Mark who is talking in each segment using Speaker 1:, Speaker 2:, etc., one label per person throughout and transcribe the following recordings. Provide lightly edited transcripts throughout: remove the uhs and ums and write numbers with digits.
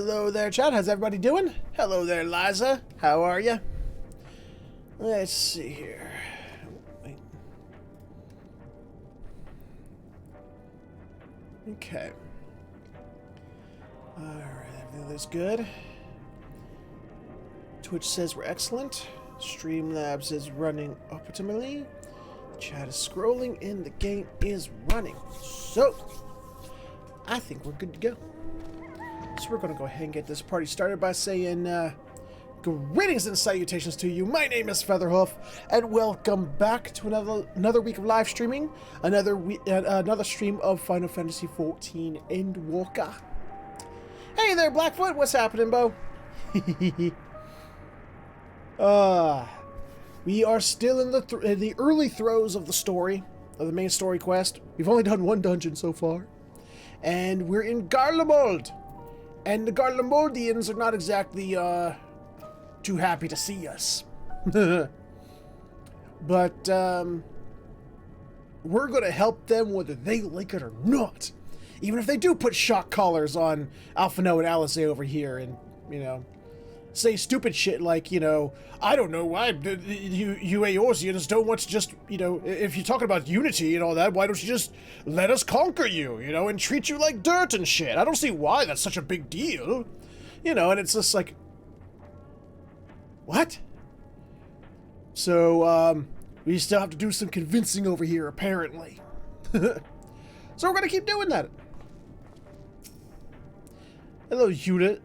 Speaker 1: Hello there, chat. How's everybody doing? Hello there, Liza. How are you? Let's see here. Wait. Okay. Alright, everything looks good. Twitch says we're excellent. Streamlabs is running optimally. The chat is scrolling and the game is running. So, I think we're good to go. So we're going to go ahead and get this party started by saying, greetings and salutations to you. My name is Featherhoof, and welcome back to another week of live streaming. Another stream of Final Fantasy XIV Endwalker. Hey there, Blackfoot. What's happening, Bo? We are still in the early throes of the story, of the main story quest. We've only done one dungeon so far, and we're in Garlemald. And the Garlemoldians are not exactly, too happy to see us. But, we're gonna help them whether they like it or not. Even if they do put shock collars on Alphino and Alice over here and, you know, say stupid shit like, you know, I don't know why you Eorzeans don't want to just, you know, if you're talking about unity and all that, why don't you just let us conquer you, you know, and treat you like dirt and shit? I don't see why that's such a big deal. You know, and it's just like, what? So, we still have to do some convincing over here, apparently. So we're gonna keep doing that. Hello, Judah.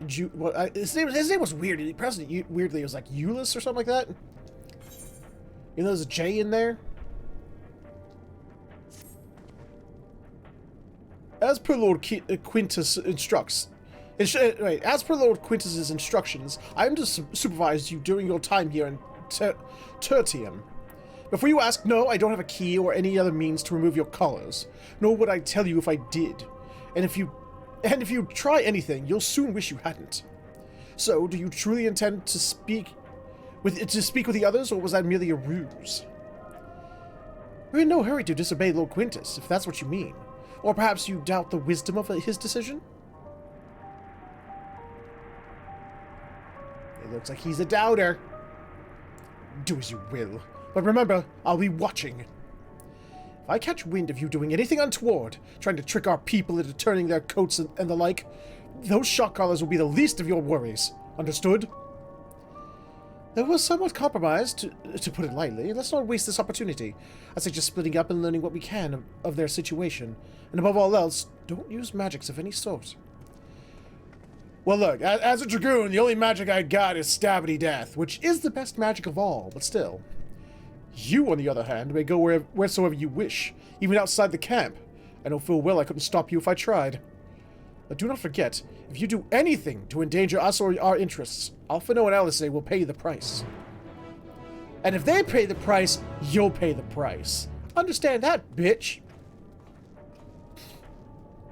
Speaker 1: His name was weird. He pronounced it weirdly. It was like Euless or something like that. You know, there's a J in there. As per Lord Quintus instructs. As per Lord Quintus's instructions, I am to supervise you during your time here in Tertium. Before you ask, no, I don't have a key or any other means to remove your collars. Nor would I tell you if I did. And if you try anything, you'll soon wish you hadn't. So, do you truly intend to speak with the others, or was that merely a ruse? We're in no hurry to disobey Lord Quintus, if that's what you mean. Or perhaps you doubt the wisdom of his decision? It looks like he's a doubter. Do as you will. But remember, I'll be watching. If I catch wind of you doing anything untoward, trying to trick our people into turning their coats and the like, those shock collars will be the least of your worries. Understood? They were somewhat compromised, to put it lightly. Let's not waste this opportunity. I suggest splitting up and learning what we can of their situation. And above all else, don't use magics of any sort. Well, look, as a dragoon, the only magic I got is Stabbity Death, which is the best magic of all, but still. You, on the other hand, may go wheresoever you wish, even outside the camp. I know full well I couldn't stop you if I tried. But do not forget, if you do anything to endanger us or our interests, Alphino and Alice will pay the price. And if they pay the price, you'll pay the price. Understand that, bitch?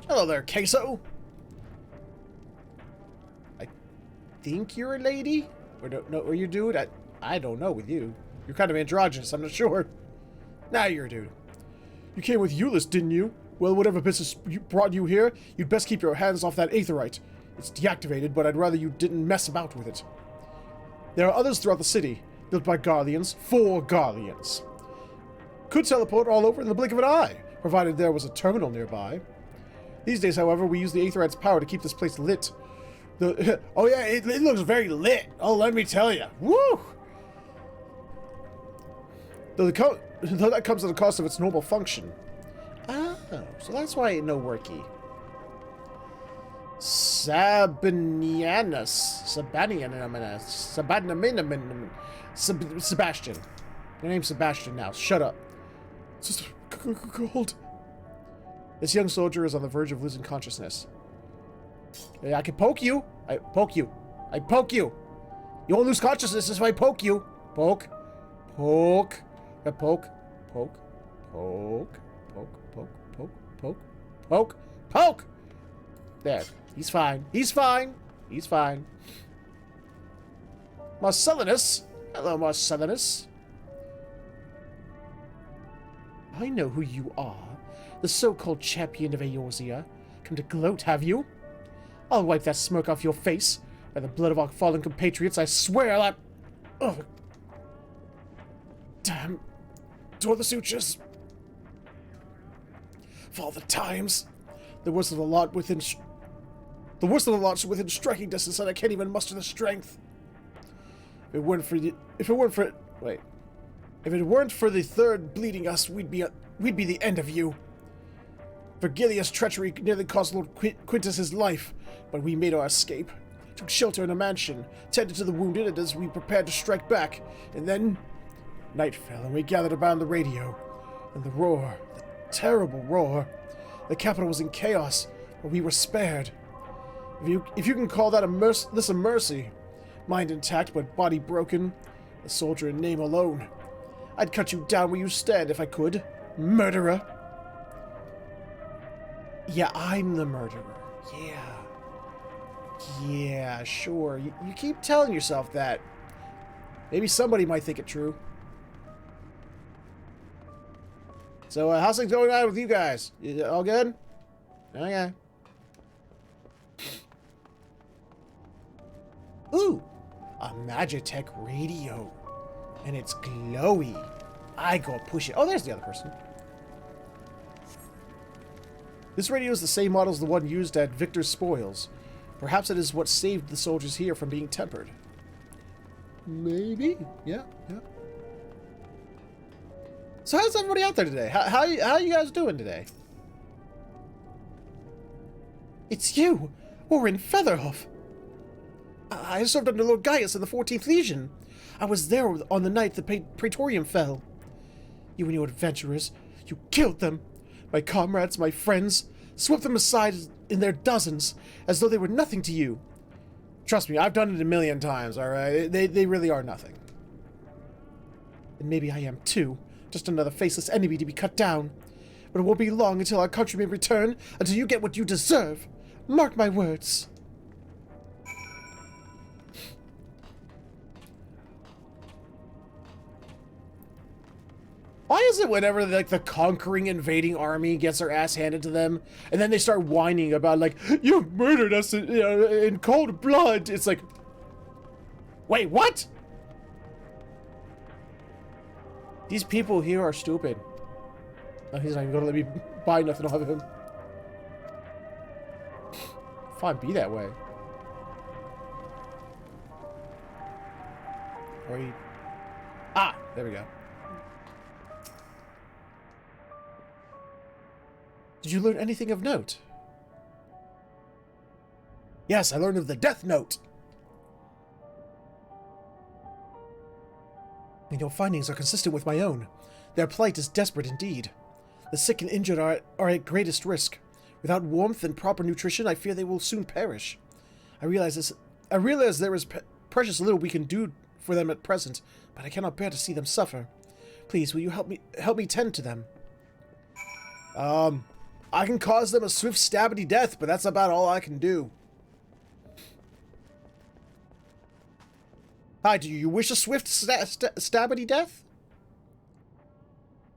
Speaker 1: Hello there, Queso. I think you're a lady? Or you dude? I don't know with you. You're kind of androgynous, I'm not sure. Nah, you're a dude. You came with Euless, didn't you? Well, whatever business brought you here, you'd best keep your hands off that aetherite. It's deactivated, but I'd rather you didn't mess about with it. There are others throughout the city, built by Garleans, for Garleans. Could teleport all over in the blink of an eye, provided there was a terminal nearby. These days, however, we use the aetherite's power to keep this place lit. Oh yeah, it looks very lit. Oh, let me tell you. Woo! Though that comes at the cost of its normal function. Oh, so that's why ain't no worky. Sebastian. Your name's Sebastian now. Shut up. It's just cold. This young soldier is on the verge of losing consciousness. I can poke you. I poke you. I poke you. You won't lose consciousness if I poke you. Poke. Poke. Poke. Poke. Poke. Poke. Poke. Poke. Poke. Poke. There. He's fine. He's fine. He's fine. Marcellinus. Hello, Marcellinus. I know who you are. The so-called champion of Eorzea. Come to gloat, have you? I'll wipe that smirk off your face. By the blood of our fallen compatriots, I swear that... Ugh. Damn. Tore the sutures. Of all the times. The worst of the lot within... The worst of the lot's within striking distance, and I can't even muster the strength. If it weren't for the third bleeding us, we'd be the end of you. Vergilia's treachery nearly cost Lord Quintus his life, but we made our escape. Took shelter in a mansion, tended to the wounded, and as we prepared to strike back, and then night fell, and we gathered around the radio. And the roar, the terrible roar. The capital was in chaos, but we were spared. If you can call that a mercy. Mind intact, but body broken. A soldier in name alone. I'd cut you down where you stand if I could. Murderer. Yeah, I'm the murderer. Yeah, sure. You keep telling yourself that. Maybe somebody might think it true. So, how's things going on with you guys? You all good? Okay. Ooh! A Magitech radio. And it's glowy. I go push it. Oh, there's the other person. This radio is the same model as the one used at Victor's spoils. Perhaps it is what saved the soldiers here from being tempered. Maybe? Yeah. So how's everybody out there today? How are you guys doing today? It's you! We're in Featherhoof! I served under Lord Gaius in the 14th Legion. I was there on the night the Praetorium fell. You and your adventurers, you killed them. My comrades, my friends, swept them aside in their dozens, as though they were nothing to you. Trust me, I've done it a million times, alright? They really are nothing. And maybe I am too. Just another faceless enemy to be cut down. But it won't be long until our countrymen return, until you get what you deserve. Mark my words. Why is it whenever, like, the conquering, invading army gets their ass handed to them, and then they start whining about, like, you murdered us in cold blood? It's like, wait, what? These people here are stupid. Oh, he's not even gonna let me buy nothing off of him. Fine, be that way. Or he... Ah, there we go. Did you learn anything of note? Yes, I learned of the Death Note. And your findings are consistent with my own. Their plight is desperate indeed. The sick and injured are at greatest risk. Without warmth and proper nutrition, I fear they will soon perish. I realize there is precious little we can do for them at present, but I cannot bear to see them suffer. Please, will you help me tend to them? I can cause them a swift stabbity death, but that's about all I can do. Hi, do you wish a swift stabbity death?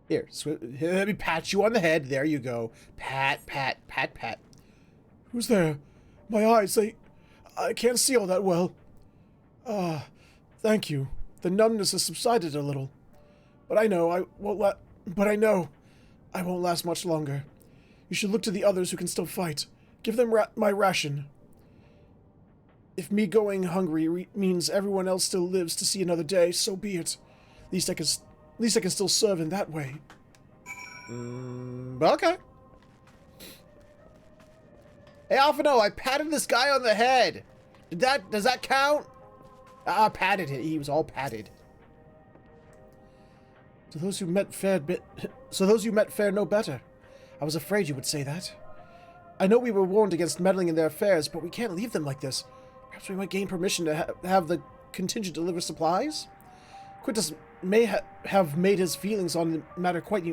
Speaker 1: Here, let me pat you on the head. There you go. Pat, pat, pat, pat. Who's there? My eyes, I can't see all that well. Thank you. The numbness has subsided a little. But I know I won't last much longer. You should look to the others who can still fight. Give them my ration. If me going hungry means everyone else still lives to see another day, so be it. At least I can still serve in that way. Okay. Hey, Alphino, I patted this guy on the head. Does that count? I patted him. He was all patted. So those you met fare no better. I was afraid you would say that. I know we were warned against meddling in their affairs, but we can't leave them like this. Perhaps we might gain permission to have the contingent deliver supplies? Quintus may have made his feelings on the matter quite...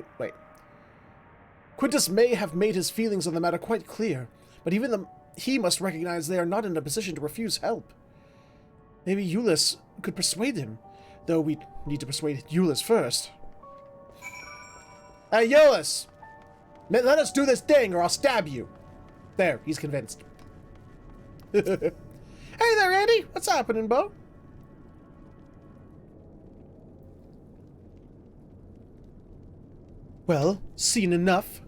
Speaker 1: Quintus may have made his feelings on the matter quite clear, but even he must recognize they are not in a position to refuse help. Maybe Eulus could persuade him, though we need to persuade Eulus first. Hey, Eulus! Let us do this thing, or I'll stab you. There, he's convinced. Hey there, Andy! What's happening, Bo? Well, seen enough.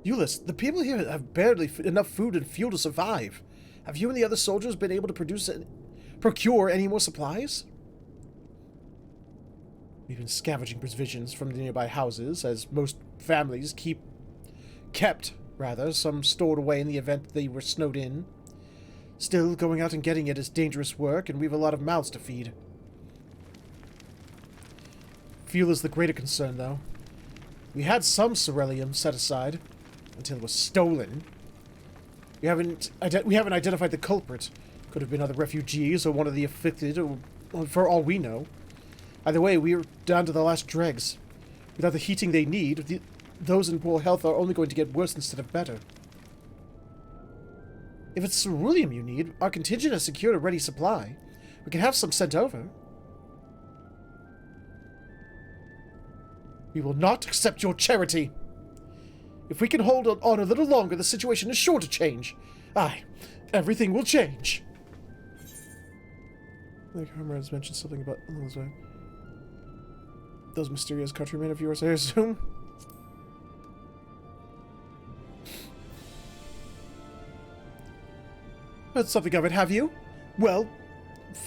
Speaker 1: Euless, the people here have barely enough food and fuel to survive. Have you and the other soldiers been able to procure any more supplies? We've been scavenging provisions from the nearby houses, as most families kept some stored away in the event they were snowed in. Still, going out and getting it is dangerous work, and we've a lot of mouths to feed. Fuel is the greater concern, though. We had some ceruleum set aside, until it was stolen. We haven't identified the culprit. Could have been other refugees or one of the afflicted, or for all we know. Either way, we're down to the last dregs. Without the heating they need, those in poor health are only going to get worse instead of better. If it's ceruleum you need, our contingent has secured a ready supply. We can have some sent over. We will not accept your charity. If we can hold on a little longer, the situation is sure to change. Aye, everything will change. The comrades mentioned something about those mysterious countrymen of yours, I assume. That's something of it, have you? Well,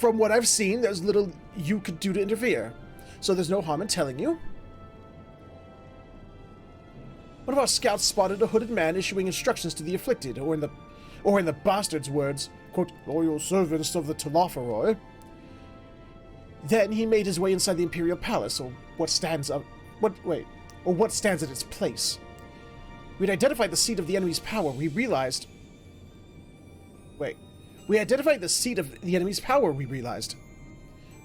Speaker 1: from what I've seen, there's little you could do to interfere. So there's no harm in telling you. One of our scouts spotted a hooded man issuing instructions to the afflicted, or in the bastard's words, quote, loyal servants of the Telophoroi. Then he made his way inside the Imperial Palace, or what stands at its place. We'd identified the seat of the enemy's power. We realized.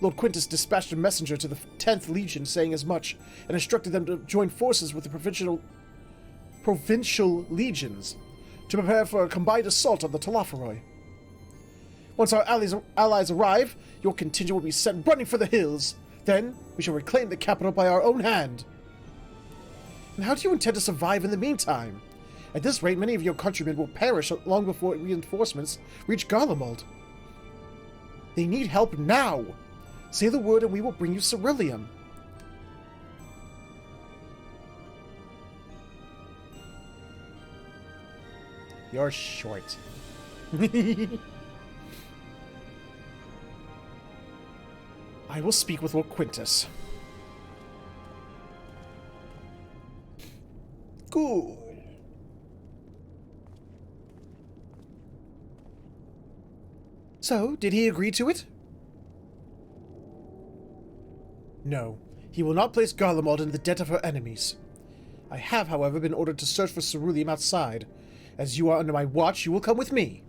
Speaker 1: Lord Quintus dispatched a messenger to the 10th Legion saying as much, and instructed them to join forces with the provincial legions to prepare for a combined assault on the Telophoroi. Once our allies arrive, your contingent will be sent running for the hills. Then, we shall reclaim the capital by our own hand. And how do you intend to survive in the meantime? At this rate, many of your countrymen will perish long before reinforcements reach Garlemald. They need help now. Say the word and we will bring you ceruleum. You're short. I will speak with Lord Quintus. Good. So, did he agree to it? No. He will not place Garlemald in the debt of her enemies. I have, however, been ordered to search for ceruleum outside. As you are under my watch, you will come with me.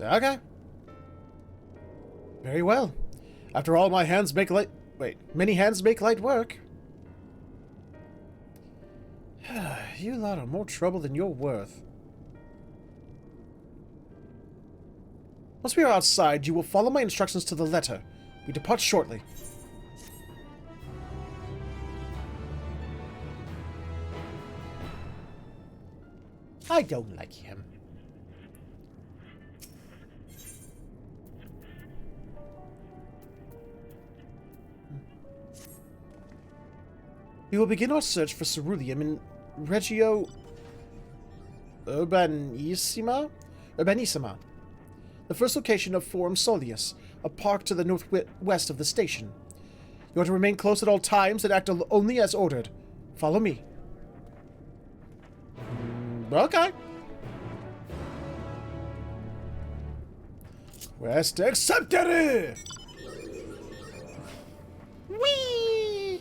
Speaker 1: Okay. Very well. After all, many hands make light work. You lot are more trouble than you're worth. Once we are outside, you will follow my instructions to the letter. We depart shortly. I don't like him. We will begin our search for ceruleum in Regio Urbanissima, the first location of Forum Solius, a park to the northwest of the station. You are to remain close at all times and act only as ordered. Follow me. Okay. Quest accepted! Whee!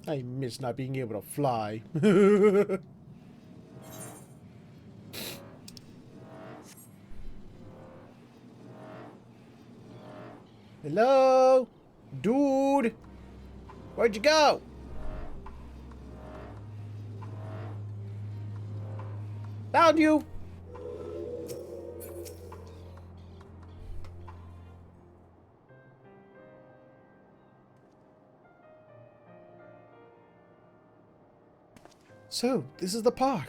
Speaker 1: I miss not being able to fly. Hello? Dude? Where'd you go? Found you! So, this is the park.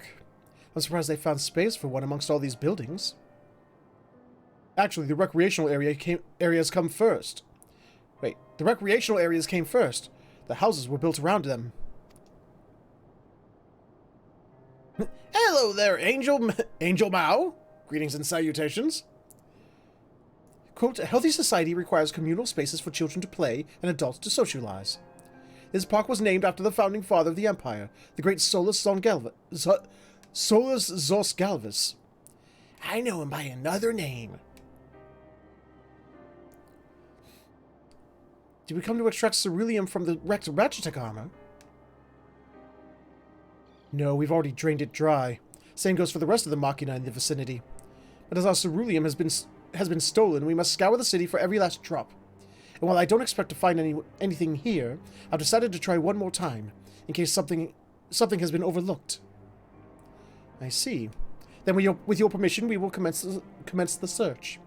Speaker 1: I'm surprised they found space for one amongst all these buildings. Actually, the recreational areas come first. Wait, the recreational areas came first. The houses were built around them. Hello there, Angel Mao. Greetings and salutations. Quote, a healthy society requires communal spaces for children to play and adults to socialize. This park was named after the founding father of the empire, the great Solus Zos Galvus. I know him by another name. Did we come to extract ceruleum from the wrecked Magitech armor? No, we've already drained it dry. Same goes for the rest of the machina in the vicinity. But as our ceruleum has been stolen, we must scour the city for every last drop. And while I don't expect to find anything here, I've decided to try one more time, in case something has been overlooked. I see. Then with your permission, we will commence the search.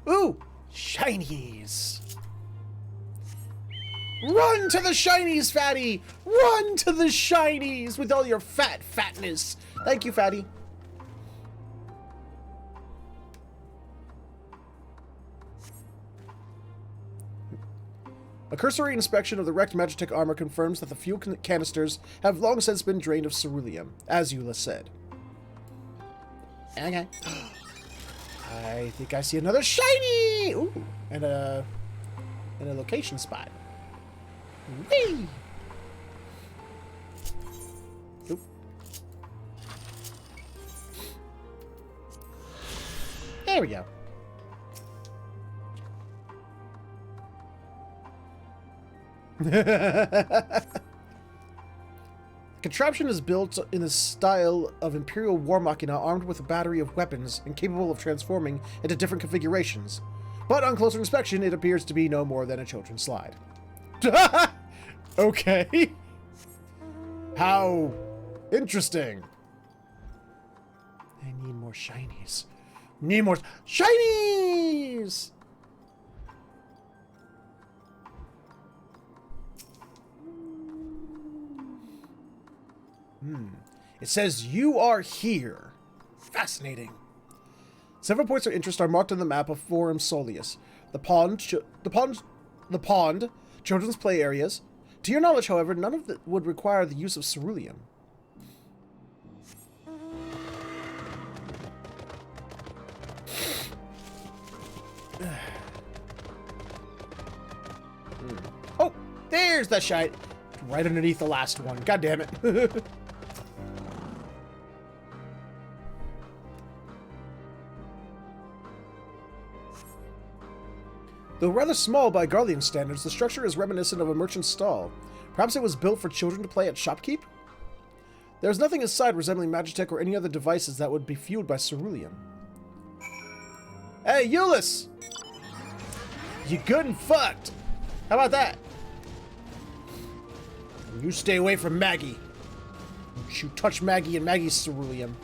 Speaker 1: Ooh! Shinies! Run to the shinies, Fatty! Run to the shinies with all your fatness! Thank you, Fatty. A cursory inspection of the wrecked Magitech armor confirms that the fuel canisters have long since been drained of ceruleum, as Eula said. Okay. I think I see another shiny! Ooh, and a location spot. Whee! Oop. There we go. The contraption is built in the style of Imperial War Machina, armed with a battery of weapons and capable of transforming into different configurations. But on closer inspection, it appears to be no more than a children's slide. Okay. How interesting. I need more shinies. Need more shinies! It says you are here. Fascinating. Several points of interest are marked on the map of Forum Solius. The pond, children's play areas. To your knowledge, however, none of it would require the use of ceruleum. Oh, there's the shite. Right underneath the last one. God damn it. Though rather small by Garlean standards, the structure is reminiscent of a merchant's stall. Perhaps it was built for children to play at shopkeep? There is nothing inside resembling Magitech or any other devices that would be fueled by ceruleum. Hey, Euless! You good and fucked! How about that? You stay away from Maggie. Don't you touch Maggie and Maggie's ceruleum.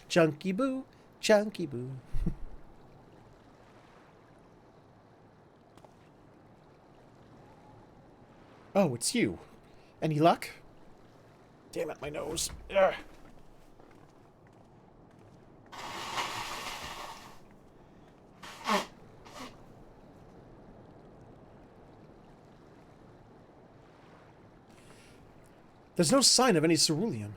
Speaker 1: Chunky boo, chunky boo. Oh, it's you. Any luck? Damn it, my nose. Ugh. There's no sign of any ceruleum.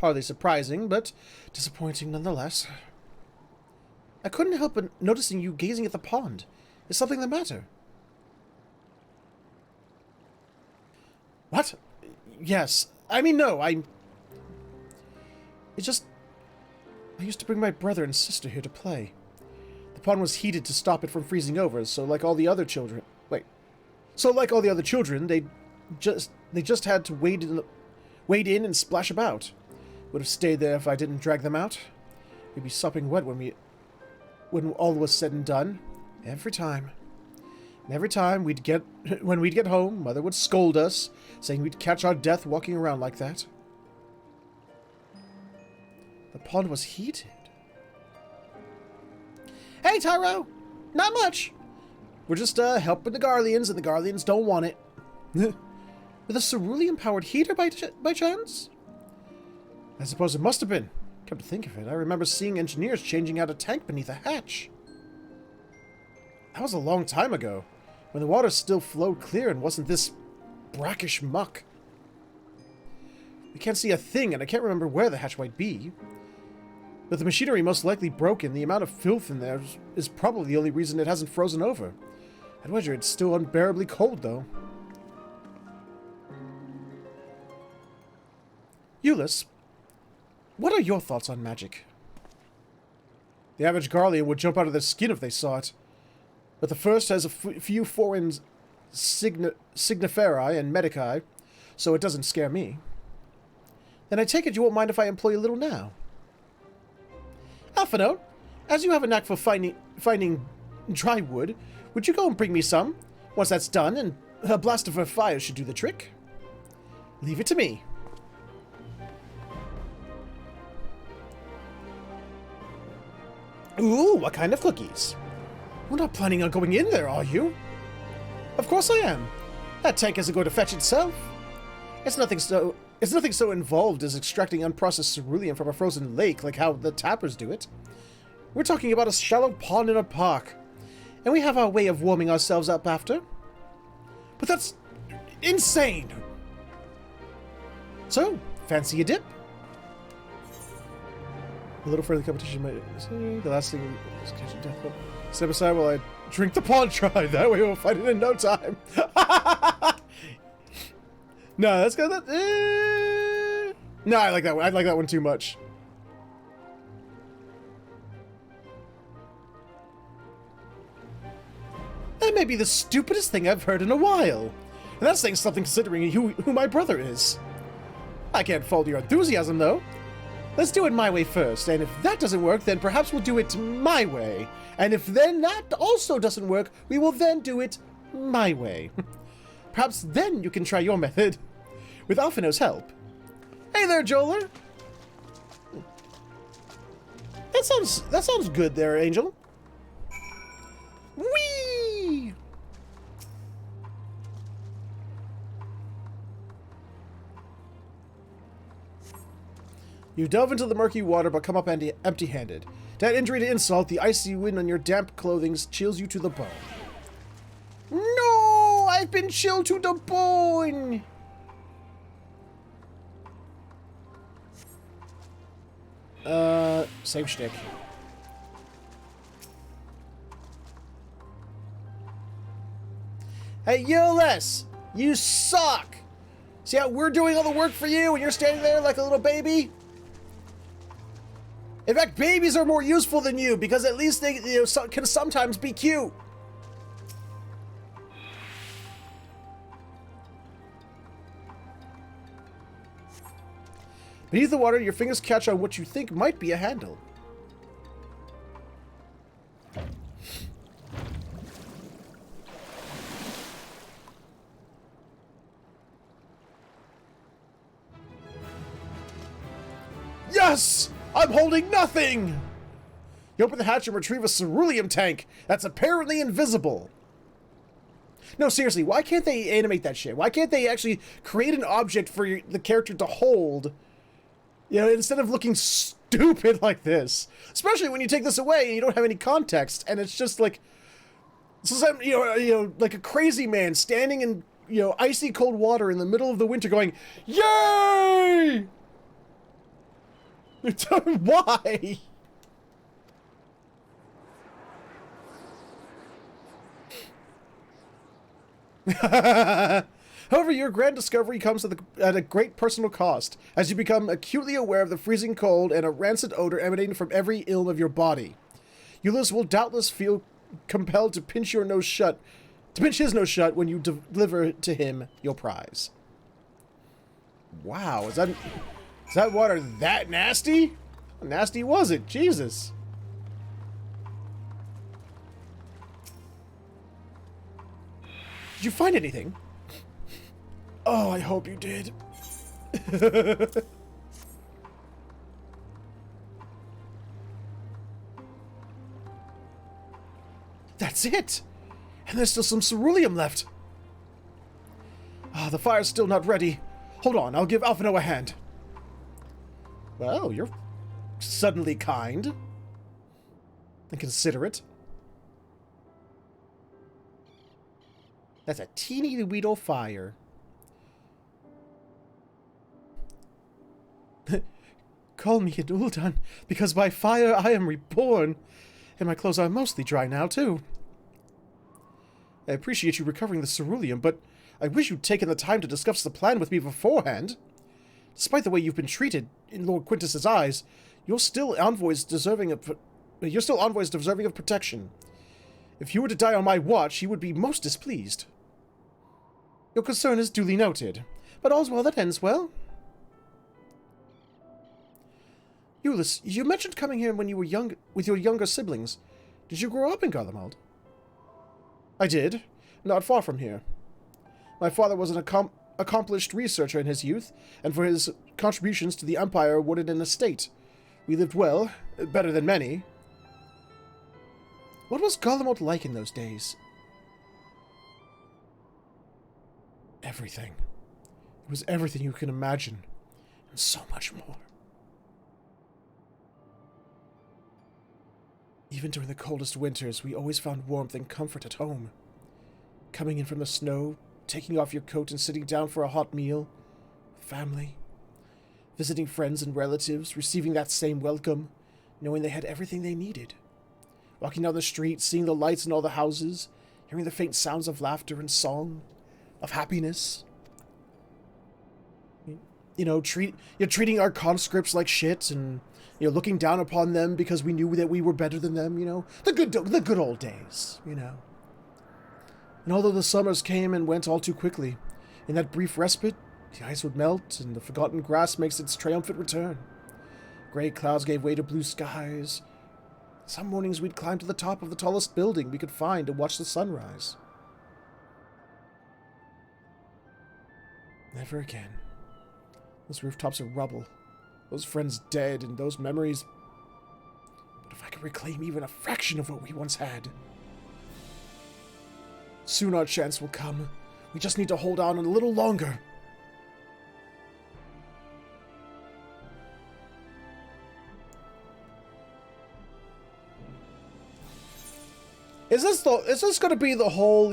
Speaker 1: Hardly surprising, but disappointing nonetheless. I couldn't help but noticing you gazing at the pond. Is something the matter? What? Yes. I mean, no, It's just... I used to bring my brother and sister here to play. The pond was heated to stop it from freezing over, so like all the other children... So like all the other children, they just had to wade in and splash about. Would have stayed there if I didn't drag them out. We'd be sopping wet when all was said and done. Every time. And every time when we'd get home, Mother would scold us, saying we'd catch our death walking around like that. The pond was heated. Hey, Tyro! Not much! We're just, helping the Garleans, and the Garleans don't want it. With a cerulean-powered heater by chance? I suppose it must have been. Come to think of it, I remember seeing engineers changing out a tank beneath a hatch. That was a long time ago, when the water still flowed clear and wasn't this brackish muck. We can't see a thing, and I can't remember where the hatch might be. With the machinery most likely broken, the amount of filth in there is probably the only reason it hasn't frozen over. I'd wager it's still unbearably cold, though. Euless, what are your thoughts on magic? The average Garlean would jump out of their skin if they saw it. But the first has a few foreign signiferi and medici, so it doesn't scare me. Then I take it you won't mind if I employ a little now. Alphino, as you have a knack for finding dry wood, would you go and bring me some? Once that's done, and a blast of her fire should do the trick. Leave it to me. Ooh, what kind of cookies? We're not planning on going in there, are you? Of course I am. That tank isn't going to fetch itself. It's nothing so involved as extracting unprocessed cerulean from a frozen lake like how the tappers do it. We're talking about a shallow pond in a park. And we have our way of warming ourselves up after. But that's insane! So, fancy a dip? A little friendly competition might see. The last thing is catching death. Step aside while I drink the pond dry. That way we'll fight it in no time. No, that's good. No, I like that one. I like that one too much. That may be the stupidest thing I've heard in a while. And that's saying something considering who my brother is. I can't fault your enthusiasm, though. Let's do it my way first, and if that doesn't work, then perhaps we'll do it my way. And if then that also doesn't work, we will then do it my way. Perhaps then you can try your method. With Alphino's help. Hey there, Joler! That sounds good there, Angel. Whee! You delve into the murky water, but come up empty-handed. To add injury to insult, the icy wind on your damp clothing chills you to the bone. No! I've been chilled to the bone! Same shtick. Hey, Euless! You suck! See how we're doing all the work for you and you're standing there like a little baby? In fact, babies are more useful than you because at least they can sometimes be cute. Beneath the water, your fingers catch on what you think might be a handle. Yes! I'm holding nothing! You open the hatch and retrieve a cerulean tank that's apparently invisible. No, seriously, why can't they animate that shit? Why can't they actually create an object for the character to hold? You know, instead of looking stupid like this. Especially when you take this away and you don't have any context, and it's just like, like a crazy man standing in, icy cold water in the middle of the winter going, "Yay!" Why? However, your grand discovery comes at a great personal cost, as you become acutely aware of the freezing cold and a rancid odor emanating from every ilm of your body. Euless will doubtless feel compelled to pinch his nose shut when you deliver to him your prize. Wow, is that water that nasty? How nasty was it? Jesus. Did you find anything? Oh, I hope you did. That's it! And there's still some ceruleum left. Ah, the fire's still not ready. Hold on, I'll give Alphino a hand. Well, you're suddenly kind. And considerate. That's a teeny weedle fire. Call me Aduldan, because by fire I am reborn. And my clothes are mostly dry now, too. I appreciate you recovering the ceruleum, but I wish you'd taken the time to discuss the plan with me beforehand. Despite the way you've been treated in Lord Quintus's eyes, you're still envoys deserving of protection. If you were to die on my watch, he would be most displeased. Your concern is duly noted, but all's well that ends well. Euless, you mentioned coming here when you were young with your younger siblings. Did you grow up in Garlemald? I did, not far from here. My father was an accomplished researcher in his youth, and for his contributions to the Empire awarded an estate. We lived well, better than many. What was Garlemald like in those days? Everything. It was everything you can imagine, and so much more. Even during the coldest winters, we always found warmth and comfort at home. Coming in from the snow, taking off your coat and sitting down for a hot meal. Family. Visiting friends and relatives, receiving that same welcome, knowing they had everything they needed. Walking down the street, seeing the lights in all the houses, hearing the faint sounds of laughter and song, of happiness. You know, treating our conscripts like shit, and looking down upon them because we knew that we were better than them. The good old days. And although the summers came and went all too quickly, in that brief respite, the ice would melt and the forgotten grass makes its triumphant return. Gray clouds gave way to blue skies. Some mornings we'd climb to the top of the tallest building we could find to watch the sunrise. Never again. Those rooftops are rubble, those friends dead, and those memories. But if I could reclaim even a fraction of what we once had. Soon our chance will come. We just need to hold on a little longer. Is this gonna be the whole,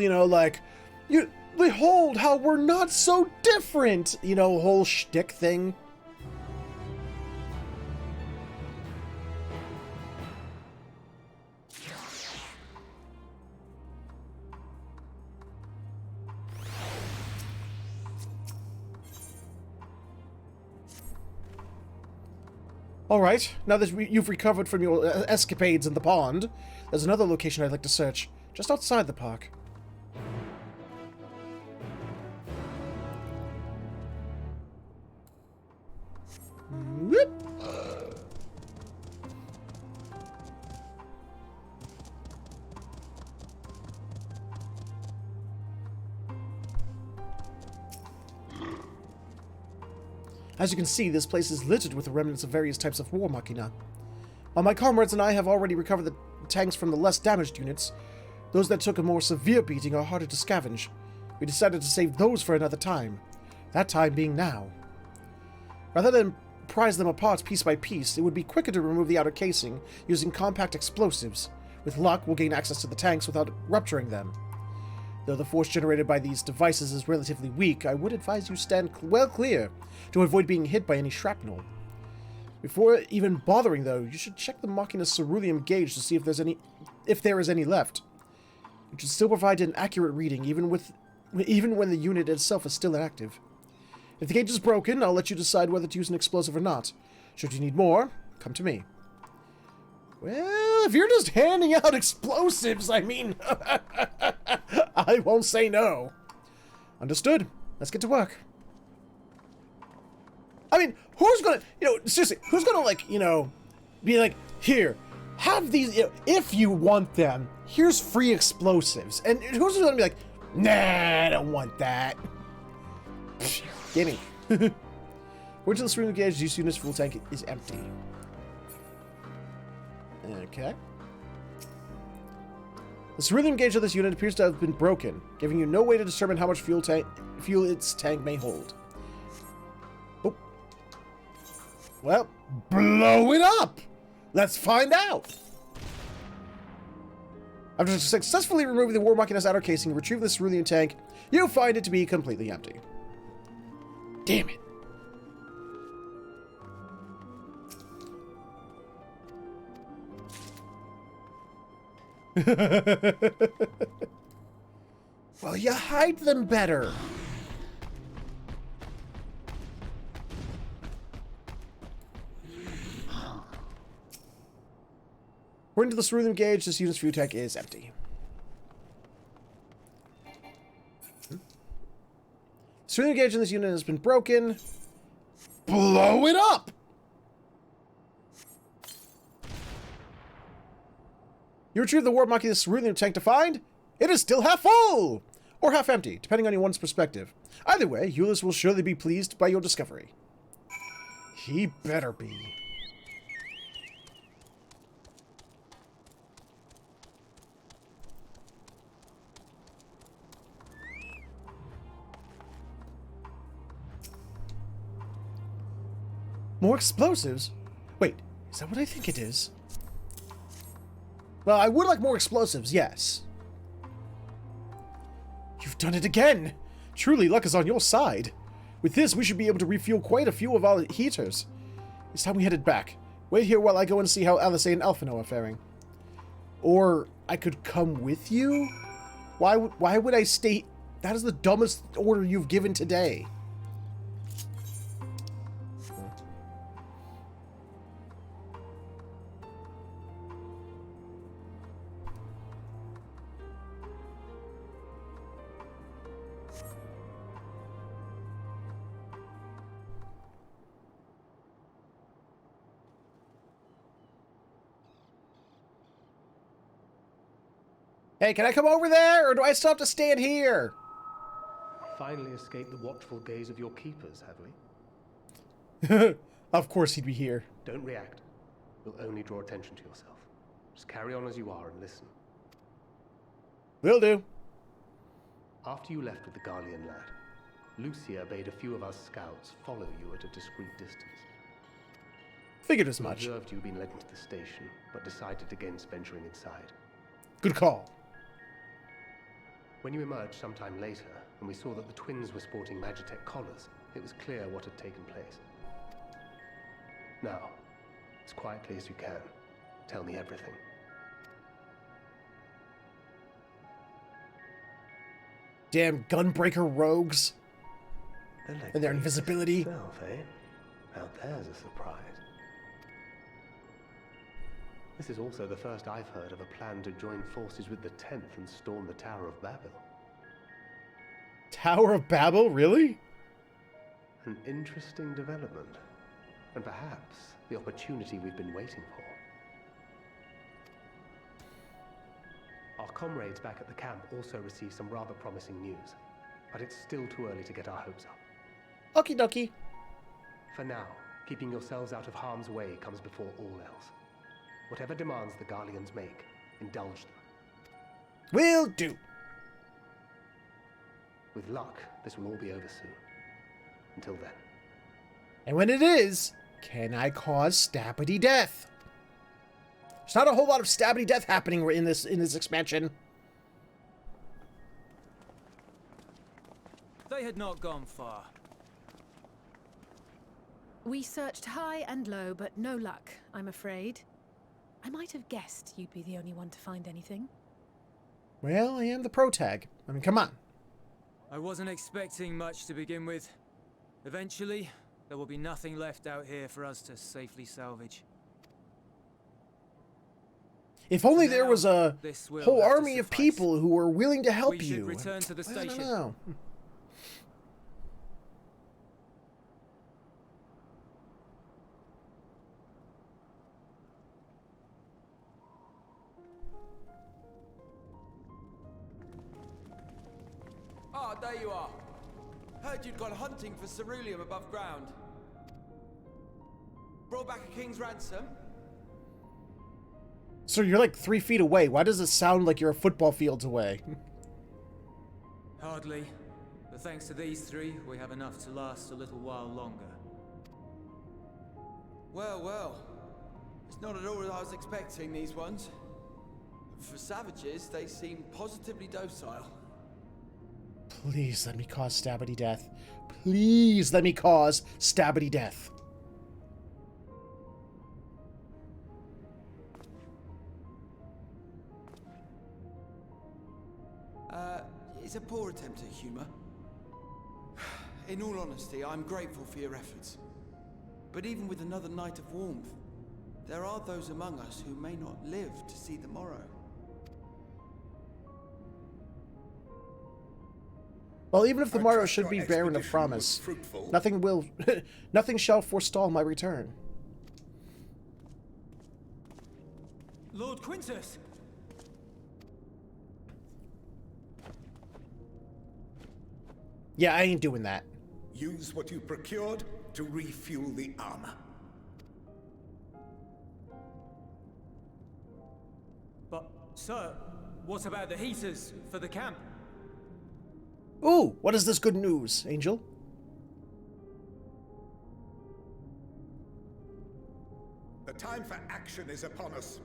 Speaker 1: behold how we're not so different, whole shtick thing? Alright, now that you've recovered from your escapades in the pond, there's another location I'd like to search, just outside the park. Whoop. As you can see, this place is littered with the remnants of various types of war machina. While my comrades and I have already recovered the tanks from the less damaged units, those that took a more severe beating are harder to scavenge. We decided to save those for another time, that time being now. Rather than prise them apart piece by piece, it would be quicker to remove the outer casing using compact explosives. With luck, we'll gain access to the tanks without rupturing them. Though the force generated by these devices is relatively weak, I would advise you stand well clear to avoid being hit by any shrapnel. Before even bothering, though, you should check the Machina's ceruleum gauge to see if there is any left. It should still provide an accurate reading, even when the unit itself is still inactive. If the gauge is broken, I'll let you decide whether to use an explosive or not. Should you need more, come to me. Well, if you're just handing out explosives, I mean, I won't say no. Understood. Let's get to work. I mean, who's gonna, seriously, who's gonna, be like, here, have these, if you want them, here's free explosives. And who's gonna be like, Nah, I don't want that. Gimme. According to the cerulean gauge, this unit's fuel tank is empty. Okay. The cerulean gauge of this unit appears to have been broken, giving you no way to determine how much fuel its tank may hold. Oh. Well, blow it up! Let's find out! After successfully removing the War Machina's outer casing and retrieving the cerulean tank, you find it to be completely empty. Damn it. Well, you hide them better. According to the cerulean gauge, this unit's fuel tank is empty. Cerulean gauge in this unit has been broken. Blow it up! You retrieve the War Machina's cerulean tank to find it is still half full! Or half empty, depending on one's perspective. Either way, Ulysses will surely be pleased by your discovery. He better be. More explosives? Wait, is that what I think it is? Well, I would like more explosives, yes. You've done it again! Truly, luck is on your side. With this, we should be able to refuel quite a few of our heaters. It's time we headed back. Wait here while I go and see how Alice and Alphino are faring. Or, I could come with you? Why would I stay... That is the dumbest order you've given today. Hey, can I come over there, or do I still have to stand here?
Speaker 2: Finally escaped the watchful gaze of your keepers, have we?
Speaker 1: Of course he'd be here.
Speaker 2: Don't react. You'll only draw attention to yourself. Just carry on as you are and listen.
Speaker 1: Will do.
Speaker 2: After you left with the Garlean lad, Lucia bade a few of us scouts follow you at a discreet distance.
Speaker 1: Figured as much.
Speaker 2: Observed you being led into the station, but decided against venturing inside.
Speaker 1: Good call.
Speaker 2: When you emerged sometime later, and we saw that the twins were sporting Magitech collars, it was clear what had taken place. Now, as quietly as you can, tell me everything.
Speaker 1: Damn gunbreaker rogues. And their invisibility.
Speaker 2: Yourself, eh? Now there's a surprise. This is also the first I've heard of a plan to join forces with the 10th and storm the Tower of Babil.
Speaker 1: Tower of Babil? Really?
Speaker 2: An interesting development. And perhaps the opportunity we've been waiting for. Our comrades back at the camp also received some rather promising news. But it's still too early to get our hopes up.
Speaker 1: Okie dokie.
Speaker 2: For now, keeping yourselves out of harm's way comes before all else. Whatever demands the Garleans make, indulge them.
Speaker 1: Will do.
Speaker 2: With luck, this will all be over soon. Until then.
Speaker 1: And when it is, can I cause stabbity death? There's not a whole lot of stabbity death happening in this expansion.
Speaker 3: They had not gone far.
Speaker 4: We searched high and low, but no luck, I'm afraid. I might have guessed you'd be the only one to find anything.
Speaker 1: Well, I am the protag. I mean, come on.
Speaker 3: I wasn't expecting much to begin with. Eventually, there will be nothing left out here for us to safely salvage.
Speaker 1: If only there was a whole army of
Speaker 3: suffice.
Speaker 1: people who were willing to help
Speaker 3: We should
Speaker 1: you.
Speaker 3: return to the
Speaker 1: I don't
Speaker 3: station.
Speaker 1: know.
Speaker 5: Ah, there you are. Heard you'd gone hunting for ceruleum above ground. Brought back a king's ransom?
Speaker 1: Sir, you're like 3 feet away. Why does it sound like you're a football fields away?
Speaker 3: Hardly. But thanks to these three, we have enough to last a little while longer.
Speaker 5: Well, well. It's not at all as I was expecting, these ones. For savages, they seem positively docile.
Speaker 1: Please let me cause Stabbity death. Please let me cause Stabbity death.
Speaker 5: It's a poor attempt at humor. In all honesty, I'm grateful for your efforts. But even with another night of warmth, there are those among us who may not live to see the morrow.
Speaker 1: Well, even if the morrow should be barren of promise, nothing shall forestall my return.
Speaker 3: Lord Quintus!
Speaker 1: Yeah, I ain't doing that.
Speaker 6: Use what you procured to refuel the armor.
Speaker 3: But, sir, what about the heaters for the camp?
Speaker 1: Ooh, what is this good news, Angel?
Speaker 6: The time for action is upon us.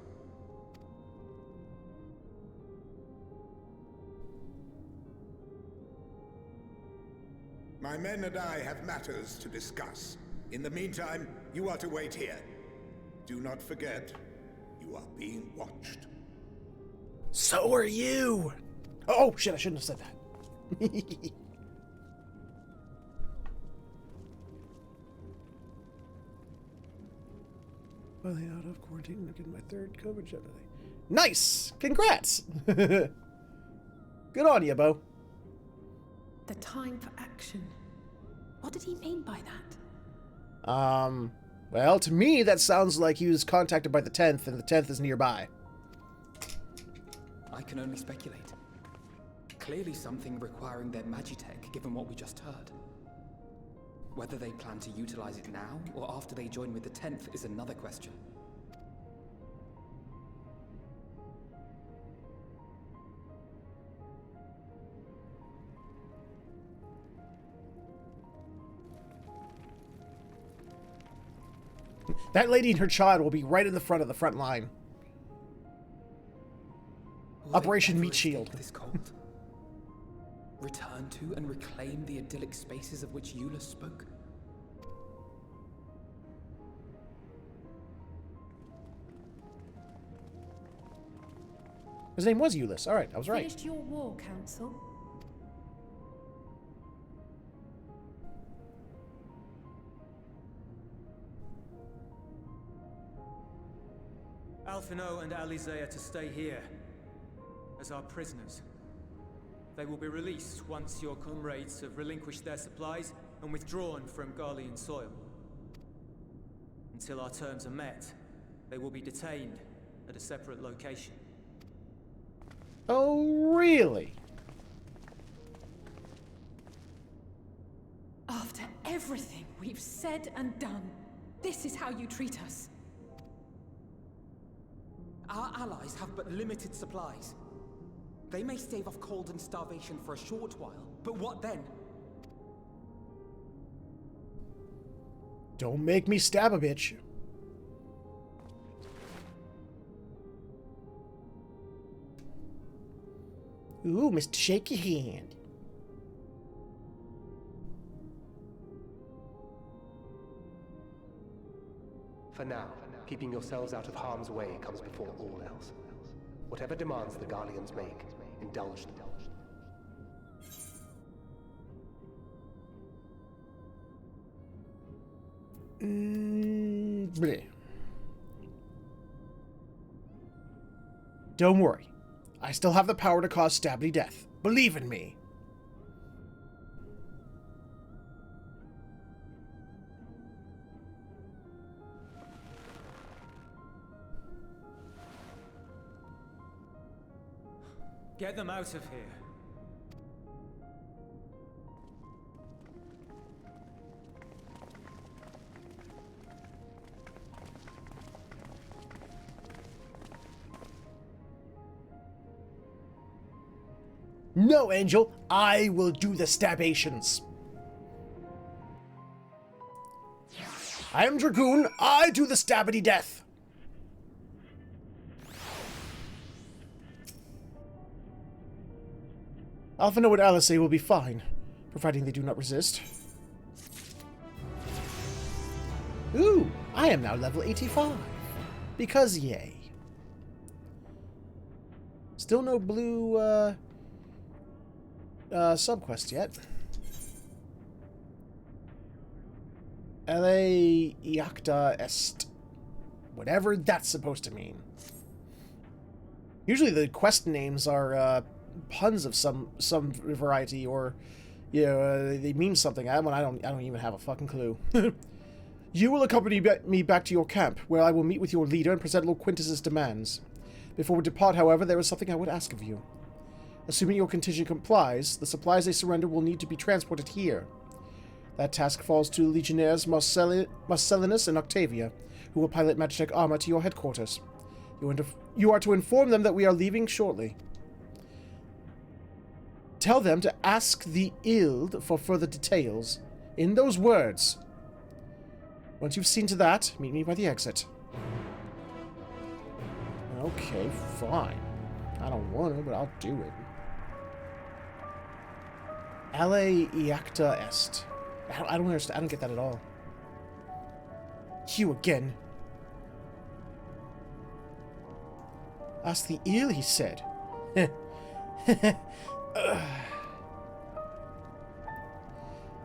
Speaker 6: My men and I have matters to discuss. In the meantime, you are to wait here. Do not forget, you are being watched.
Speaker 1: So are you! Oh, shit, I shouldn't have said that. Finally out of quarantine, I'm getting my 3rd COVID shot today. Nice! Congrats! Good on you, Bo.
Speaker 4: The time for action. What did he mean by that?
Speaker 1: Well, to me, that sounds like he was contacted by the 10th, and the 10th is nearby.
Speaker 7: I can only speculate. Clearly something requiring their magitech, given what we just heard. Whether they plan to utilize it now, or after they join with the 10th, is another question.
Speaker 1: That lady and her child will be right in the front of the front line. Operation Meat Shield.
Speaker 7: This cult? Return to and reclaim the idyllic spaces of which Eula spoke?
Speaker 1: His name was Euless. Alright, I was right.
Speaker 4: Finished your war, Council?
Speaker 3: Alphino and Alize are to stay here as our prisoners. They will be released once your comrades have relinquished their supplies and withdrawn from Garlean soil. Until our terms are met, they will be detained at a separate location.
Speaker 1: Oh, really?
Speaker 4: After everything we've said and done, this is how you treat us.
Speaker 7: Our allies have but limited supplies. They may stave off cold and starvation for a short while, but what then?
Speaker 1: Don't make me stab a bitch. Ooh, Mr. Shake Your Hand.
Speaker 2: For now, keeping yourselves out of harm's way comes before all else. Whatever demands the Garleans make, indulge them.
Speaker 1: Bleh. Don't worry. I still have the power to cause Stabbity death. Believe in me.
Speaker 3: Get them out of here.
Speaker 1: No, Angel, I will do the stabations. I am Dragoon, I do the stabbity death. Alpha Noah and Alice will be fine, providing they do not resist. Ooh, I am now level 85. Because yay. Still no blue, subquest yet. LA Iacta Est. Whatever that's supposed to mean. Usually the quest names are, puns of some variety, or, you know, they mean something. I don't even have a fucking clue. You will accompany me back to your camp, where I will meet with your leader and present Lord Quintus's demands. Before we depart, however, there is something I would ask of you. Assuming your contingent complies, the supplies they surrender will need to be transported here. That task falls to Legionnaires Marcellinus and Octavia, who will pilot Magitech armor to your headquarters. You are to inform them that we are leaving shortly. Tell them to ask the Ild for further details. In those words. Once you've seen to that, meet me by the exit. Okay, fine. I don't want to, but I'll do it. LA Iacta Est. I don't understand. I don't get that at all. You again. Ask the Ill, he said.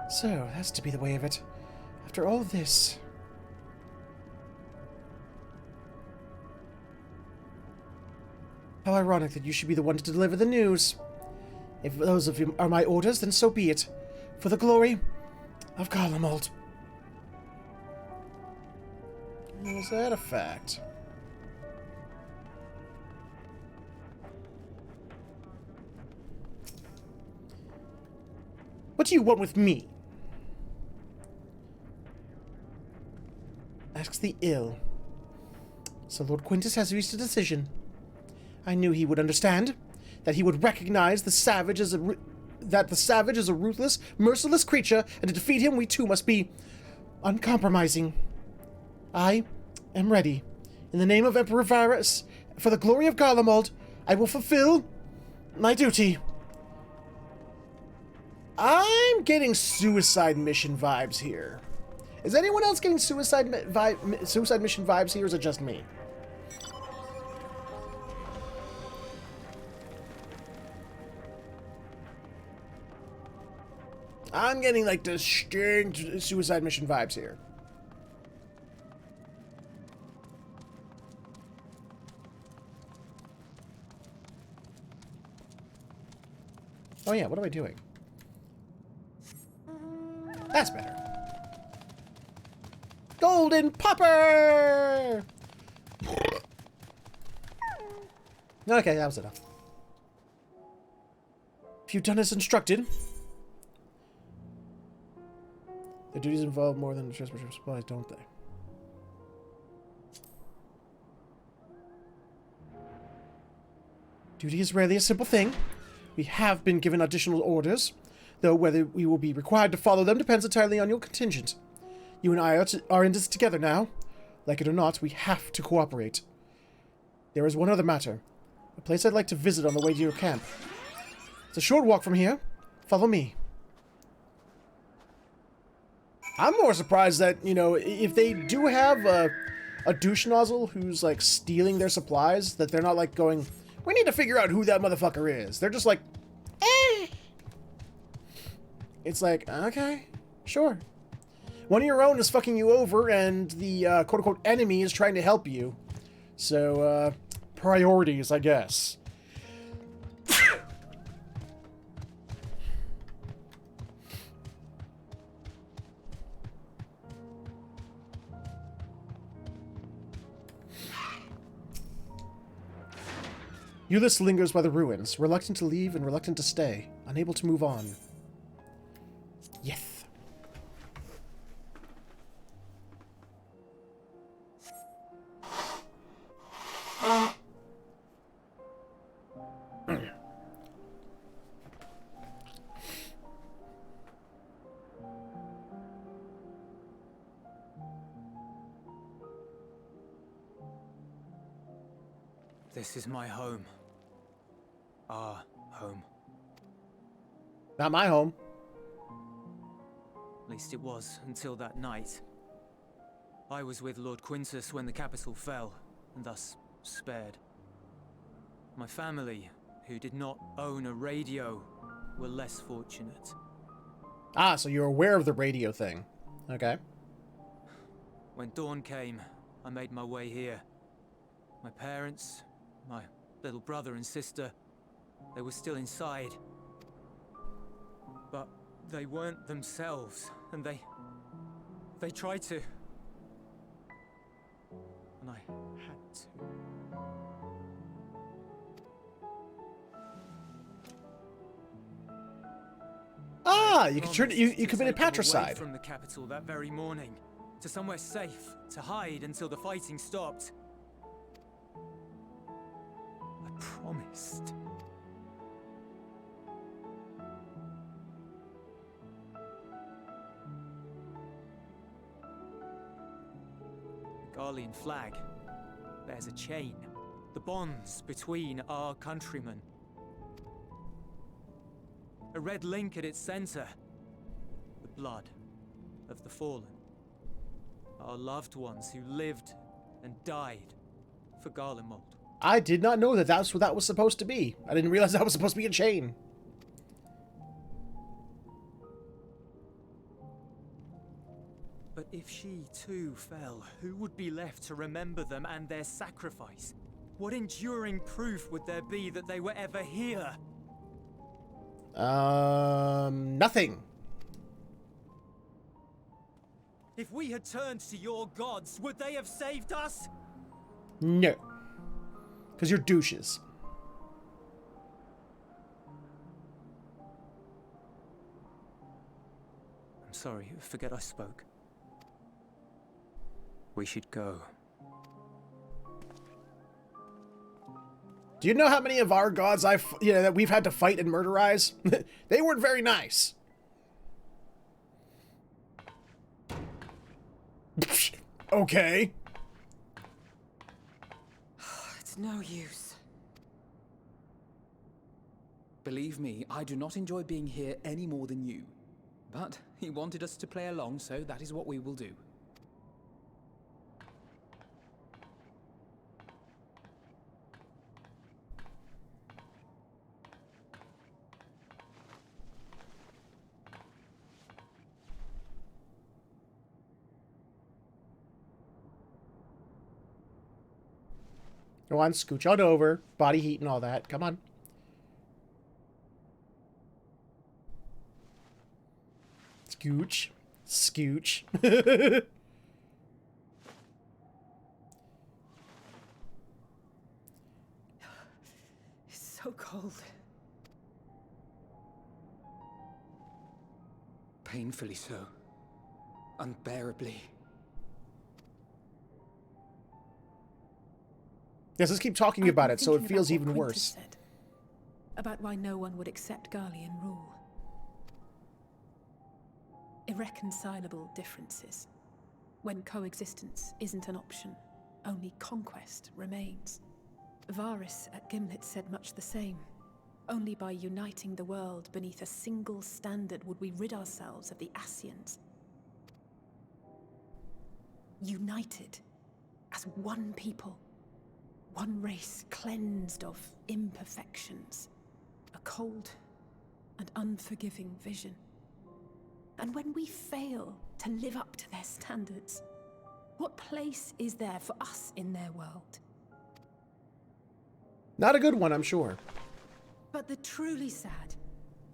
Speaker 1: So, that's to be the way of it. After all this... How ironic that you should be the one to deliver the news. If those of you are my orders, then so be it. For the glory of Garleans. Is that a fact? What do you want with me? Asks the Ill. So Lord Quintus has reached a decision. I knew he would understand. That he would recognize the savage as that the savage is a ruthless, merciless creature, and to defeat him we too must be uncompromising. I am ready. In the name of Emperor Varus, for the glory of Garlemald, I will fulfill my duty. I'm getting suicide mission vibes here. Is anyone else getting suicide mission vibes here, or is it just me? I'm getting, like, distinct suicide mission vibes here. Oh yeah, what am I doing? That's better. Golden Popper! Okay, that was enough. If you've done as instructed... The duties involve more than the transportation of supplies, don't they? Duty is rarely a simple thing. We have been given additional orders, though whether we will be required to follow them depends entirely on your contingent. You and I are in this together now. Like it or not, we have to cooperate. There is one other matter. A place I'd like to visit on the way to your camp. It's a short walk from here. Follow me. I'm more surprised that, you know, if they do have a douche nozzle who's, like, stealing their supplies, that they're not, like, going, we need to figure out who that motherfucker is. They're just like, eh. It's like, okay, sure. One of your own is fucking you over, and the quote-unquote enemy is trying to help you. So, priorities, I guess. Ulysses lingers by the ruins, reluctant to leave and reluctant to stay, unable to move on. Yes.
Speaker 3: This is my home. Our home.
Speaker 1: Not my home.
Speaker 3: At least it was until that night. I was with Lord Quintus when the capital fell, and thus spared. My family, who did not own a radio, were less fortunate.
Speaker 1: Ah, so you're aware of the radio thing. Okay.
Speaker 3: When dawn came, I made my way here. My parents, my little brother and sister, they were still inside. But they weren't themselves, and they tried to. And I had to.
Speaker 1: Ah, you committed
Speaker 3: Away
Speaker 1: patricide.
Speaker 3: from the capital that very morning, to somewhere safe, to hide until the fighting stopped. I promised. The Garlean flag bears a chain, the bonds between our countrymen. A red link at its center, the blood of the fallen. Our loved ones who lived and died for Garlemald.
Speaker 1: I did not know that that's what that was supposed to be. I didn't realize that was supposed to be a chain.
Speaker 3: But if she too fell, who would be left to remember them and their sacrifice? What enduring proof would there be that they were ever here?
Speaker 1: Nothing.
Speaker 3: If we had turned to your gods, would they have saved us?
Speaker 1: No. Because you're douches.
Speaker 3: I'm sorry, forget I spoke. We should go.
Speaker 1: Do you know how many of our gods that we've had to fight and murderize? They weren't very nice. Okay.
Speaker 7: It's no use. Believe me, I do not enjoy being here any more than you. But he wanted us to play along, so that is what we will do.
Speaker 1: Go on, scooch on over. Body heat and all that. Come on. Scooch. Scooch.
Speaker 4: It's so cold.
Speaker 7: Painfully so. Unbearably.
Speaker 1: Yes, let's keep talking about it so it feels even worse.
Speaker 4: Said, about why no one would accept Garlean rule. Irreconcilable differences. When coexistence isn't an option, only conquest remains. Varys at Gimlet said much the same. Only by uniting the world beneath a single standard would we rid ourselves of the Ascians. United as one people. One race cleansed of imperfections. A cold and unforgiving vision. And when we fail to live up to their standards, what place is there for us in their world?
Speaker 1: Not a good one, I'm sure.
Speaker 4: But the truly sad,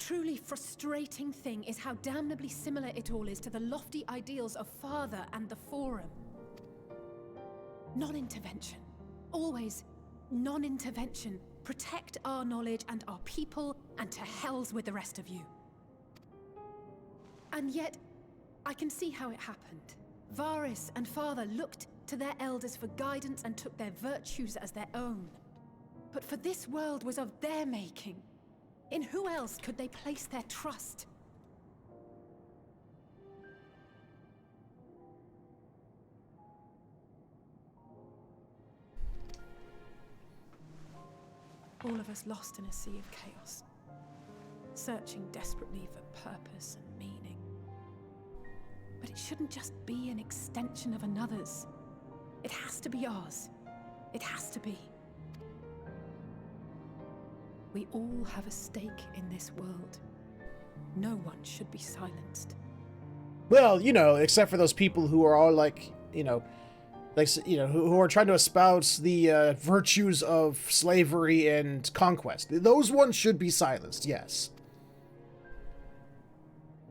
Speaker 4: truly frustrating thing is how damnably similar it all is to the lofty ideals of Father and the Forum. Non-intervention. Always non-intervention. Protect our knowledge and our people, and to hells with the rest of you. And yet, I can see how it happened. Varys and Father looked to their elders for guidance and took their virtues as their own. But for this world was of their making. In who else could they place their trust? All of us lost in a sea of chaos, searching desperately for purpose and meaning. But it shouldn't just be an extension of another's. It has to be ours. It has to be. We all have a stake in this world. No one should be silenced.
Speaker 1: Well, you know, except for those people who are all like, who are trying to espouse the virtues of slavery and conquest. Those ones should be silenced, yes.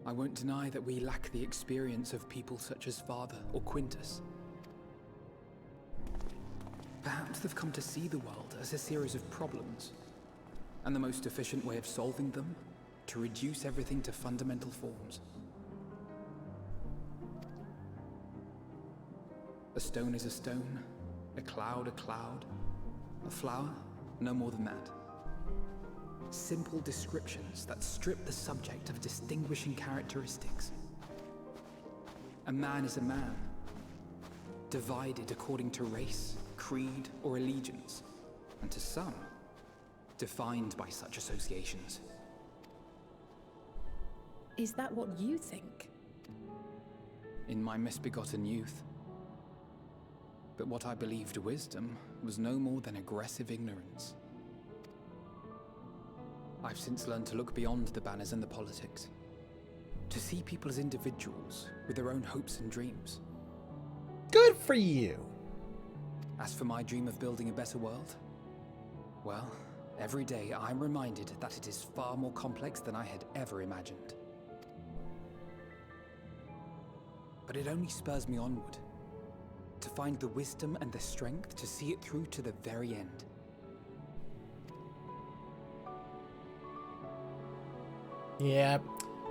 Speaker 7: I won't deny that we lack the experience of people such as Father or Quintus. Perhaps they've come to see the world as a series of problems, and the most efficient way of solving them, to reduce everything to fundamental forms. A stone is a stone, a cloud, a flower, no more than that. Simple descriptions that strip the subject of distinguishing characteristics. A man is a man, divided according to race, creed, or allegiance, and to some, defined by such associations.
Speaker 4: Is that what you think?
Speaker 7: In my misbegotten youth. But what I believed wisdom was no more than aggressive ignorance. I've since learned to look beyond the banners and the politics, to see people as individuals with their own hopes and dreams.
Speaker 1: Good for you.
Speaker 7: As for my dream of building a better world, well, every day I'm reminded that it is far more complex than I had ever imagined. But it only spurs me onward, to find the wisdom and the strength to see it through to the very end.
Speaker 1: Yeah.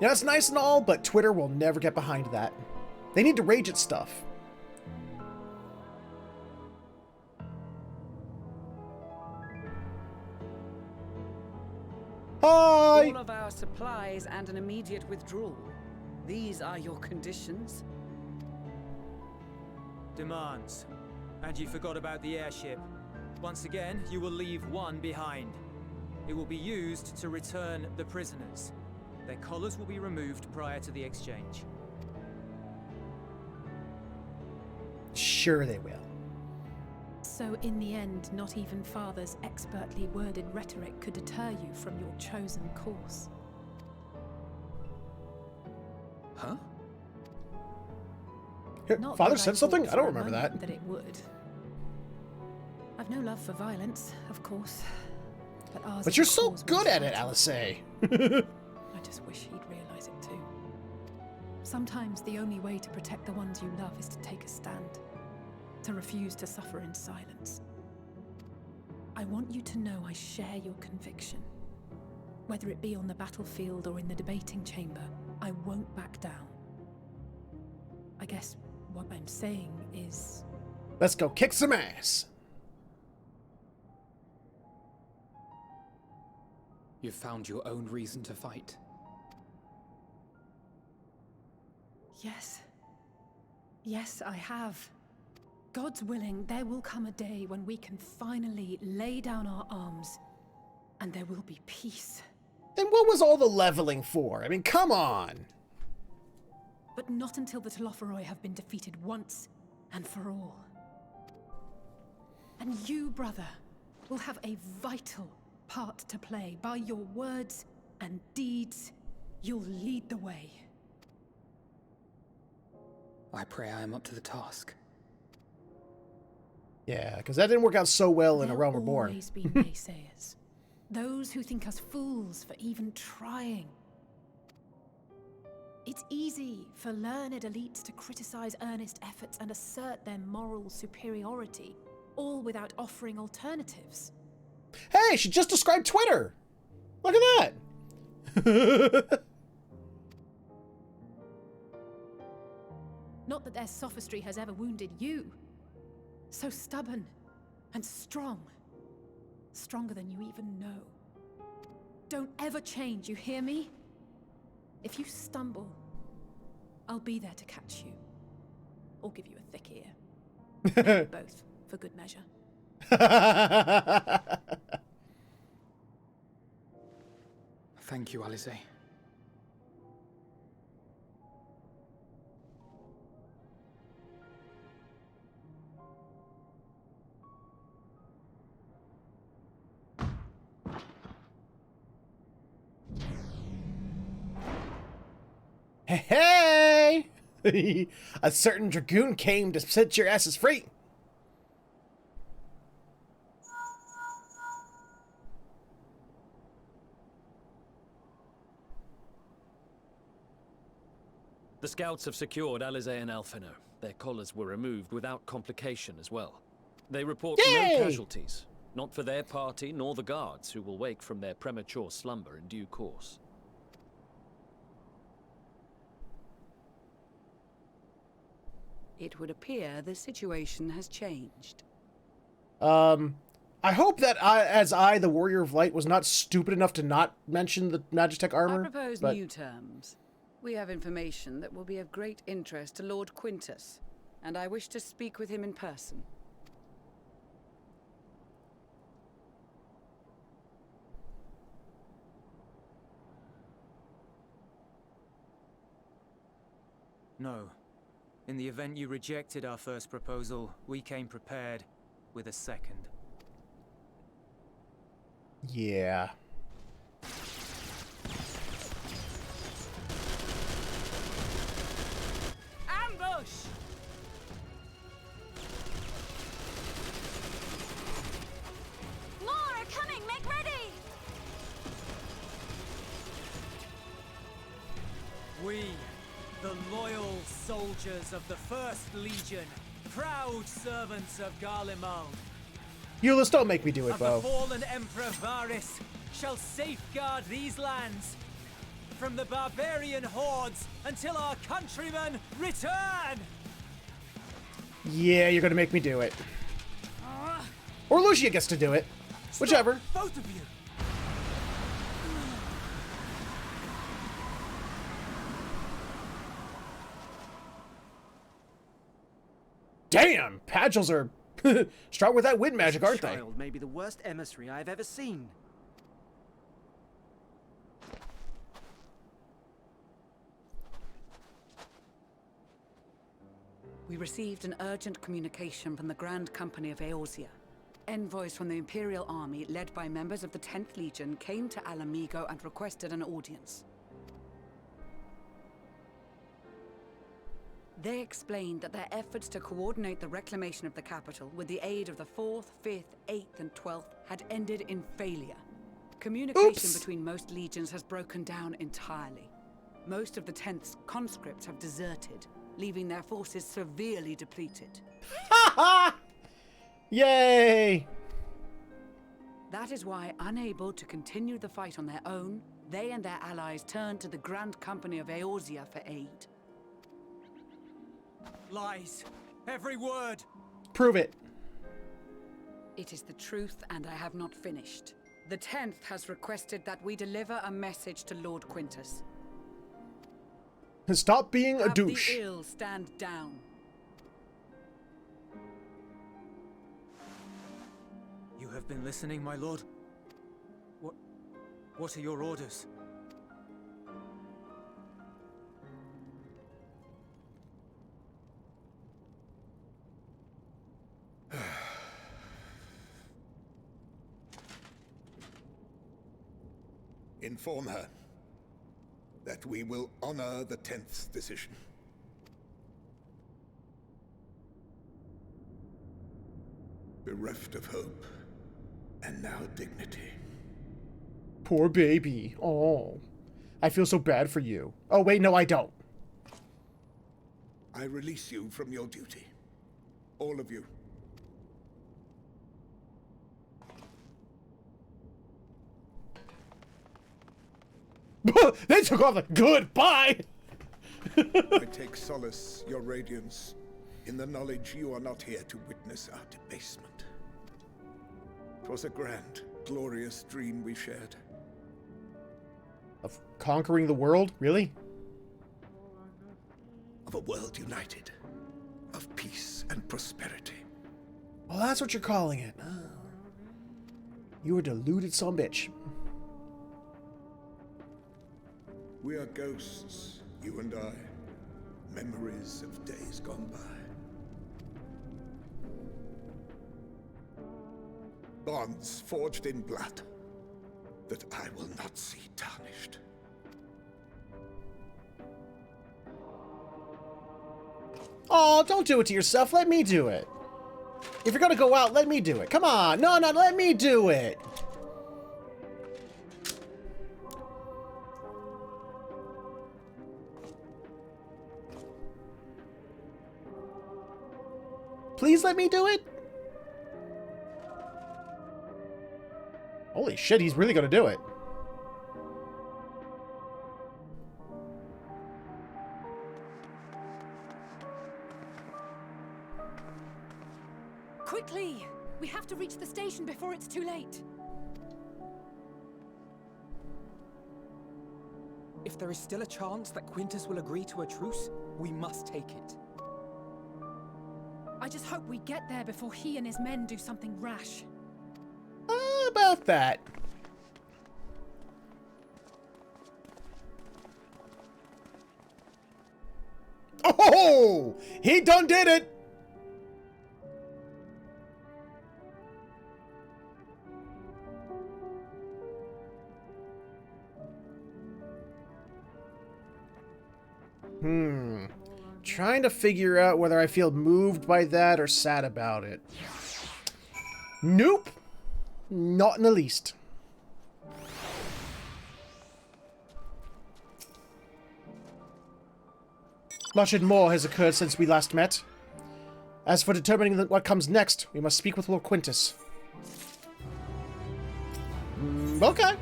Speaker 1: Yeah, that's nice and all, but Twitter will never get behind that. They need to rage at stuff. Hi!
Speaker 8: All of our supplies and an immediate withdrawal. These are your conditions?
Speaker 3: Demands. And you forgot about the airship. Once again, you will leave one behind. It will be used to return the prisoners. Their collars will be removed prior to the exchange.
Speaker 1: Sure they will.
Speaker 4: So in the end, not even Father's expertly worded rhetoric could deter you from your chosen course.
Speaker 7: Huh?
Speaker 1: Here,
Speaker 4: Not
Speaker 1: Father
Speaker 4: that
Speaker 1: said
Speaker 4: I
Speaker 1: something?
Speaker 4: thought
Speaker 1: I don't
Speaker 4: for a
Speaker 1: remember
Speaker 4: moment
Speaker 1: that.
Speaker 4: it would. I've no love for violence, of course.
Speaker 1: But you're so good at it, Alice.
Speaker 4: I just wish he'd realize it too. Sometimes the only way to protect the ones you love is to take a stand. To refuse to suffer in silence. I want you to know I share your conviction. Whether it be on the battlefield or in the debating chamber, I won't back down. I guess what I'm saying is...
Speaker 1: Let's go kick some ass.
Speaker 7: You've found your own reason to fight.
Speaker 4: Yes. Yes, I have. God's willing, there will come a day when we can finally lay down our arms, and there will be peace.
Speaker 1: Then what was all the leveling for? I mean, come on.
Speaker 4: But not until the Telophoroi have been defeated once and for all. And you, brother, will have a vital part to play. By your words and deeds, you'll lead the way.
Speaker 7: I pray I am up to the task.
Speaker 1: Yeah, because that didn't work out so well in A Realm Reborn.
Speaker 4: There'll always be naysayers. Those who think us fools for even trying. It's easy for learned elites to criticize earnest efforts and assert their moral superiority, all without offering alternatives.
Speaker 1: Hey, she just described Twitter! Look at that!
Speaker 4: Not that their sophistry has ever wounded you. So stubborn and strong. Stronger than you even know. Don't ever change, you hear me? If you stumble, I'll be there to catch you. Or give you a thick ear. Maybe both, for good measure.
Speaker 7: Thank you, Alice.
Speaker 1: Hey! A certain dragoon came to set your asses free.
Speaker 9: The scouts have secured Alize and Alfino. Their collars were removed without complication as well. They report no casualties, not for their party nor the guards, who will wake from their premature slumber in due course.
Speaker 8: It would appear the situation has changed.
Speaker 1: I hope that I, the Warrior of Light, was not stupid enough to not mention the Magitech armor.
Speaker 8: I propose new terms. We have information that will be of great interest to Lord Quintus, and I wish to speak with him in person.
Speaker 3: No. In the event you rejected our first proposal, we came prepared with a second.
Speaker 1: Yeah.
Speaker 8: Ambush!
Speaker 10: More are coming! Make ready!
Speaker 3: We, the loyal soldiers of the First Legion, proud servants of Garleans,
Speaker 1: Euless, don't make me do it,
Speaker 3: of
Speaker 1: Bo.
Speaker 3: the fallen Emperor Varys, shall safeguard these lands from the barbarian hordes until our countrymen return!
Speaker 1: Yeah, you're gonna make me do it. Or Lucia gets to do it. Whichever.
Speaker 3: Both of you!
Speaker 1: Damn! Padgels are strong with that wind magic, aren't they?
Speaker 11: Child may be the worst emissary I've ever seen.
Speaker 8: We received an urgent communication from the Grand Company of Eorzea. Envoys from the Imperial Army, led by members of the 10th Legion, came to Alamigo and requested an audience. They explained that their efforts to coordinate the reclamation of the capital with the aid of the 4th, 5th, 8th, and 12th had ended in failure. Communication between most legions has broken down entirely. Most of the 10th's conscripts have deserted, leaving their forces severely depleted.
Speaker 1: Yay!
Speaker 8: That is why, unable to continue the fight on their own, they and their allies turned to the Grand Company of Eorzea for aid.
Speaker 3: Lies. Every word.
Speaker 1: Prove it.
Speaker 8: It is the truth, and I have not finished. The 10th has requested that we deliver a message to Lord Quintus.
Speaker 1: Stop being a douche.
Speaker 8: Have the ill stand down.
Speaker 3: You have been listening, my lord? What are your orders?
Speaker 6: Inform her that we will honor the 10th's decision. Bereft of hope, and now dignity.
Speaker 1: Poor baby. Oh. I feel so bad for you. Oh, wait, no, I don't.
Speaker 6: I release you from your duty. All of you.
Speaker 1: They took off like, goodbye!
Speaker 6: I take solace, your radiance, in the knowledge you are not here to witness our debasement. 'Twas a grand, glorious dream we shared.
Speaker 1: Of conquering the world? Really?
Speaker 6: Of a world united. Of peace and prosperity.
Speaker 1: Well, that's what you're calling it. Oh. You a deluded son of a bitch.
Speaker 6: We are ghosts, you and I. Memories of days gone by. Bonds forged in blood that I will not see tarnished.
Speaker 1: Oh, don't do it to yourself. Let me do it. If you're gonna go out, let me do it. Come on. No, let me do it. Please let me do it. Holy shit, he's really gonna do it.
Speaker 4: Quickly! We have to reach the station before it's too late.
Speaker 7: If there is still a chance that Quintus will agree to a truce, we must take it.
Speaker 4: I just hope we get there before he and his men do something rash.
Speaker 1: About that. Oh! He done did it! Trying to figure out whether I feel moved by that or sad about it. Nope. Not in the least. Much and more has occurred since we last met. As for determining what comes next, we must speak with Lord Quintus. Okay.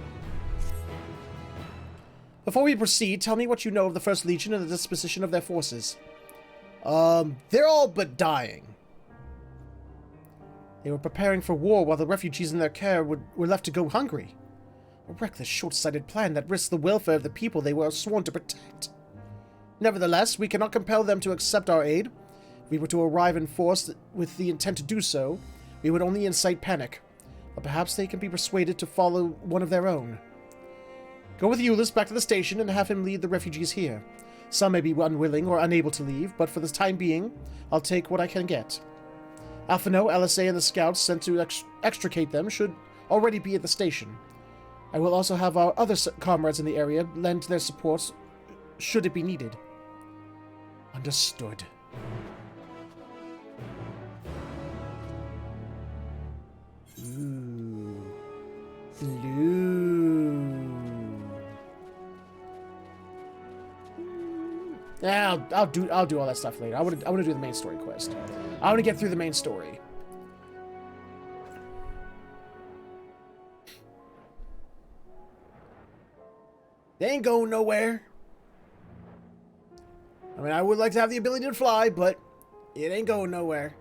Speaker 1: Before we proceed, tell me what you know of the First Legion and the disposition of their forces. They're all but dying. They were preparing for war while the refugees in their care were left to go hungry. A reckless, short-sighted plan that risks the welfare of the people they were sworn to protect. Nevertheless, we cannot compel them to accept our aid. If we were to arrive in force with the intent to do so, we would only incite panic. But perhaps they can be persuaded to follow one of their own. Go with Euless back to the station and have him lead the refugees here. Some may be unwilling or unable to leave, but for the time being, I'll take what I can get. Alphino, LSA, and the scouts sent to extricate them should already be at the station. I will also have our other comrades in the area lend their support should it be needed. Understood. Ooh. Yeah, I'll do all that stuff later. I want to do the main story quest. I want to get through the main story. They ain't going nowhere. I mean, I would like to have the ability to fly, but it ain't going nowhere.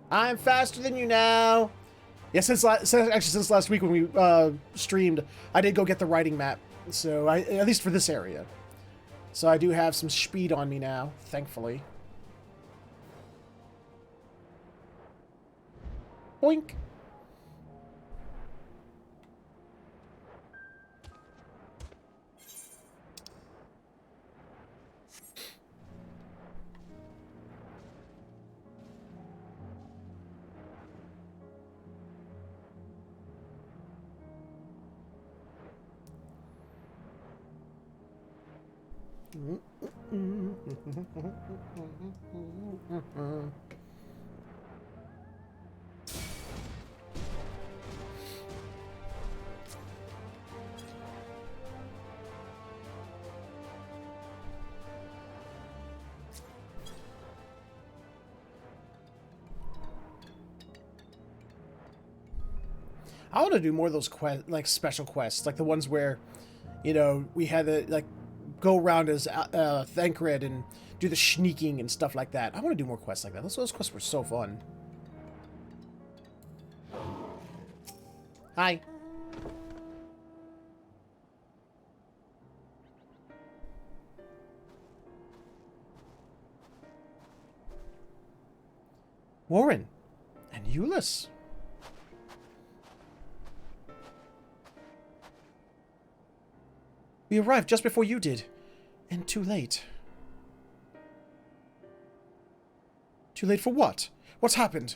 Speaker 1: I'm faster than you now. Yeah, since last week when we streamed, I did go get the writing map. So at least for this area. So I do have some speed on me now, thankfully. Boink. I want to do more of those special quests, like the ones where, you know, we had to like go around as Thancred and do the sneaking and stuff like that. I want to do more quests like that. Those quests were so fun. Hi. Warren and Euless. We arrived just before you did, and too late. Too late for what? What's happened?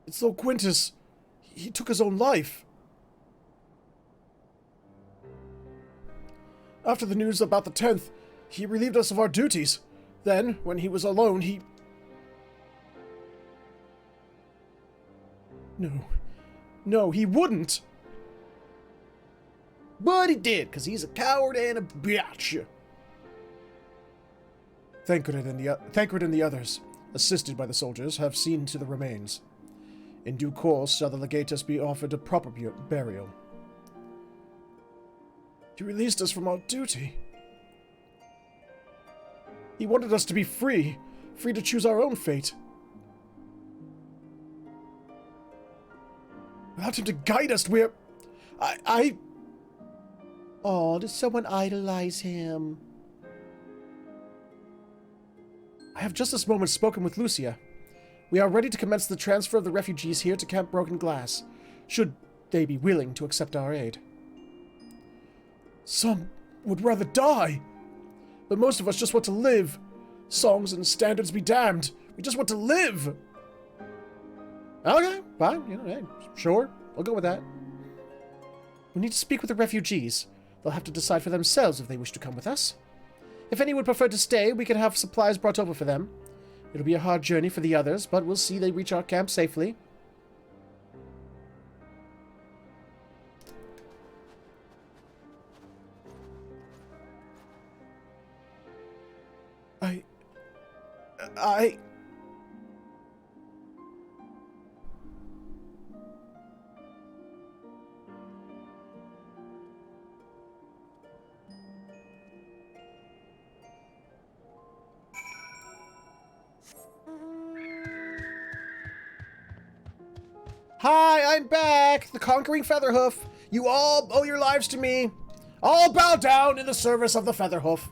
Speaker 1: It's Lord Quintus. He took his own life. After the news about the 10th, he relieved us of our duties. Then, when he was alone, he... No, he wouldn't. But he did, because he's a coward and a bitch. Thancred and the others, assisted by the soldiers, have seen to the remains. In due course shall the legatus be offered a proper burial. He released us from our duty. He wanted us to be free to choose our own fate. Without him to guide us, we're... Oh, did someone idolize him? I have just this moment spoken with Lucia. We are ready to commence the transfer of the refugees here to Camp Broken Glass, should they be willing to accept our aid. Some would rather die, but most of us just want to live. Songs and standards be damned. We just want to live. Okay, fine. Hey, sure. I'll go with that. We need to speak with the refugees. They'll have to decide for themselves if they wish to come with us. If any would prefer to stay, we can have supplies brought over for them. It'll be a hard journey for the others, but we'll see they reach our camp safely. Hi, I'm back, the conquering Featherhoof. You all owe your lives to me. All bow down in the service of the Featherhoof.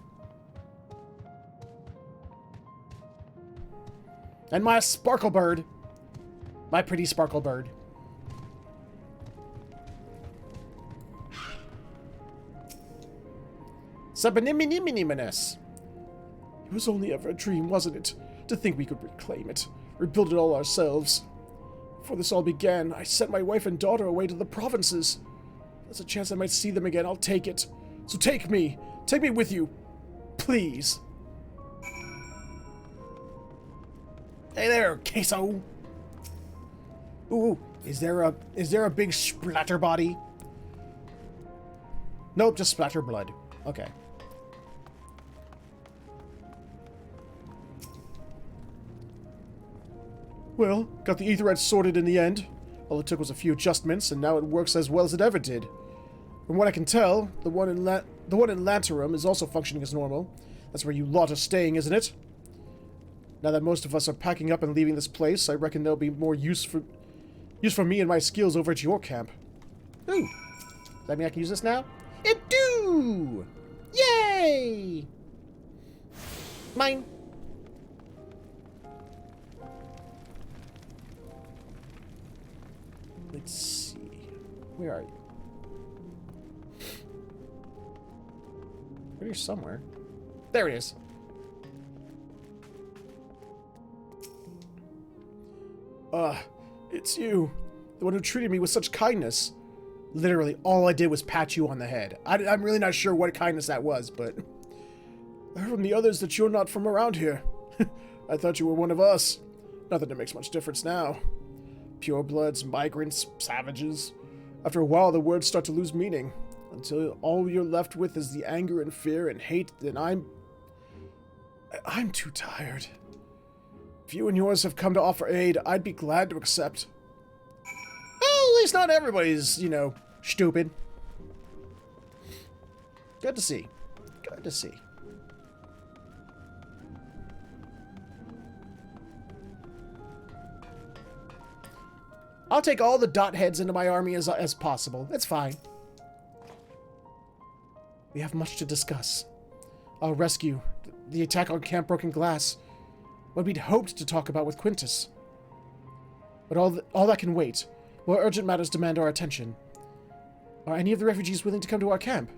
Speaker 1: And my sparkle bird. My pretty sparkle bird. Subaniminiminis. It was only ever a dream, wasn't it? To think we could reclaim it. Rebuild it all ourselves. Before this all began, I sent my wife and daughter away to the provinces. There's a chance I might see them again. I'll take it. So take me. Take me with you. Please. Hey there, queso. Ooh, is there a big splatter body? Nope, just splatter blood. Okay. Well, got the Aetheryte sorted in the end. All it took was a few adjustments, and now it works as well as it ever did. From what I can tell, the one in Lantarum is also functioning as normal. That's where you lot are staying, isn't it? Now that most of us are packing up and leaving this place, I reckon there'll be more use for me and my skills over at your camp. Ooh. Does that mean I can use this now? It do! Yay! Mine. Let's see. Where are you? You're here somewhere. There it is. It's you. The one who treated me with such kindness. Literally, all I did was pat you on the head. I'm really not sure what kindness that was, but... I heard from the others that you're not from around here. I thought you were one of us. Not that it makes much difference now. Purebloods, migrants, savages. After a while, the words start to lose meaning. Until all you're left with is the anger and fear and hate, then I'm too tired. If you and yours have come to offer aid, I'd be glad to accept. Well, at least not everybody's, you know, stupid. Good to see. Good to see. I'll take all the dot heads into my army as possible. It's fine. We have much to discuss. Our rescue, the attack on Camp Broken Glass, what we'd hoped to talk about with Quintus. But all that can wait. More urgent matters demand our attention. Are any of the refugees willing to come to our camp?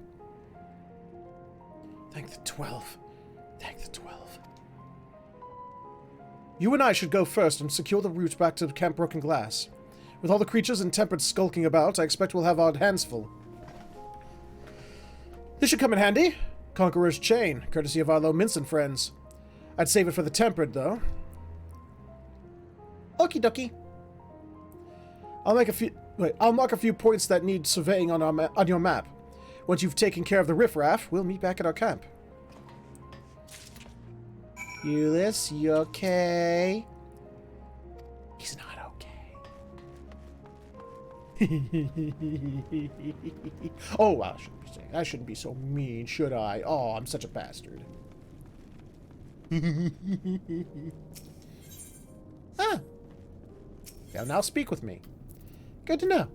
Speaker 1: Thank the 12. Thank the 12. You and I should go first and secure the route back to Camp Broken Glass. With all the creatures and tempered skulking about, I expect we'll have our hands full. This should come in handy. Conqueror's Chain, courtesy of our low Minson friends. I'd save it for the tempered, though. Okie dokie. I'll mark a few points that need surveying on your map. Once you've taken care of the riffraff, we'll meet back at our camp. Ulyss, you okay? He's not okay. Oh, I shouldn't be so mean, should I? Oh, I'm such a bastard. Ah. Now speak with me. Good to know.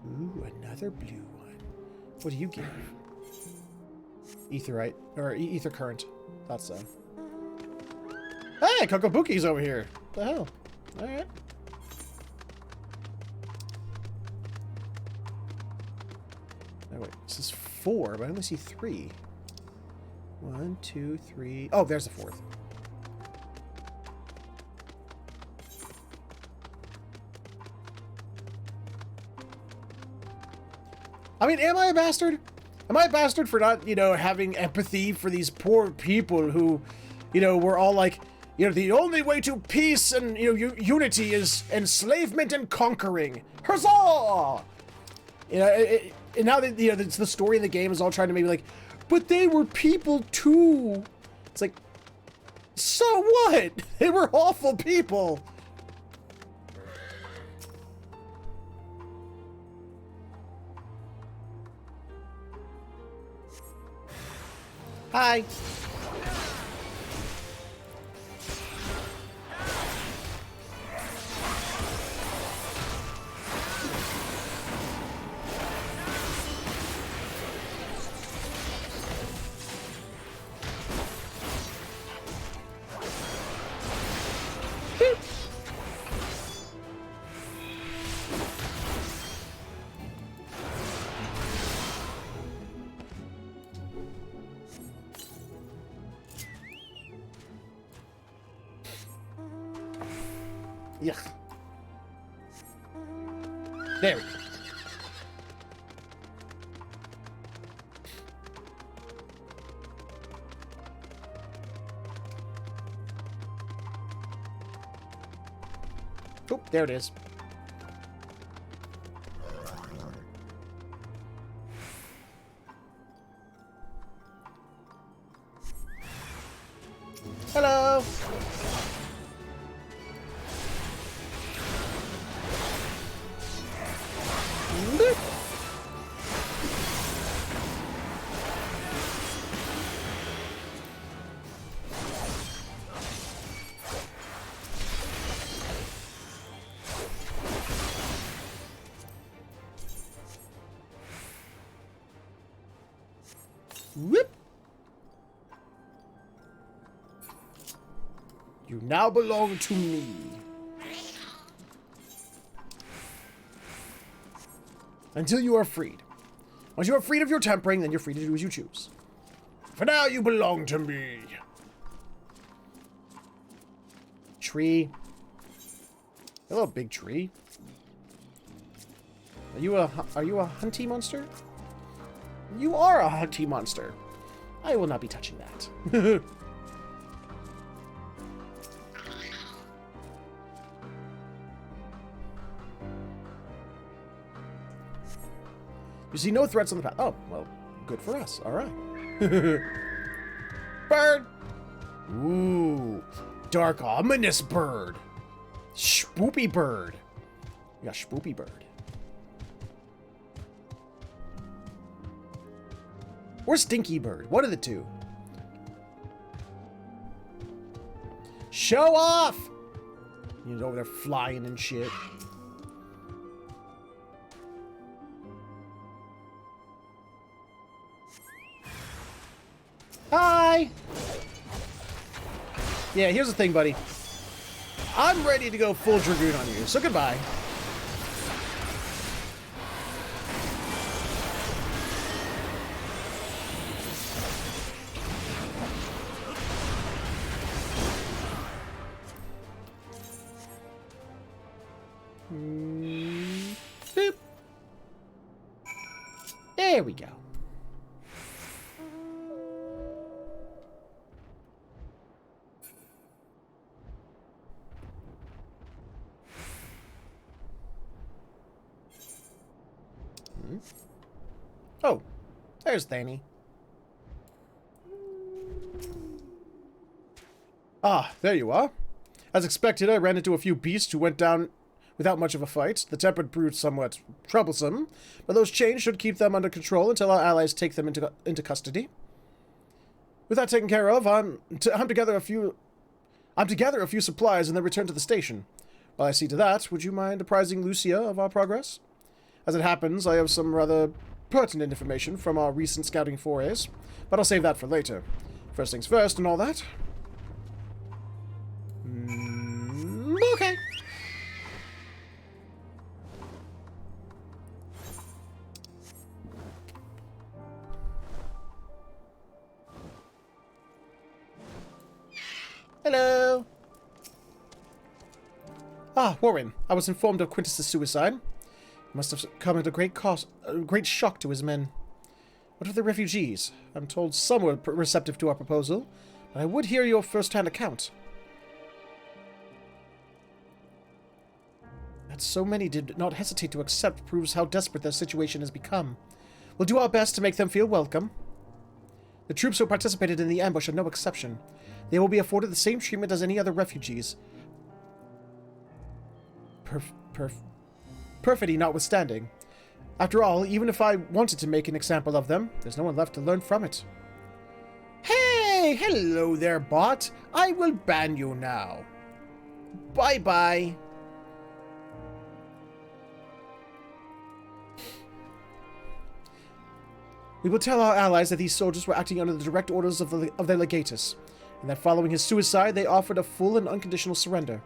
Speaker 1: Ooh, another blue one. What do you give? Aetherite, or ether current. Thought so. Hey, Kokobuki's over here. What the hell? Alright. Oh, wait. This is 4, but I only see 3. 1, 2, 3. Oh, there's the 4th. I mean, am I a bastard? Am I a bastard for not, having empathy for these poor people who, were all like, the only way to peace and, unity is enslavement and conquering. Huzzah! And now that, the story in the game is all trying to make me like, but they were people too. It's like, so what? They were awful people. Hi. Yuck. There we go. Oh, there it is. Hello. Whoop. You now belong to me. Until you are freed. Once you are freed of your tempering, then you're free to do as you choose. For now, you belong to me. Tree. Hello, big tree. Are you a hunty monster? You are a hunty monster. I will not be touching that. You see no threats on the path. Oh, well, good for us. All right. Bird. Ooh, dark, ominous bird. Spoopy bird. We got spoopy bird. Or Stinky Bird. One of the two. Show off! He's over there flying and shit. Hi! Yeah, here's the thing, buddy. I'm ready to go full Dragoon on you, so goodbye. Boop. There we go. Oh, there's Danny. Ah, there you are. As expected, I ran into a few beasts who went down without much of a fight. The tempered proved somewhat troublesome, but those chains should keep them under control until our allies take them into custody. With that taken care of, I'm to gather a few supplies and then return to the station. While I see to that, would you mind apprising Lucia of our progress? As it happens, I have some rather pertinent information from our recent scouting forays, but I'll save that for later. First things first and all that. Okay. Hello. Ah, Warren. I was informed of Quintus's suicide. It must have come at a great shock to his men. What of the refugees? I'm told some were receptive to our proposal, but I would hear your first-hand account. That so many did not hesitate to accept proves how desperate their situation has become. We'll do our best to make them feel welcome. The troops who participated in the ambush are no exception. They will be afforded the same treatment as any other refugees. Perfidy notwithstanding. After all, even if I wanted to make an example of them, there's no one left to learn from it. Hey! Hello there, bot! I will ban you now. Bye-bye. We will tell our allies that these soldiers were acting under the direct orders of their legatus, and that following his suicide they offered a full and unconditional surrender.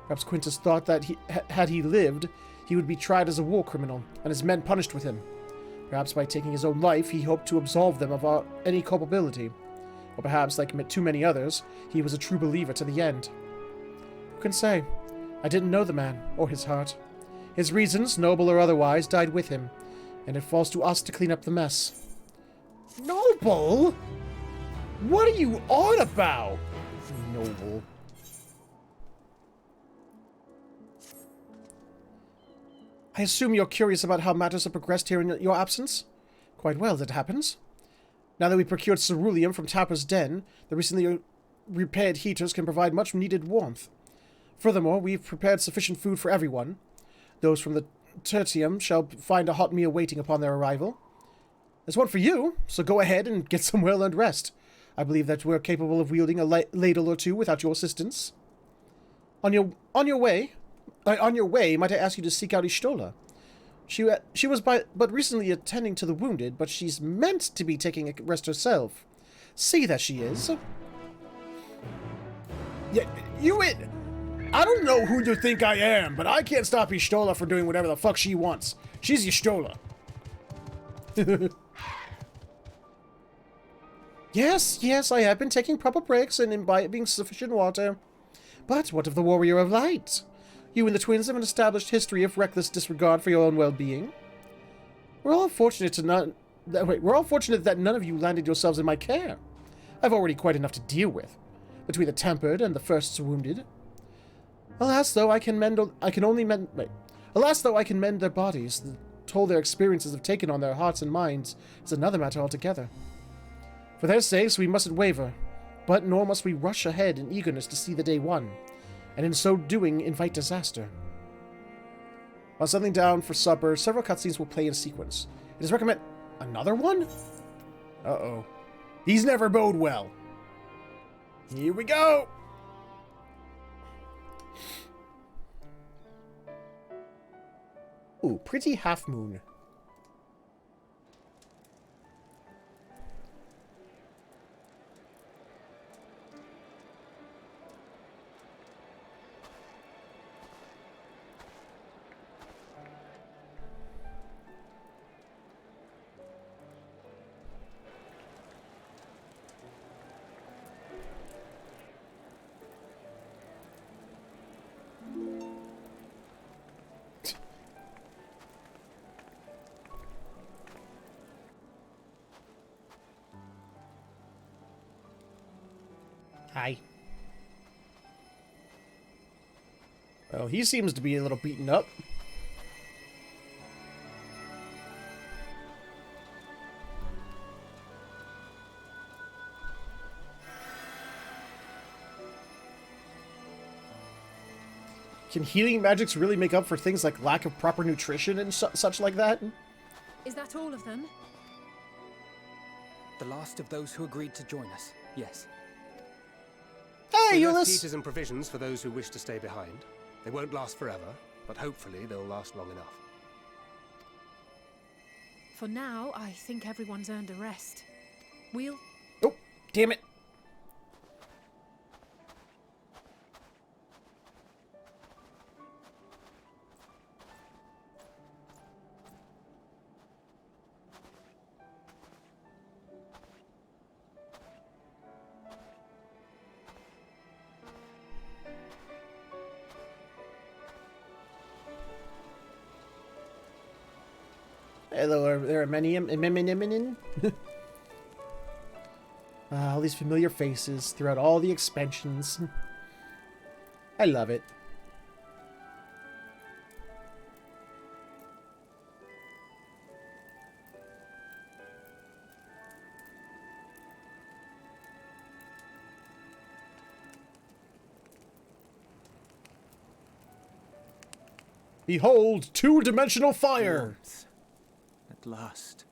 Speaker 1: Perhaps Quintus thought that had he lived, he would be tried as a war criminal, and his men punished with him. Perhaps by taking his own life, he hoped to absolve them of any culpability. Or perhaps, like too many others, he was a true believer to the end. Who can say? I didn't know the man, or his heart. His reasons, noble or otherwise, died with him, and it falls to us to clean up the mess. Noble? What are you on about? Noble. I assume you're curious about how matters have progressed here in your absence? Quite well, that happens. Now that we procured ceruleum from Tapper's Den, the recently repaired heaters can provide much needed warmth. Furthermore, we've prepared sufficient food for everyone. Those from the tertium shall find a hot meal waiting upon their arrival. There's one for you, so go ahead and get some well-earned rest. I believe that we're capable of wielding a ladle or two without your assistance. On your way, might I ask you to seek out Ishtola? She was but recently attending to the wounded, but she's meant to be taking a rest herself. See that she is. Yeah, I don't know who you think I am, but I can't stop Ishtola from doing whatever the fuck she wants. She's Ishtola. Yes, I have been taking proper breaks and imbibing sufficient water. But what of the Warrior of Light? You and the twins have an established history of reckless disregard for your own well-being. We're all fortunate that none of you landed yourselves in my care. I've already quite enough to deal with, between the tempered and the first wounded. Alas, though I can mend their bodies, the toll their experiences have taken on their hearts and minds is another matter altogether. For their sakes, we mustn't waver, but nor must we rush ahead in eagerness to see the day won, and in so doing invite disaster. While settling down for supper, several cutscenes will play in sequence. It is recommended... Another one? Uh-oh. These never bode well. Here we go! Ooh, pretty half moon. Hi. Well, he seems to be a little beaten up. Can healing magics really make up for things like lack of proper nutrition and such like that?
Speaker 4: Is that all of them?
Speaker 7: The last of those who agreed to join us, yes.
Speaker 1: Hey,
Speaker 2: We left
Speaker 1: Euless!
Speaker 2: heaters and provisions for those who wish to stay behind. They won't last forever, but hopefully they'll last long enough.
Speaker 4: For now, I think everyone's earned a rest. We'll...
Speaker 1: Oh, damn it. Hello, there are many all these familiar faces throughout all the expansions. I love it. Behold, two-dimensional fire!
Speaker 3: At last.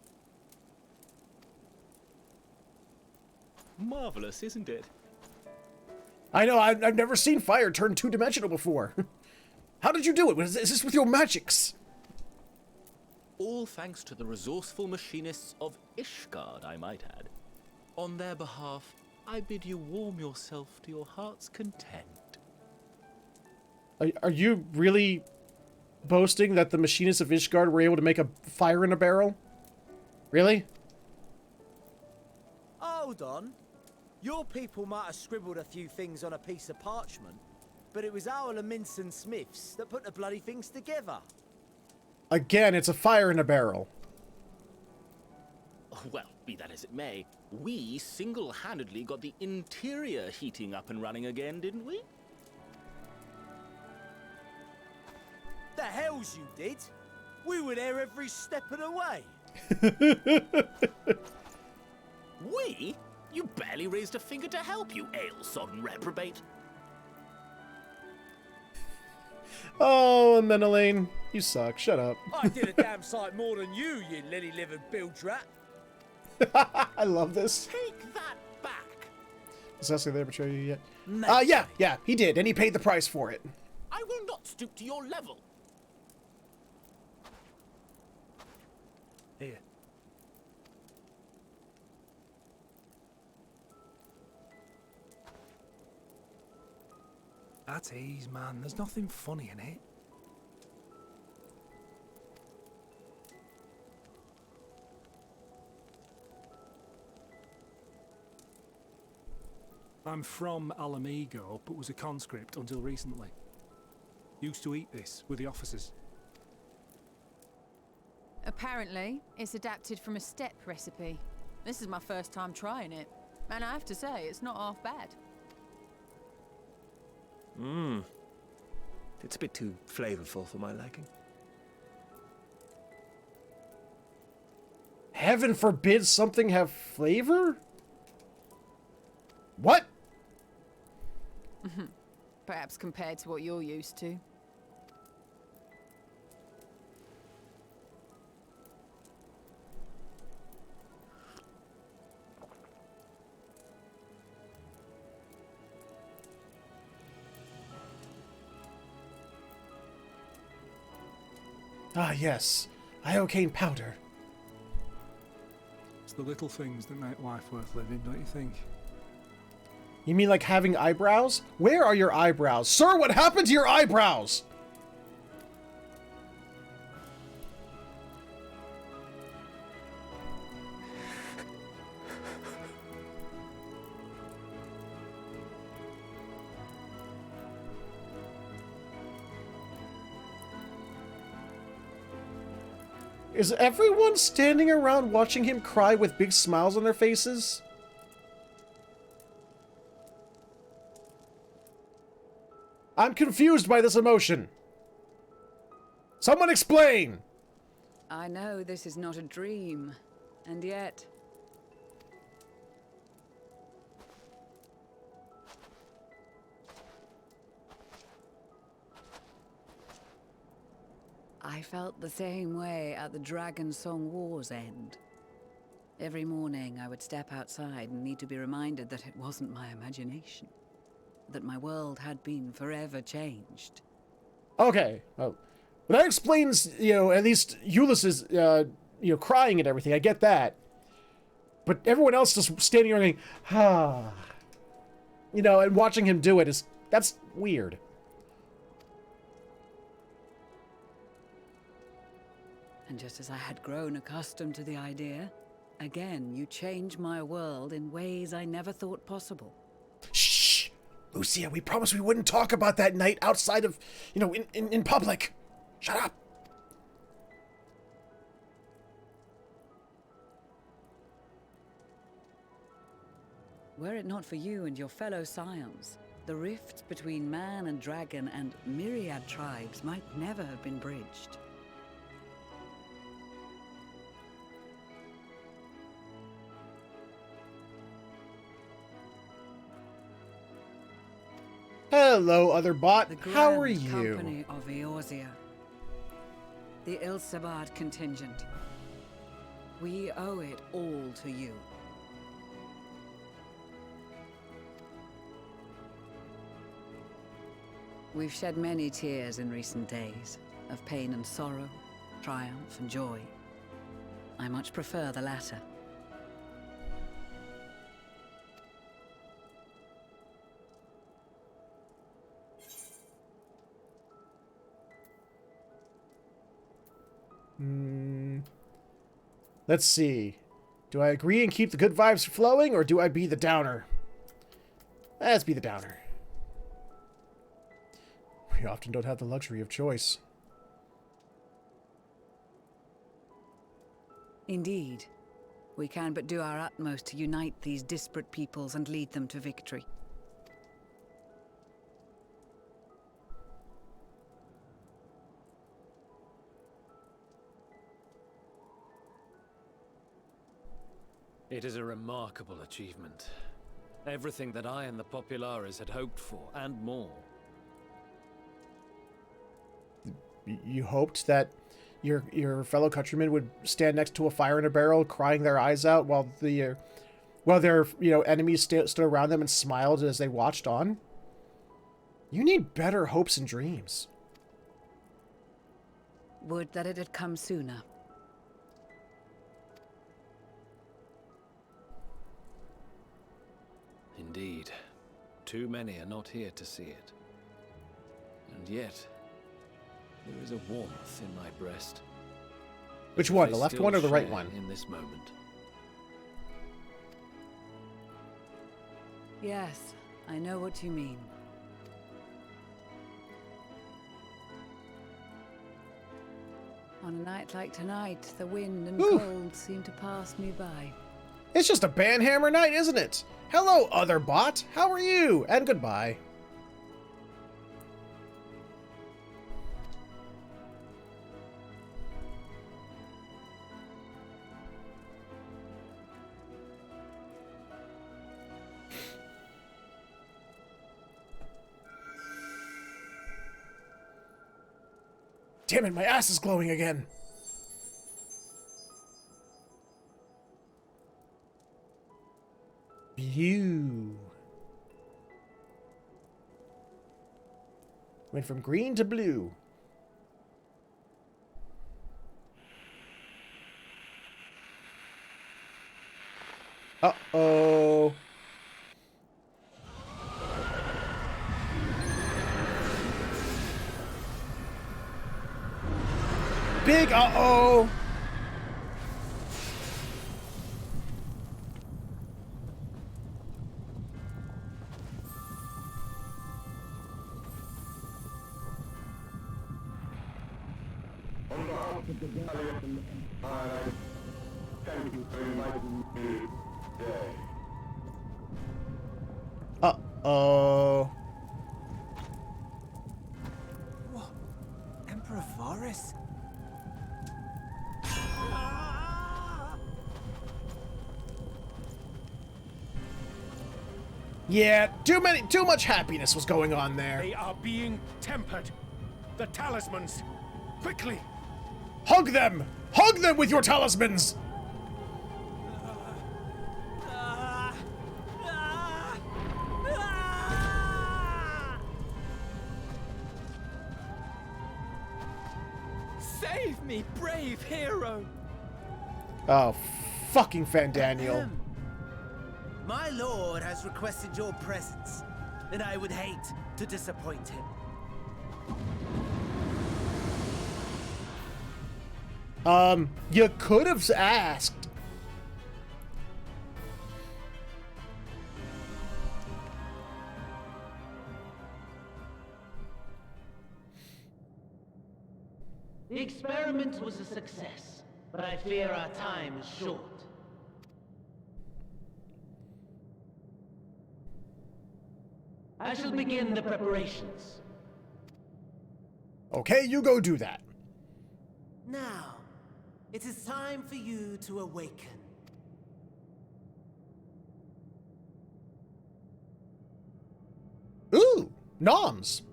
Speaker 12: Marvelous, isn't it?
Speaker 1: I know, I've never seen fire turn two-dimensional before. How did you do it? Is this with your magics?
Speaker 12: All thanks to the resourceful machinists of Ishgard, I might add. On their behalf, I bid you warm yourself to your heart's content.
Speaker 1: Are you really boasting that the machinists of Ishgard were able to make a fire in a barrel? Really?
Speaker 11: Hold on. Your people might have scribbled a few things on a piece of parchment, but it was our Leminson Smiths that put the bloody things together.
Speaker 1: Again, it's a fire in a barrel.
Speaker 12: Well, be that as it may, we single-handedly got the interior heating up and running again, didn't we?
Speaker 11: The hells you did! We were there every step of the way.
Speaker 12: We? You barely raised a finger to help, you ale-sodden reprobate.
Speaker 1: Oh, and then Elaine, you suck. Shut up.
Speaker 11: I did a damn sight more than you, you lily-livered bilge rat.
Speaker 1: I love this.
Speaker 12: Take that back.
Speaker 1: Is that they betray you yet? Yeah, he did, and he paid the price for it.
Speaker 12: I will not stoop to your level.
Speaker 2: Here.
Speaker 13: At ease, man. There's nothing funny in it. I'm from Alamigo, but was a conscript until recently. Used to eat this with the officers.
Speaker 14: Apparently, it's adapted from a steppe recipe. This is my first time trying it, and I have to say, it's not half bad.
Speaker 2: It's a bit too flavorful for my liking.
Speaker 1: Heaven forbid something have flavor? What?
Speaker 14: Perhaps compared to what you're used to.
Speaker 1: Ah, yes. Iocane powder.
Speaker 13: It's the little things that make life worth living, don't you think?
Speaker 1: You mean like having eyebrows? Where are your eyebrows? Sir, what happened to your eyebrows? Is everyone standing around watching him cry with big smiles on their faces? I'm confused by this emotion. Someone explain!
Speaker 8: I know this is not a dream, and yet... I felt the same way at the Dragon Song War's end. Every morning I would step outside and need to be reminded that it wasn't my imagination. That my world had been forever changed.
Speaker 1: Okay. Oh. Well, that explains, you know, at least Ulysses, you know, crying and everything. I get that. But everyone else just standing around going, ah. You know, and watching him do it is, that's weird.
Speaker 8: And just as I had grown accustomed to the idea, again you change my world in ways I never thought possible.
Speaker 1: Shh! Lucia, we promised we wouldn't talk about that night outside of, you know, in public. Shut up!
Speaker 8: Were it not for you and your fellow scions, the rifts between man and dragon and myriad tribes might never have been bridged.
Speaker 1: Hello, other bot.
Speaker 8: The
Speaker 1: How are
Speaker 8: Grand
Speaker 1: you?
Speaker 8: Company of Eorzea. The Ilsabard contingent. We owe it all to you. We've shed many tears in recent days, of pain and sorrow, triumph and joy. I much prefer the latter.
Speaker 1: Let's see. Do I agree and keep the good vibes flowing, or do I be the downer? Let's be the downer. We often don't have the luxury of choice.
Speaker 8: Indeed. We can but do our utmost to unite these disparate peoples and lead them to victory.
Speaker 9: It is a remarkable achievement. Everything that I and the Populares had hoped for, and more.
Speaker 1: You hoped that your fellow countrymen would stand next to a fire in a barrel, crying their eyes out, while their enemies stood around them and smiled as they watched on? You need better hopes and dreams.
Speaker 8: Would that it had come sooner.
Speaker 9: Indeed. Too many are not here to see it. And yet, there is a warmth in my breast.
Speaker 1: Which one, the left one or the right one?
Speaker 9: In this moment.
Speaker 8: Yes, I know what you mean. On a night like tonight, the wind and cold seem to pass me by.
Speaker 1: It's just a banhammer night, isn't it? Hello, other bot. How are you? And goodbye. Damn it, my ass is glowing again. Blue. Went from green to blue. Uh-oh. Big uh-oh.
Speaker 15: On behalf of the Garleans, I thank you for inviting me today.
Speaker 1: Uh-oh.
Speaker 11: What? Emperor Varus?
Speaker 1: Yeah, too much happiness was going on there.
Speaker 16: They are being tempered. The talismans. Quickly!
Speaker 1: Hug them! Hug them with your talismans!
Speaker 11: Save me, brave hero!
Speaker 1: Oh, fucking Fandaniel.
Speaker 11: My lord has requested your presence, and I would hate to disappoint him.
Speaker 1: You could have asked.
Speaker 17: The experiment was a success, but I fear our time is short. I shall begin the preparations.
Speaker 1: Okay, you go do that.
Speaker 11: Now, it is time for you to awaken.
Speaker 1: Ooh, noms.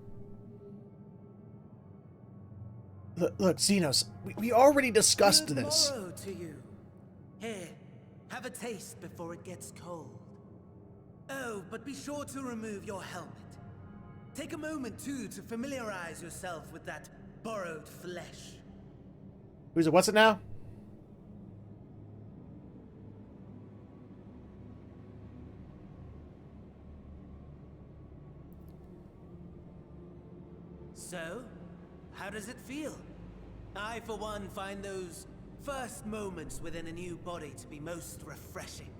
Speaker 1: Look, Xenos, we already discussed
Speaker 11: Good
Speaker 1: this.
Speaker 11: morrow to you. Here, have a taste before it gets cold. Oh, but be sure to remove your helmet. Take a moment, too, to familiarize yourself with that borrowed flesh.
Speaker 1: Who's it? What's it now?
Speaker 11: So, how does it feel? I, for one, find those first moments within a new body to be most refreshing.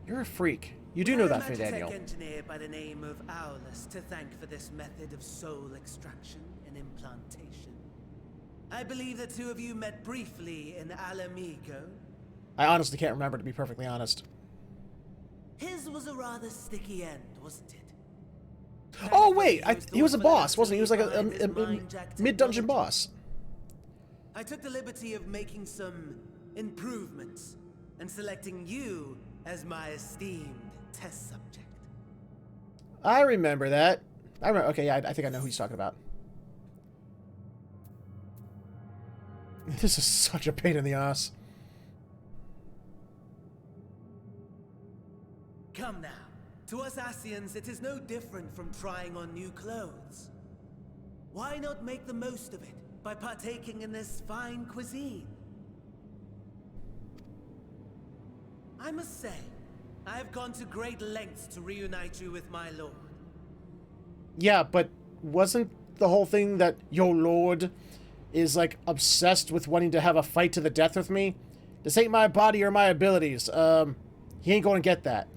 Speaker 1: You're a freak. You do know that,
Speaker 11: I'm a
Speaker 1: Daniel.
Speaker 11: Magitech engineer by the name of Aulus to thank for this method of soul extraction and implantation. I believe the two of you met briefly in Alamigo.
Speaker 1: I honestly can't remember, to be perfectly honest.
Speaker 11: His was a rather sticky end, wasn't it?
Speaker 1: Oh, wait! He was a boss, wasn't he? He was like a mid-dungeon boss.
Speaker 11: I took the liberty of making some improvements and selecting you as my esteemed test subject.
Speaker 1: I remember that. Okay, yeah, I think I know who he's talking about. This is such a pain in the ass.
Speaker 11: Come now. To us Asians, it is no different from trying on new clothes. Why not make the most of it by partaking in this fine cuisine? I must say, I have gone to great lengths to reunite you with my lord.
Speaker 1: Yeah, but wasn't the whole thing that your lord is, like, obsessed with wanting to have a fight to the death with me? This ain't my body or my abilities. He ain't gonna get that.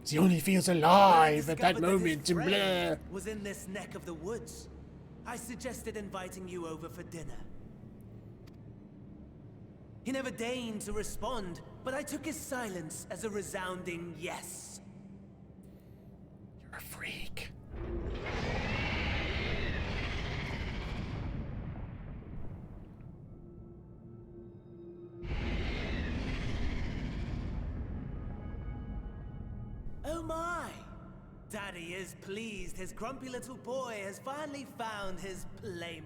Speaker 1: He only feels alive at that moment, and blah.
Speaker 11: Was in this neck of the woods. I suggested inviting you over for dinner. He never deigned to respond, but I took his silence as a resounding yes.
Speaker 1: You're a freak.
Speaker 11: Oh my! Daddy is pleased his grumpy little boy has finally found his playmate.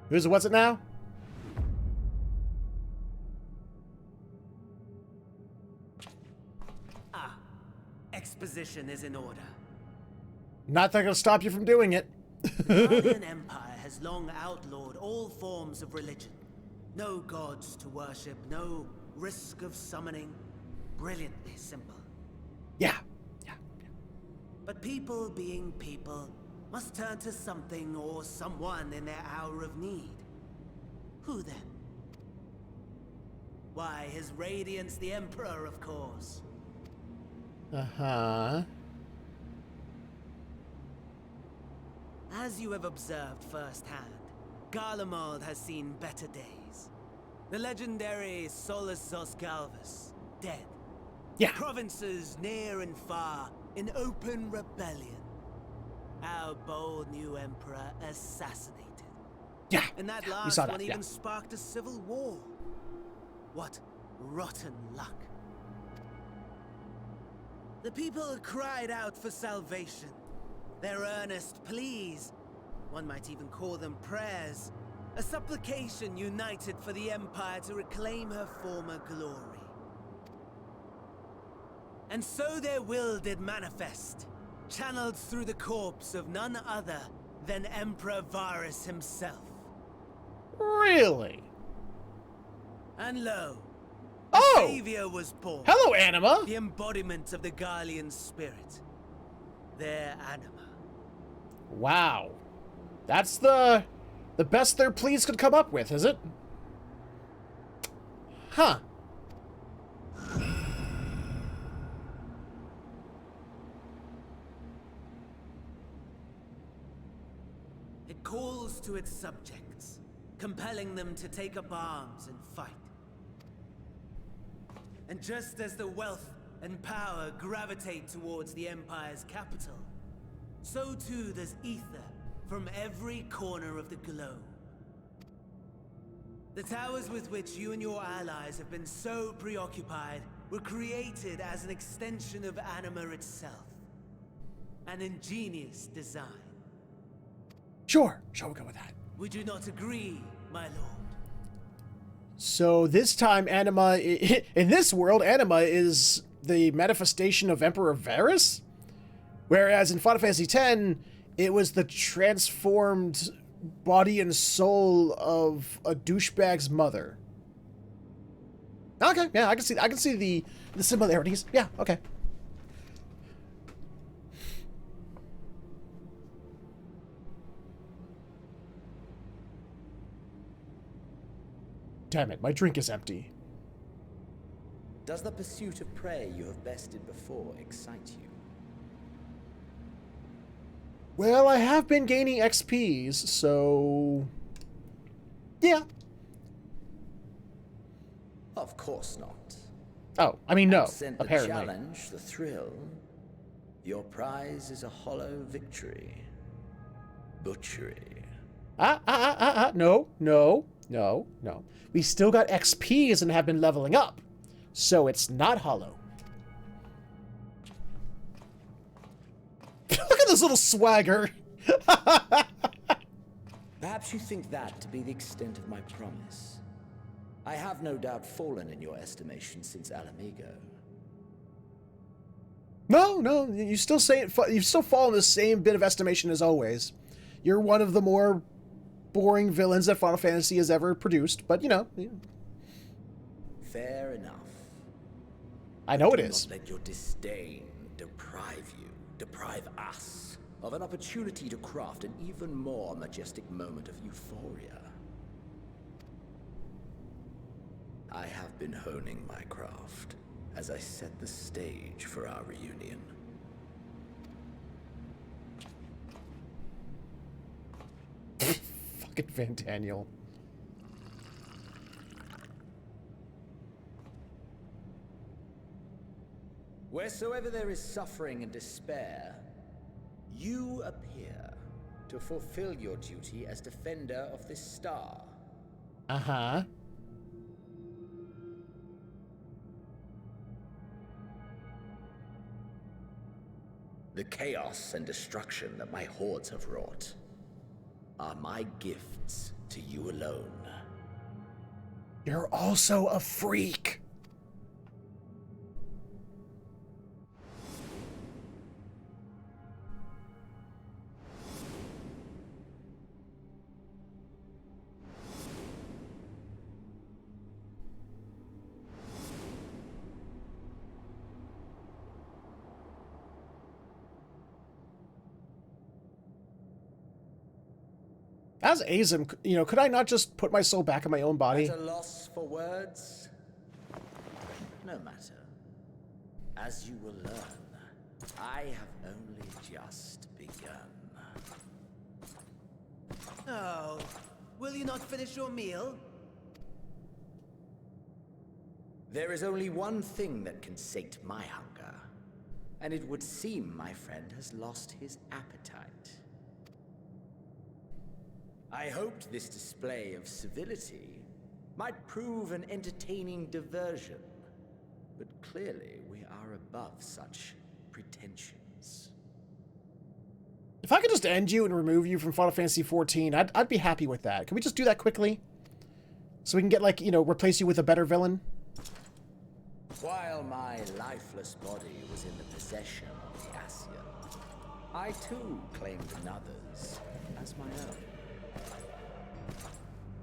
Speaker 1: What's it now?
Speaker 11: Ah, exposition is in order.
Speaker 1: Not that gonna stop you from doing it.
Speaker 11: The Garlean Empire has long outlawed all forms of religion. No gods to worship, no risk of summoning, brilliantly simple.
Speaker 1: Yeah.
Speaker 11: But people being people must turn to something or someone in their hour of need. Who then? Why, His Radiance the Emperor, of course.
Speaker 1: Uh-huh.
Speaker 11: As you have observed firsthand, Garlemald has seen better days. The legendary Solus Zosgalvus, dead.
Speaker 1: Yeah.
Speaker 11: Provinces near and far in open rebellion. Our bold new emperor assassinated.
Speaker 1: Yeah.
Speaker 11: And that
Speaker 1: we
Speaker 11: last
Speaker 1: saw that,
Speaker 11: one
Speaker 1: yeah.
Speaker 11: even sparked a civil war. What rotten luck. The people cried out for salvation. Their earnest pleas, one might even call them prayers, a supplication united for the Empire to reclaim her former glory. And so their will did manifest, channeled through the corpse of none other than Emperor Varus himself.
Speaker 1: Really?
Speaker 11: And lo,
Speaker 1: oh!
Speaker 11: a savior was born.
Speaker 1: Hello, Anima!
Speaker 11: The embodiment of the Garlean spirit. Their Anima.
Speaker 1: Wow. That's the best their pleas could come up with, is it? Huh.
Speaker 11: It calls to its subjects, compelling them to take up arms and fight. And just as the wealth and power gravitate towards the Empire's capital, so too does ether from every corner of the globe. The towers with which you and your allies have been so preoccupied were created as an extension of Anima itself. An ingenious design.
Speaker 1: Sure, we'll go with that.
Speaker 11: Would you not agree, my lord?
Speaker 1: So this time, Anima, in this world, Anima is the manifestation of Emperor Varus? Whereas in Final Fantasy X, it was the transformed body and soul of a douchebag's mother. Okay, yeah, I can see the similarities. Yeah, okay. Damn it, my drink is empty.
Speaker 18: Does the pursuit of prey you have bested before excite you?
Speaker 1: Well, I have been gaining XPs, so... yeah.
Speaker 18: Of course not.
Speaker 1: Oh, I mean, no,
Speaker 18: Absent
Speaker 1: apparently.
Speaker 18: the challenge, the thrill, your prize is a hollow victory. Butchery.
Speaker 1: No. We still got XPs and have been leveling up, so it's not hollow. Look at this little swagger.
Speaker 18: Perhaps you think that to be the extent of my promise. I have no doubt fallen in your estimation since Alamigo.
Speaker 1: No, you still fall in the same bit of estimation as always. You're one of the more boring villains that Final Fantasy has ever produced, but you know.
Speaker 18: Fair enough.
Speaker 1: I know it
Speaker 18: Do
Speaker 1: is.
Speaker 18: not let your disdain deprive us of an opportunity to craft an even more majestic moment of euphoria. I have been honing my craft as I set the stage for our reunion.
Speaker 1: Fucking Van Daniel.
Speaker 18: Wheresoever there is suffering and despair, you appear to fulfill your duty as defender of this star.
Speaker 1: Uh-huh.
Speaker 18: The chaos and destruction that my hordes have wrought are my gifts to you alone.
Speaker 1: You're also a freak. As Azim, you know, could I not just put my soul back in my own body?
Speaker 18: At a loss for words? No matter. As you will learn, I have only just begun.
Speaker 11: Oh, will you not finish your meal?
Speaker 18: There is only one thing that can sate my hunger, and it would seem my friend has lost his appetite. I hoped this display of civility might prove an entertaining diversion, but clearly we are above such pretensions.
Speaker 1: If I could just end you and remove you from Final Fantasy XIV, I'd be happy with that. Can we just do that quickly? So we can get, like, you know, replace you with a better villain?
Speaker 18: While my lifeless body was in the possession of the Ascian, I too claimed another's as my own.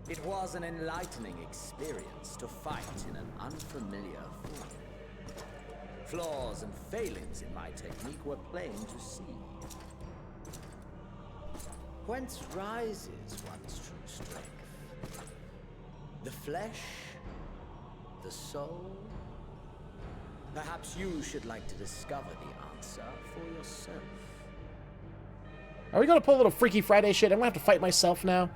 Speaker 18: It was an enlightening experience to fight in an unfamiliar form. Flaws and failings in my technique were plain to see. Whence rises one's true strength? The flesh? The soul? Perhaps you should like to discover the answer for yourself.
Speaker 1: Are we gonna pull a little Freaky Friday shit? I'm gonna have to fight myself now.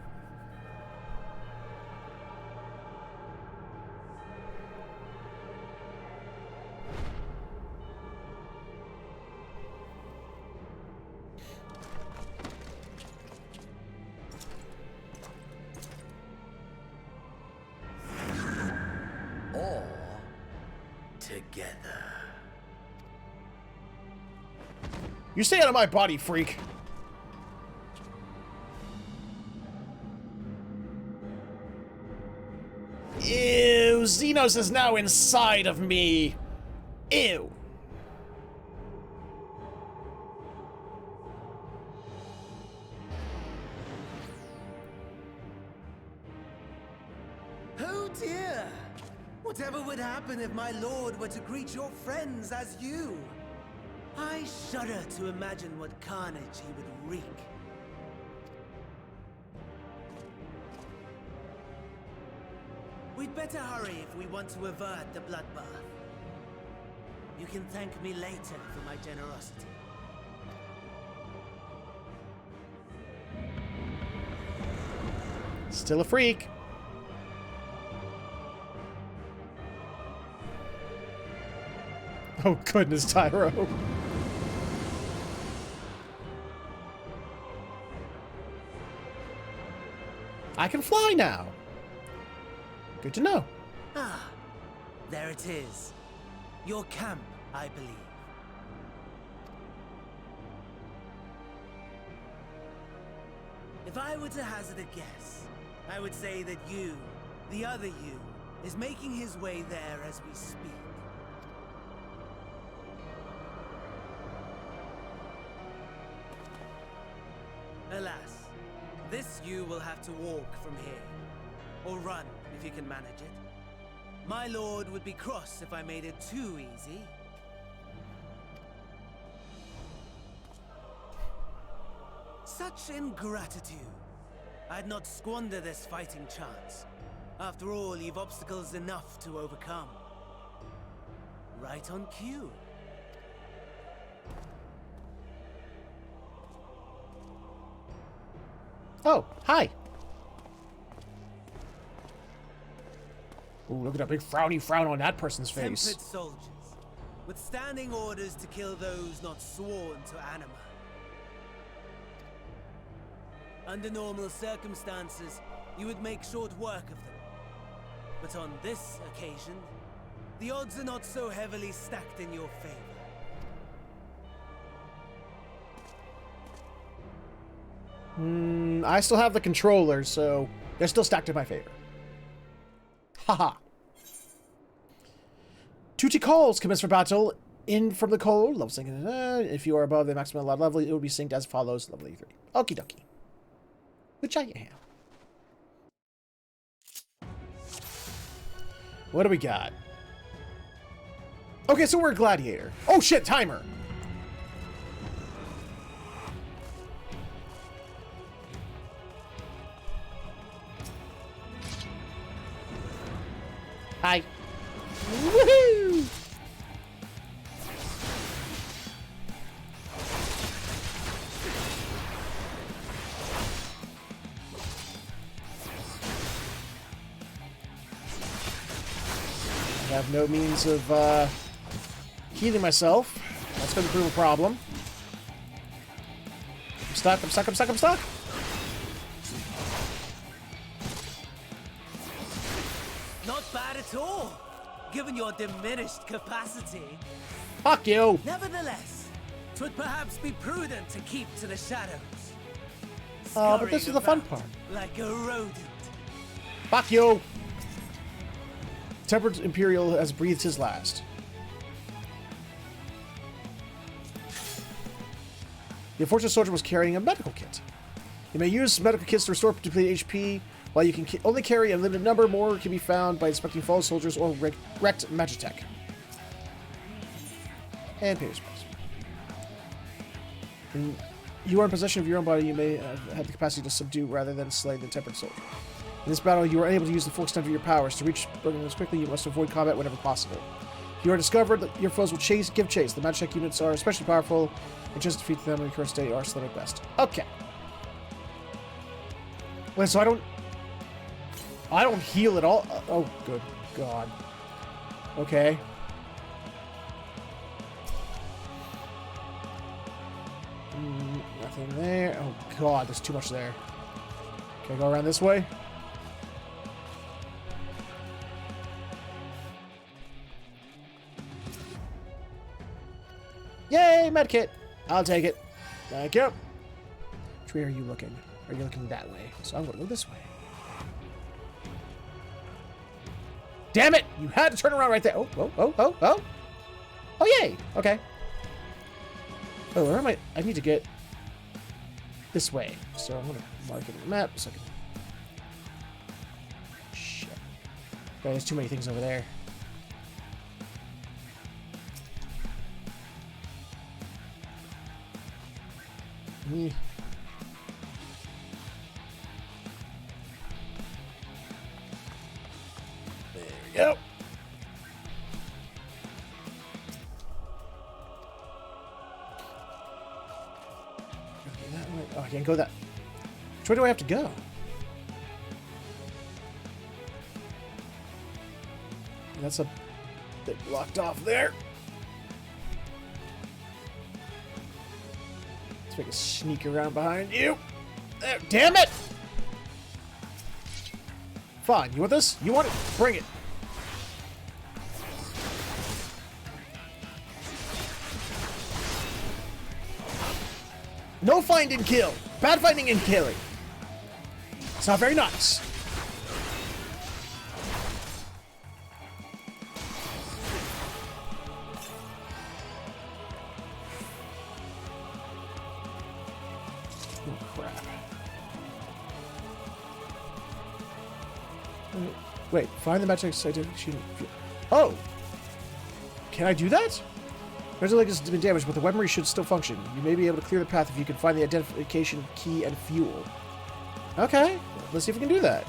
Speaker 1: You stay out of my body, freak. Ew, Xenos is now inside of me. Ew.
Speaker 11: Oh dear! Whatever would happen if my lord were to greet your friends as you? I shudder to imagine what carnage he would wreak. We'd better hurry if we want to avert the bloodbath. You can thank me later for my generosity.
Speaker 1: Still a freak. Oh goodness, Tyro. I can fly now. Good to know.
Speaker 11: Ah, there it is. Your camp, I believe. If I were to hazard a guess, I would say that you, the other you, is making his way there as we speak. Alas, this you will have to walk from here. Or run, if you can manage it. My lord would be cross if I made it too easy. Such ingratitude. I'd not squander this fighting chance. After all, you've obstacles enough to overcome. Right on cue.
Speaker 1: Oh, hi. Ooh, look at that big frowny frown on that person's face.
Speaker 11: Tempered soldiers, with standing orders to kill those not sworn to anima. Under normal circumstances, you would make short work of them. But on this occasion, the odds are not so heavily stacked in your favor.
Speaker 1: I still have the controller, so they're still stacked in my favor. Haha. Tutti calls commence for battle. In from the cold, level sync. If you are above the maximum allowed level, it will be synced as follows, level 83. Okie dokie. Which I am. What do we got? Okay, so we're a gladiator. Oh shit, timer! Hi. Woohoo! I have no means of healing myself. That's going to prove a problem. I'm stuck, I'm stuck, I'm stuck, I'm stuck!
Speaker 11: Not bad at all, given your diminished capacity.
Speaker 1: Fuck you!
Speaker 11: Nevertheless, 'twould perhaps be prudent to keep to the shadows.
Speaker 1: But this is the fun part.
Speaker 11: Like a rodent.
Speaker 1: Fuck you! Tempered Imperial has breathed his last. The unfortunate soldier was carrying a medical kit. You may use medical kits to restore depleted HP, while you can only carry a limited number. More can be found by inspecting fallen soldiers or wrecked Magitech. And Peter's price. When you are in possession of your own body, you may have the capacity to subdue rather than slay the tempered soldier. In this battle, you are able to use the full extent of your powers. To reach Garleans quickly, you must avoid combat whenever possible. If you are discovered, that your foes will give chase. The Magitech units are especially powerful, and just defeat them in your current state are slow at best. Okay. Wait, so I don't heal at all? Oh, good God. Okay. Nothing there. Oh God, there's too much there. Can I go around this way? Yay, medkit! I'll take it. Thank you. Which way are you looking? Are you looking that way? So I'm going to go this way. Damn it! You had to turn around right there. Oh, oh, oh, oh, oh. Oh, yay! Okay. Oh, where am I? I need to get this way. So I'm going to mark it on the map so I can... Shit. Okay, there's too many things over there. There we go. Okay, that way. Oh, I can't go that. Which way do I have to go? That's a bit blocked off there. Let's make a sneak around behind you. There, damn it! Fine. You want this? You want it? Bring it. No find and kill. Bad finding and killing. It's not very nice. Oh, crap. Wait, find the Magitech identification. Oh! Can I do that? There's like has been damaged, but the weaponry should still function. You may be able to clear the path if you can find the identification key and fuel. Okay, let's see if we can do that.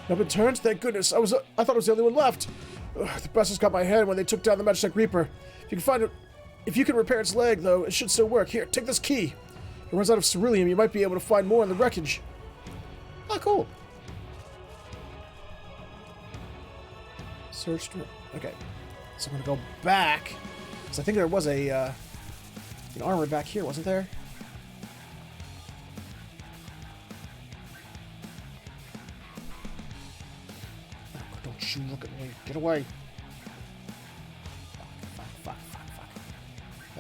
Speaker 1: I've been turned, thank goodness. I thought I was the only one left. Ugh, the bastards got my head when they took down the Magitech Reaper. If you can find it, if you can repair its leg, though, it should still work. Here, take this key. If it runs out of ceruleum, you might be able to find more in the wreckage. Oh, cool. Searched. Okay, so I'm gonna go back because I think there was a an armor back here, wasn't there? Oh, don't you look at me! Get away! Fuck!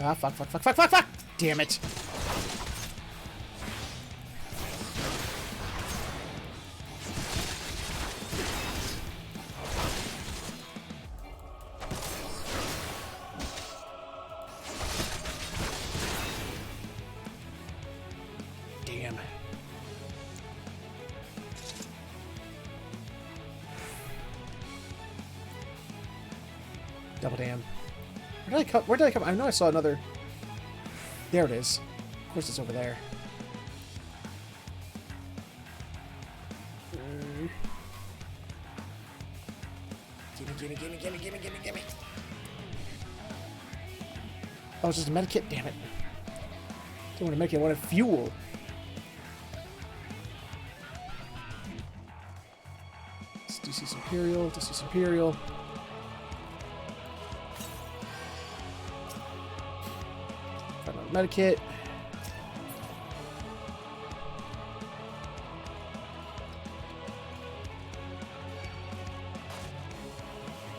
Speaker 1: Ah, fuck! Damn it! Double damn. Where did I come? I know I saw another. There it is. Of course it's over there. gimme. Oh, it's just a medikit, damn it. Don't want to make it, I wanted fuel. Let's DC Imperial, DC Imperial. Find another medikit.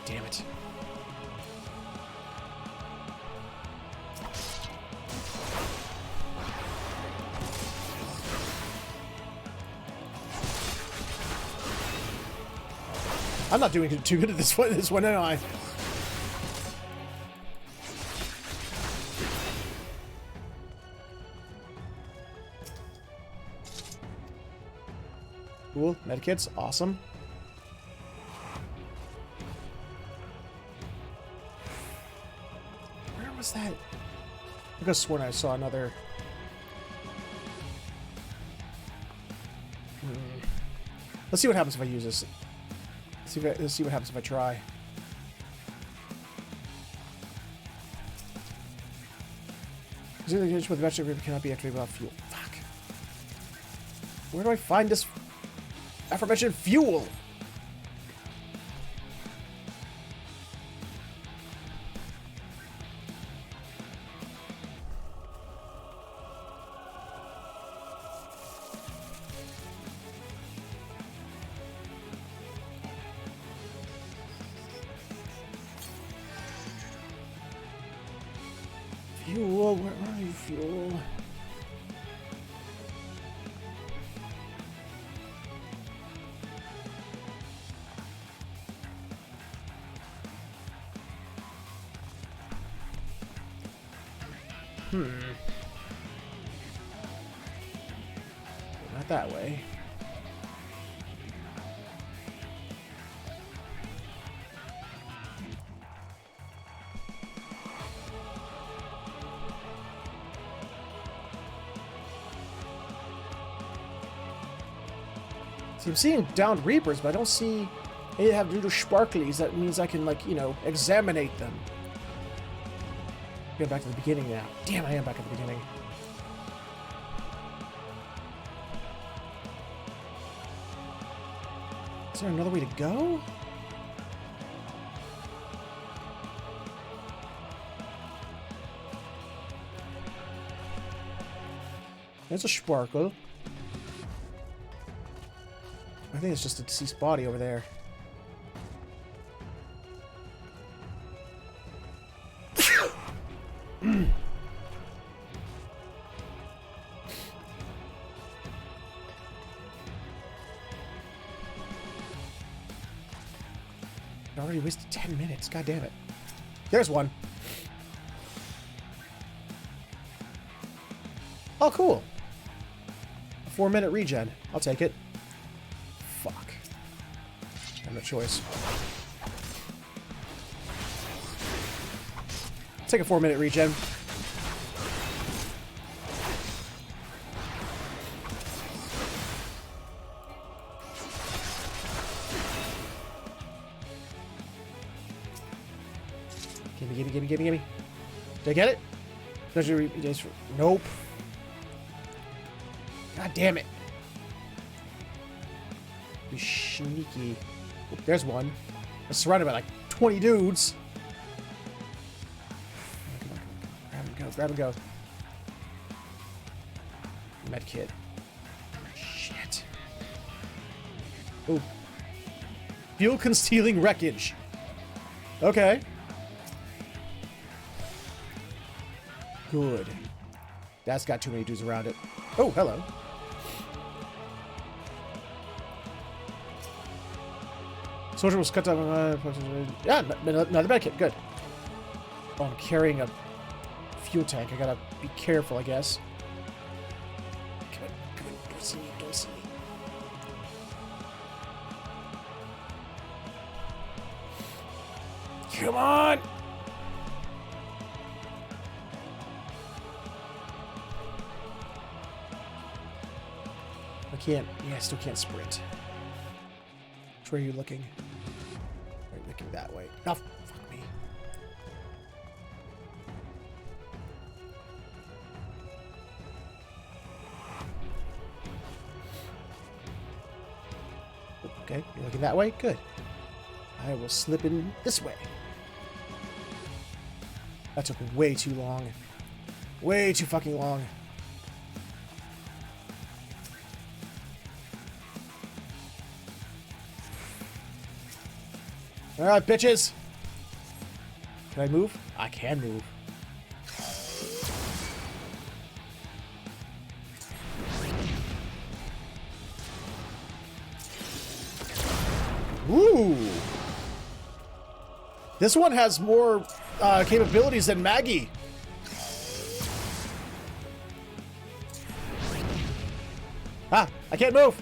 Speaker 1: Damn it. I'm not doing too good at this one, am I? Cool. Medikits. Awesome. Where was that? I could have sworn I saw another... Let's see what happens if I use this. Let's see what happens if I try. Zero engagement with the vegetable group cannot be activated without fuel. Fuck. Where do I find this aforementioned fuel? Fuel, where are you, fuel? Not that way. See, I'm seeing downed Reapers, but I don't see any that have little sparklies. That means I can, like, you know, examinate them. Get back to the beginning now. Damn, I am back at the beginning. Is there another way to go? There's a sparkle. I think it's just a deceased body over there. I already wasted 10 minutes. God damn it. There's one. Oh, cool. A 4-minute regen. I'll take it. Fuck. I have no choice. Take a 4-minute regen. Gimme. Did I get it? Nope. God damn it. Be sneaky. Oh, there's one. I'm surrounded by like 20 dudes. Come on. Grab and go. Medkit. Shit. Oh. Fuel concealing wreckage. Okay. Good. That's got too many dudes around it. Oh, hello. Soldier was cut down. Yeah, another medkit. Good. Oh, I'm carrying a fuel tank. I gotta be careful, I guess. Come on. Don't see me. Come on! I still can't sprint. Which way are you looking? Are you looking that way? Oh, Okay, you're looking that way? Good. I will slip in this way. That took way too long. Way too fucking long. Alright, bitches! Can I move? I can move. Ooh! This one has more capabilities than Maggie. Ah! I can't move!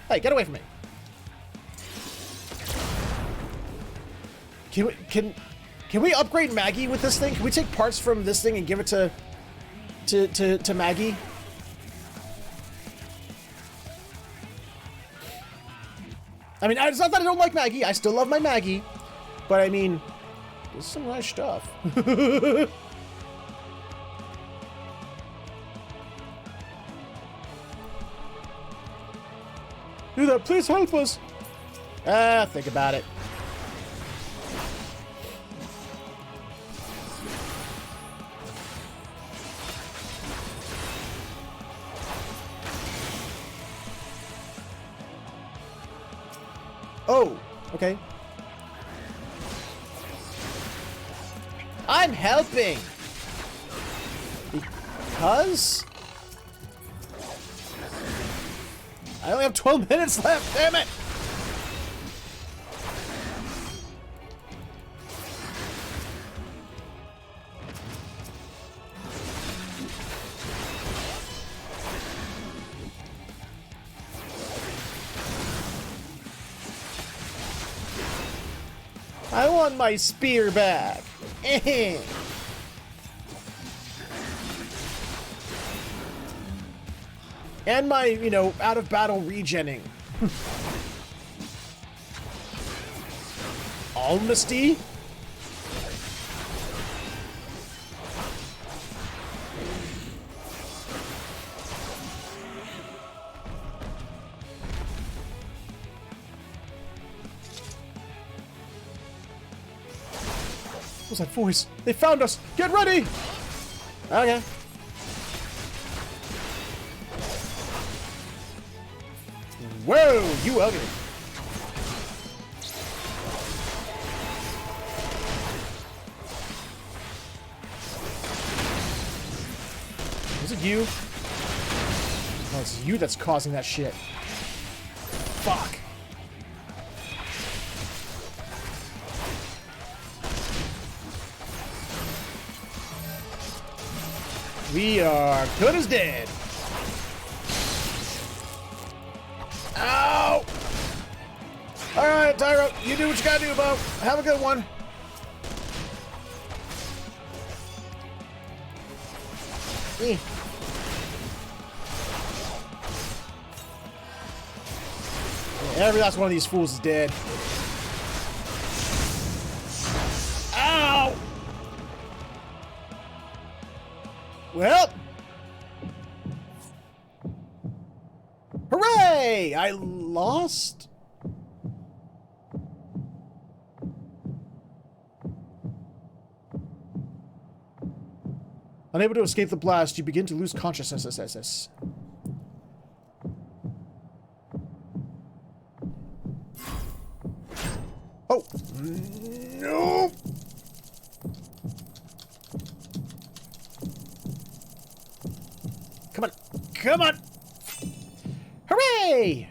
Speaker 1: Hey, get away from me! Can we upgrade Maggie with this thing? Can we take parts from this thing and give it to Maggie? I mean, it's not that I don't like Maggie. I still love my Maggie, but I mean, this is some nice stuff. Do that, please help us. Think about it. Oh, okay. I'm helping! Because? I only have 12 minutes left, damn it! I want my spear back. And my, you know, out of battle regenning. Almasty? What was that voice? They found us! Get ready! Okay. Whoa, you ugly. Is it you? Oh, it's you that's causing that shit. Fuck. We are good as dead. Ow! Alright, Tyro, you do what you gotta do, Bo. Have a good one. Every last one of these fools is dead. Ow! Well. Hooray! I lost? Unable to escape the blast, you begin to lose consciousness. Oh! No! Come on! Come on! Hooray!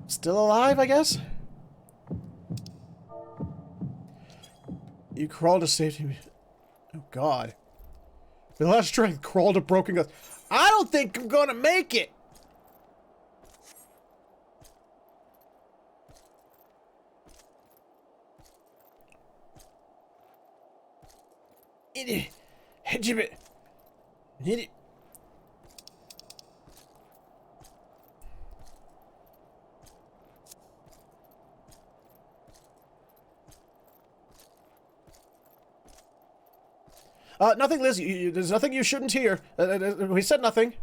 Speaker 1: Still alive, I guess? You crawled to safety. Oh, God. The last strength crawled to broken glass. I don't think I'm gonna make it! Hit it. Nothing, Liz. There's nothing you shouldn't hear. We said nothing.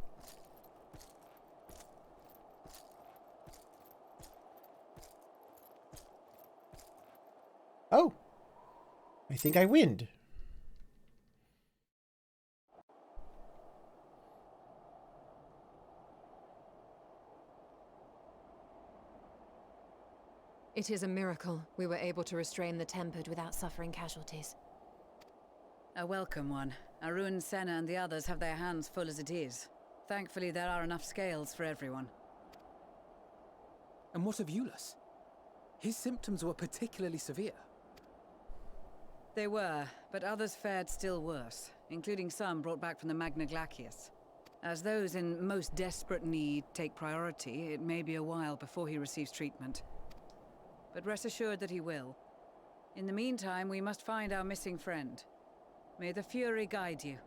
Speaker 1: Oh. I think I winned.
Speaker 19: It is a miracle we were able to restrain the Tempered without suffering casualties.
Speaker 8: A welcome one. Arun, Senna and the others have their hands full as it is. Thankfully, there are enough scales for everyone.
Speaker 7: And what of Eulus? His symptoms were particularly severe.
Speaker 8: They were, but others fared still worse, including some brought back from the Magna Glacius. As those in most desperate need take priority, it may be a while before he receives treatment. But rest assured that he will. In the meantime, we must find our missing friend. May the Fury guide you.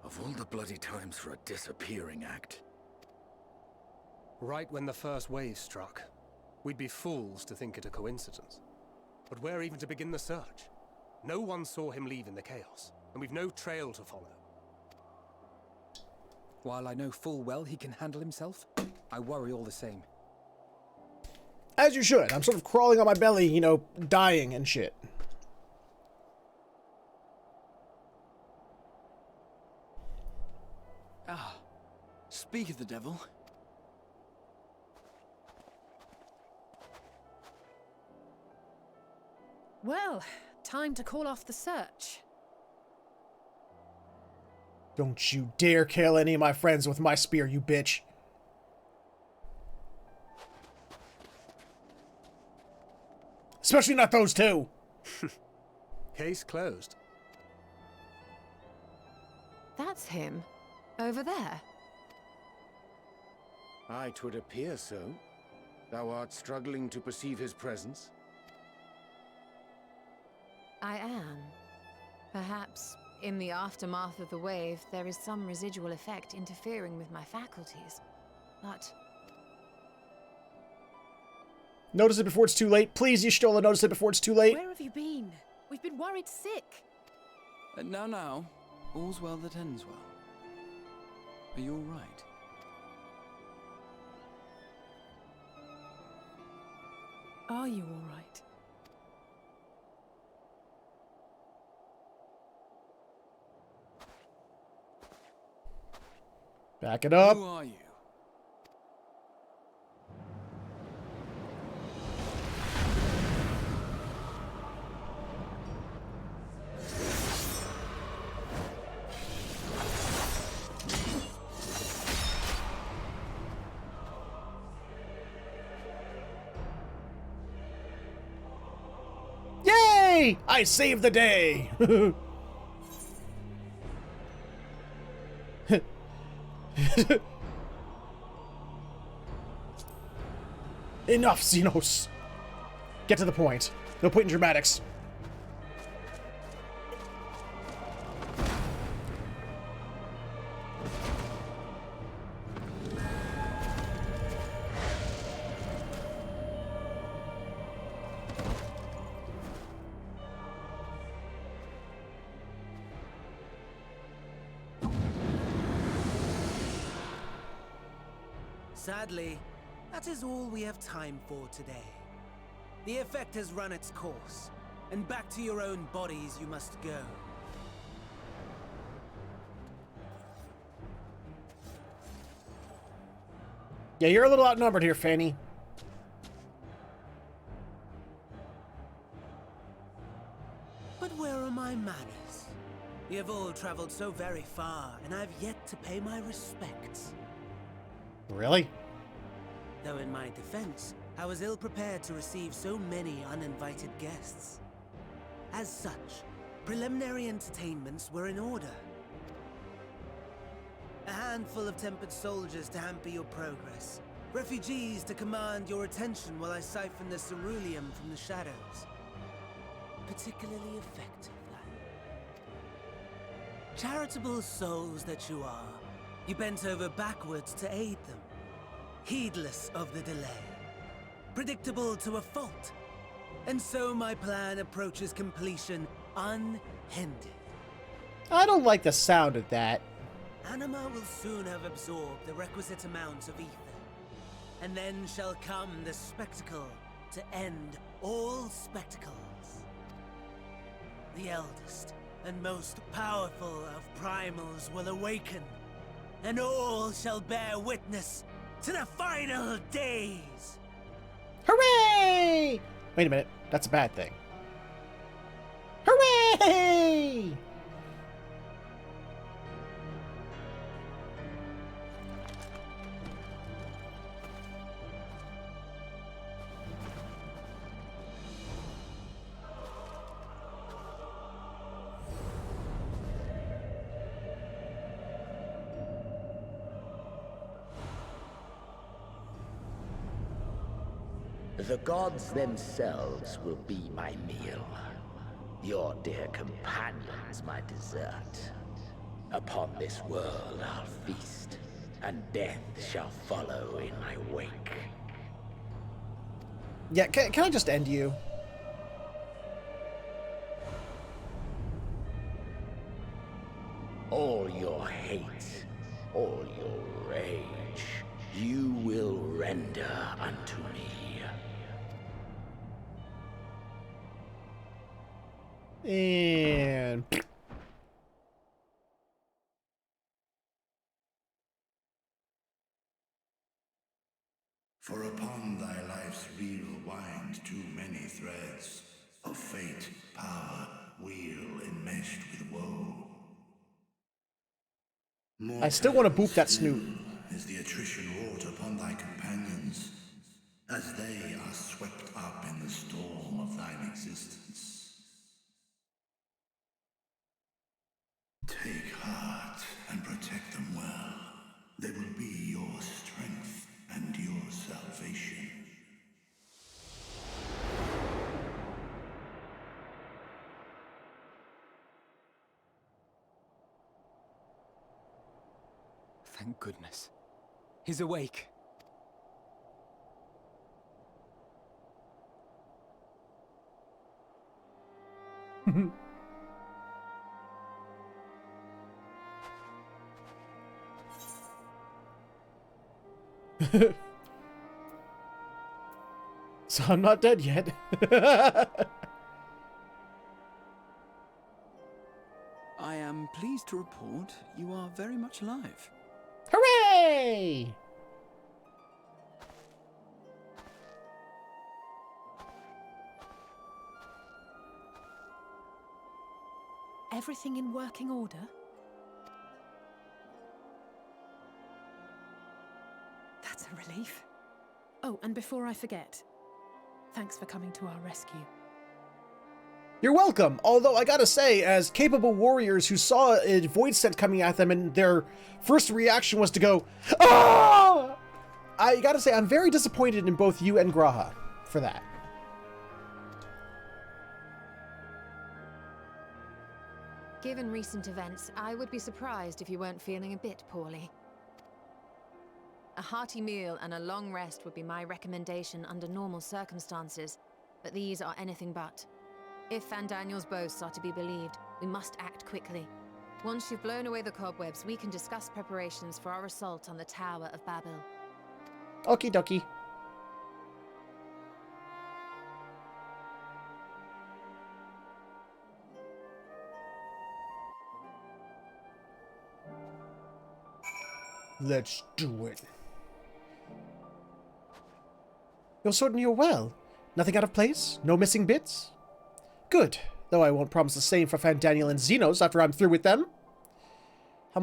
Speaker 20: Of all the bloody times for a disappearing act.
Speaker 2: Right when the first wave struck, we'd be fools to think it a coincidence. But where even to begin the search? No one saw him leave in the chaos, and we've no trail to follow.
Speaker 7: While I know full well he can handle himself, I worry all the same.
Speaker 1: As you should. I'm sort of crawling on my belly, you know, dying and shit.
Speaker 5: Ah, speak of the devil.
Speaker 4: Well, time to call off the search.
Speaker 1: Don't you dare kill any of my friends with my spear, you bitch. Especially not those two.
Speaker 2: Case closed.
Speaker 19: That's him. Over there.
Speaker 20: Aye, 'twould appear so. Thou art struggling to perceive his presence?
Speaker 19: I am. Perhaps, in the aftermath of the wave, there is some residual effect interfering with my faculties. But...
Speaker 1: Notice it before it's too late. Please, Y'shtola, notice it before it's too late.
Speaker 4: Where have you been? We've been worried sick.
Speaker 5: Now. All's well that ends well. Are you all right?
Speaker 4: Are you all right?
Speaker 1: Back it up.
Speaker 5: Who are you?
Speaker 1: Yay! I saved the day! Enough, Xenos! Get to the point. No point in dramatics.
Speaker 11: Sadly, that is all we have time for today. The effect has run its course, and back to your own bodies you must go.
Speaker 1: Yeah, you're a little outnumbered here, Fanny.
Speaker 11: But where are my manners? We have all traveled so very far, and I've yet to pay my respects.
Speaker 1: Really?
Speaker 11: Though in my defense, I was ill-prepared to receive so many uninvited guests. As such, preliminary entertainments were in order. A handful of tempered soldiers to hamper your progress. Refugees to command your attention while I siphon the ceruleum from the shadows. Particularly effective, that. Charitable souls that you are, You bent over backwards to aid them, heedless of the delay. Predictable to a fault. And so my plan approaches completion unhindered.
Speaker 1: I don't like the sound of that.
Speaker 11: Anima will soon have absorbed the requisite amount of ether. And then shall come the spectacle to end all spectacles. The eldest and most powerful of primals will awaken, and all shall bear witness to the final days.
Speaker 1: Hooray! Wait a minute, that's a bad thing. Hooray!
Speaker 18: The gods themselves will be my meal. Your dear companions my dessert. Upon this world I'll feast, and death shall follow in my wake.
Speaker 1: Yeah, can I just end you?
Speaker 18: All your hate, all your rage, you will render unto me.
Speaker 1: And
Speaker 6: For upon thy life's reel wind too many threads of fate, power, wheel enmeshed with woe.
Speaker 1: I still want to boop that snoot.
Speaker 6: Is the attrition wrought upon thy companions, as they are swept up in the storm of thine existence. Take heart and protect them well. They will be your strength and your salvation.
Speaker 3: Thank goodness. He's awake.
Speaker 1: So I'm not dead yet.
Speaker 5: I am pleased to report you are very much alive.
Speaker 1: Hooray!
Speaker 4: Everything in working order? That's a relief. Oh, and before I forget, thanks for coming to our rescue.
Speaker 1: You're welcome, although I gotta say, as capable warriors who saw a void set coming at them and their first reaction was to go, "Ah!" I gotta say, I'm very disappointed in both you and Graha for that.
Speaker 19: Given recent events, I would be surprised if you weren't feeling a bit poorly. A hearty meal and a long rest would be my recommendation under normal circumstances, but these are anything but. If Van Daniel's boasts are to be believed, we must act quickly. Once you've blown away the cobwebs, we can discuss preparations for our assault on the Tower of Babil.
Speaker 1: Okie dokie. Let's do it. You're sorting your well. Nothing out of place? No missing bits? Good, though I won't promise the same for Fandaniel and Xenos after I'm through with them. How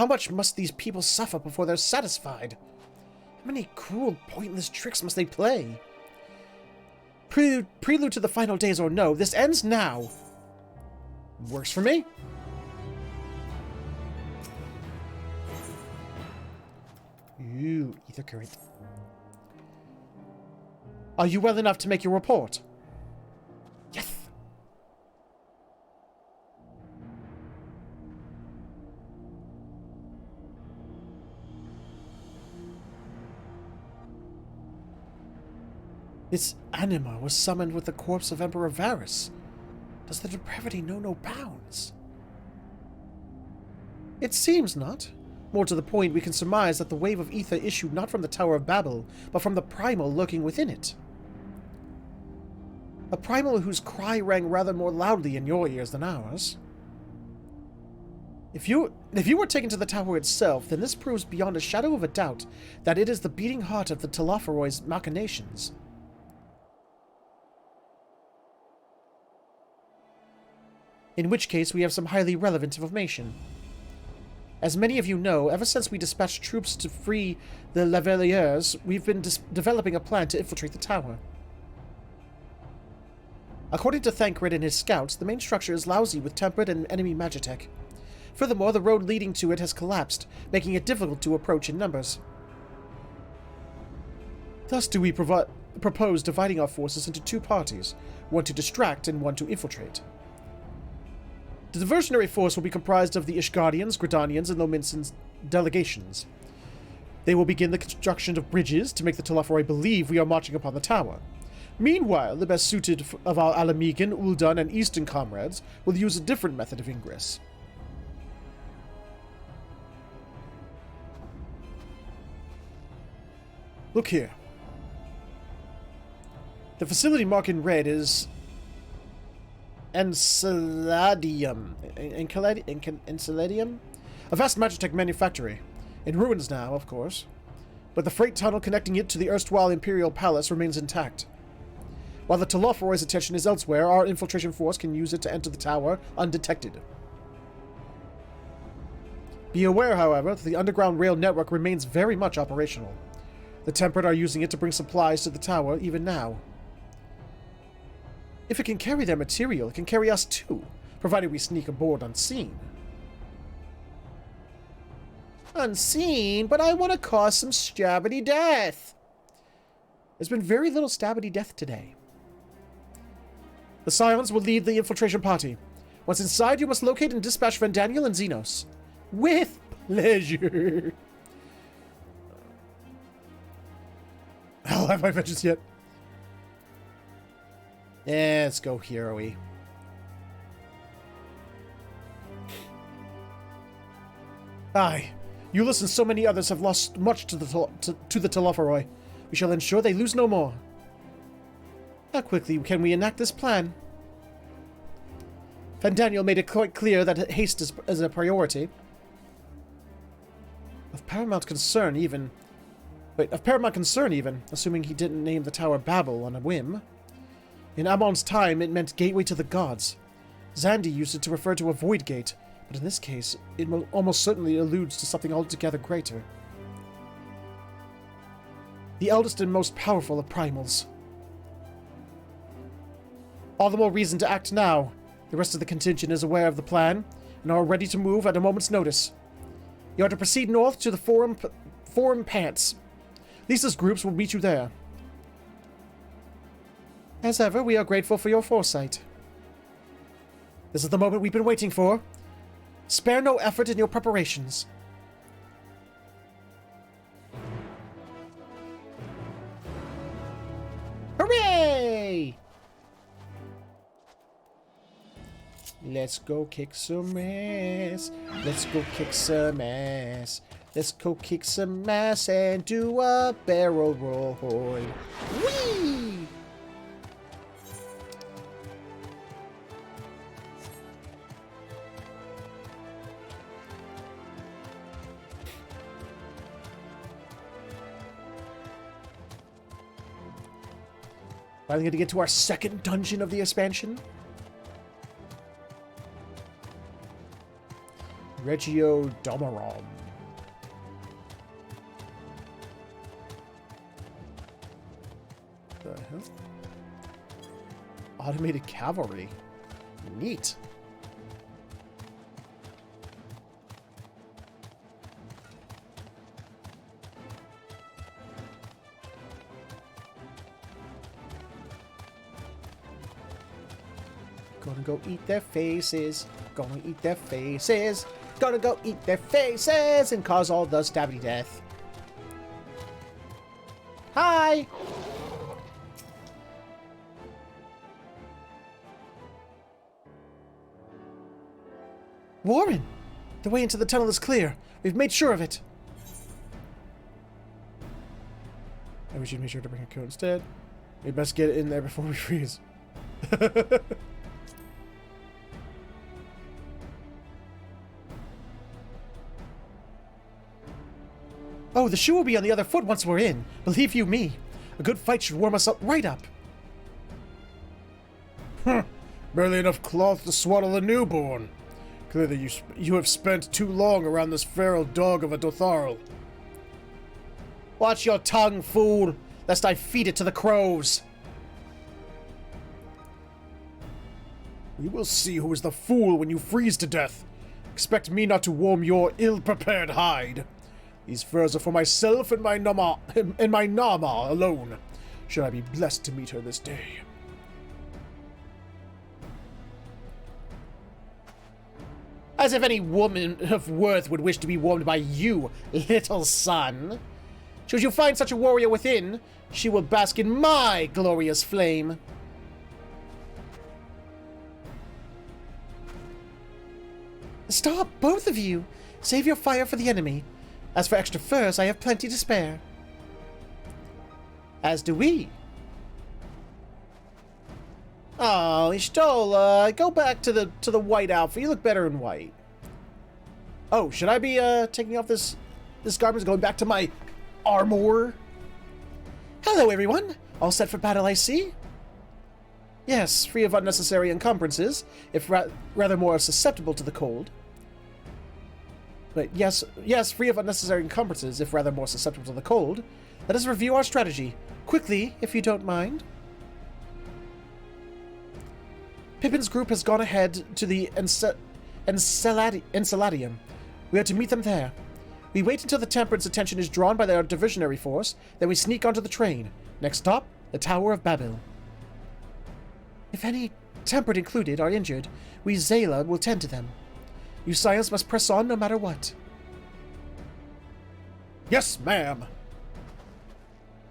Speaker 1: much must these people suffer before they're satisfied? How many cruel, pointless tricks must they play? Prelude to the final days or no, this ends now. Works for me. Ooh, ether current. Are you well enough to make your report? Yes. This anima was summoned with the corpse of Emperor Varus. Does the depravity know no bounds? It seems not. More to the point, we can surmise that the wave of ether issued not from the Tower of Babil, but from the primal lurking within it. A primal whose cry rang rather more loudly in your ears than ours. If you were taken to the tower itself, then this proves beyond a shadow of a doubt that it is the beating heart of the Telophoroid's machinations. In which case, we have some highly relevant information. As many of you know, ever since we dispatched troops to free the Lavaliers, we've been developing a plan to infiltrate the tower. According to Thancred and his scouts, the main structure is lousy with tempered and enemy magitech. Furthermore, the road leading to it has collapsed, making it difficult to approach in numbers. Thus do we propose dividing our forces into two parties, one to distract and one to infiltrate. The diversionary force will be comprised of the Ishgardians, Gridanians, and Lominsan's delegations. They will begin the construction of bridges to make the Telophoroi believe we are marching upon the tower. Meanwhile, the best suited of our Alamegan, Ul'dun, and Eastern comrades will use a different method of ingress. Look here. The facility marked in red is Enceladium. Enceladium? A vast magitech manufactory. In ruins now, of course. But the freight tunnel connecting it to the erstwhile Imperial Palace remains intact. While the Telophoroid's attention is elsewhere, our infiltration force can use it to enter the tower undetected. Be aware, however, that the underground rail network remains very much operational. The Tempered are using it to bring supplies to the tower even now. If it can carry their material, it can carry us too, provided we sneak aboard unseen. Unseen? But I want to cause some stabbity death! There's been very little stabbity death today. The Scions will lead the infiltration party. Once inside, you must locate and dispatch Vandaniel and Xenos. With pleasure. I'll have my vengeance yet. Yeah, let's go hero-y. Aye. Ulyss and so many others have lost much to the Telophoroi. We shall ensure they lose no more. How quickly can we enact this plan? Vandaniel made it quite clear that haste is a priority. Of paramount concern, even, assuming he didn't name the tower Babil on a whim. In Amon's time, it meant gateway to the gods. Xandi used it to refer to a void gate, but in this case, it almost certainly alludes to something altogether greater. The eldest and most powerful of primals. All the more reason to act now. The rest of the contingent is aware of the plan, and are ready to move at a moment's notice. You are to proceed north to the Forum Pants. Lisa's groups will meet you there. As ever, we are grateful for your foresight. This is the moment we've been waiting for. Spare no effort in your preparations. Hooray! Let's go kick some ass. Let's go kick some ass. Let's go kick some ass and do a barrel roll. Whee! Finally going to get to our second dungeon of the expansion. Regio Domorum. The hell? Automated cavalry. Neat. Gonna go eat their faces. Gonna eat their faces. Gonna go eat their faces and cause all the stabby death. Hi! Warren! The way into the tunnel is clear. We've made sure of it. I wish you'd make sure to bring a coat instead. We best get in there before we freeze. Oh, the shoe will be on the other foot once we're in. Believe you me. A good fight should warm us up right up. Barely enough cloth to swaddle a newborn. Clearly you have spent too long around this feral dog of a Dotharl. Watch your tongue, fool, lest I feed it to the crows. We will see who is the fool when you freeze to death. Expect me not to warm your ill-prepared hide. These furs are for myself and my Nama alone. Should I be blessed to meet her this day. As if any woman of worth would wish to be warmed by you, little son. Should you find such a warrior within, she will bask in my glorious flame. Stop, both of you. Save your fire for the enemy. As for extra furs, I have plenty to spare. As do we. Oh, Ishtola, go back to the white outfit. You look better in white. Oh, should I be taking off this garment, going back to my armor? Hello, everyone. All set for battle, I see. Yes, free of unnecessary encumbrances, if rather more susceptible to the cold. But yes, free of unnecessary encumbrances, if rather more susceptible to the cold. Let us review our strategy. Quickly, if you don't mind. Pippin's group has gone ahead to the Enceladium. We are to meet them there. We wait until the Tempered's attention is drawn by their diversionary force, then we sneak onto the train. Next stop, the Tower of Babil. If any, Tempered included, are injured, we Zayla will tend to them. You Scions must press on no matter what. Yes, ma'am!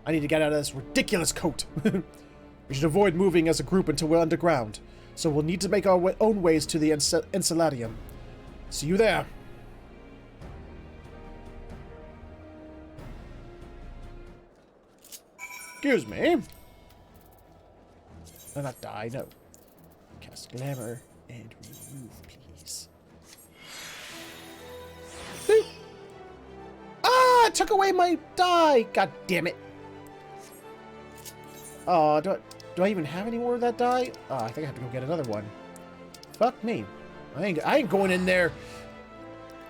Speaker 1: I need to get out of this ridiculous coat. We should avoid moving as a group until we're underground, so we'll need to make our own ways to the Enceladium. See you there. Excuse me. No, not die, no. Cast Glamour and remove, please. Boop. Ah, it took away my die. God damn it. Oh, do I even have any more of that die? Oh, I think I have to go get another one. Fuck me. I ain't going in there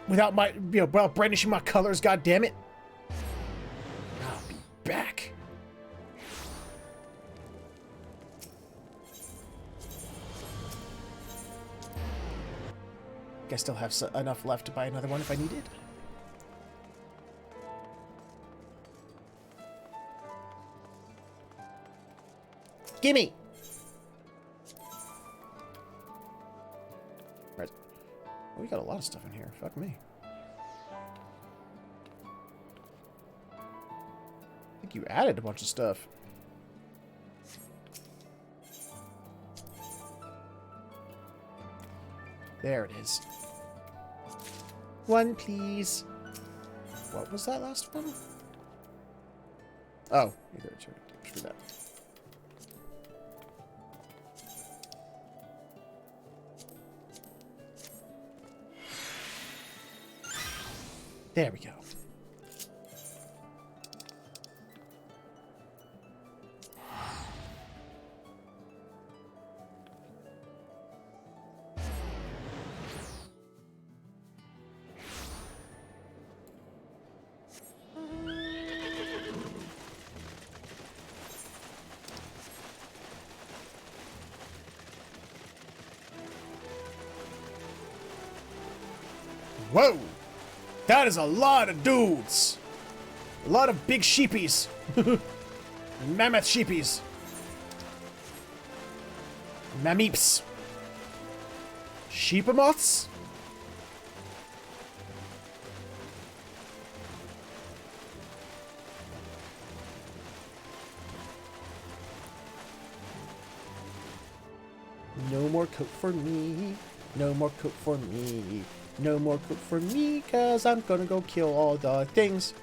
Speaker 1: without my, without brandishing my colors, god damn it. I'll be back. I still have enough left to buy another one if I need it. Gimme! Right. Oh, we got a lot of stuff in here. Fuck me. I think you added a bunch of stuff. There it is. One, please. What was that last one? Oh, either screw that. There we go. Whoa! That is a lot of dudes! A lot of big sheepies. Mammoth sheepies. Mameeps. Sheepamoths? No more coat for me. No more cook for me. No more cook for me, cause I'm gonna go kill all the things.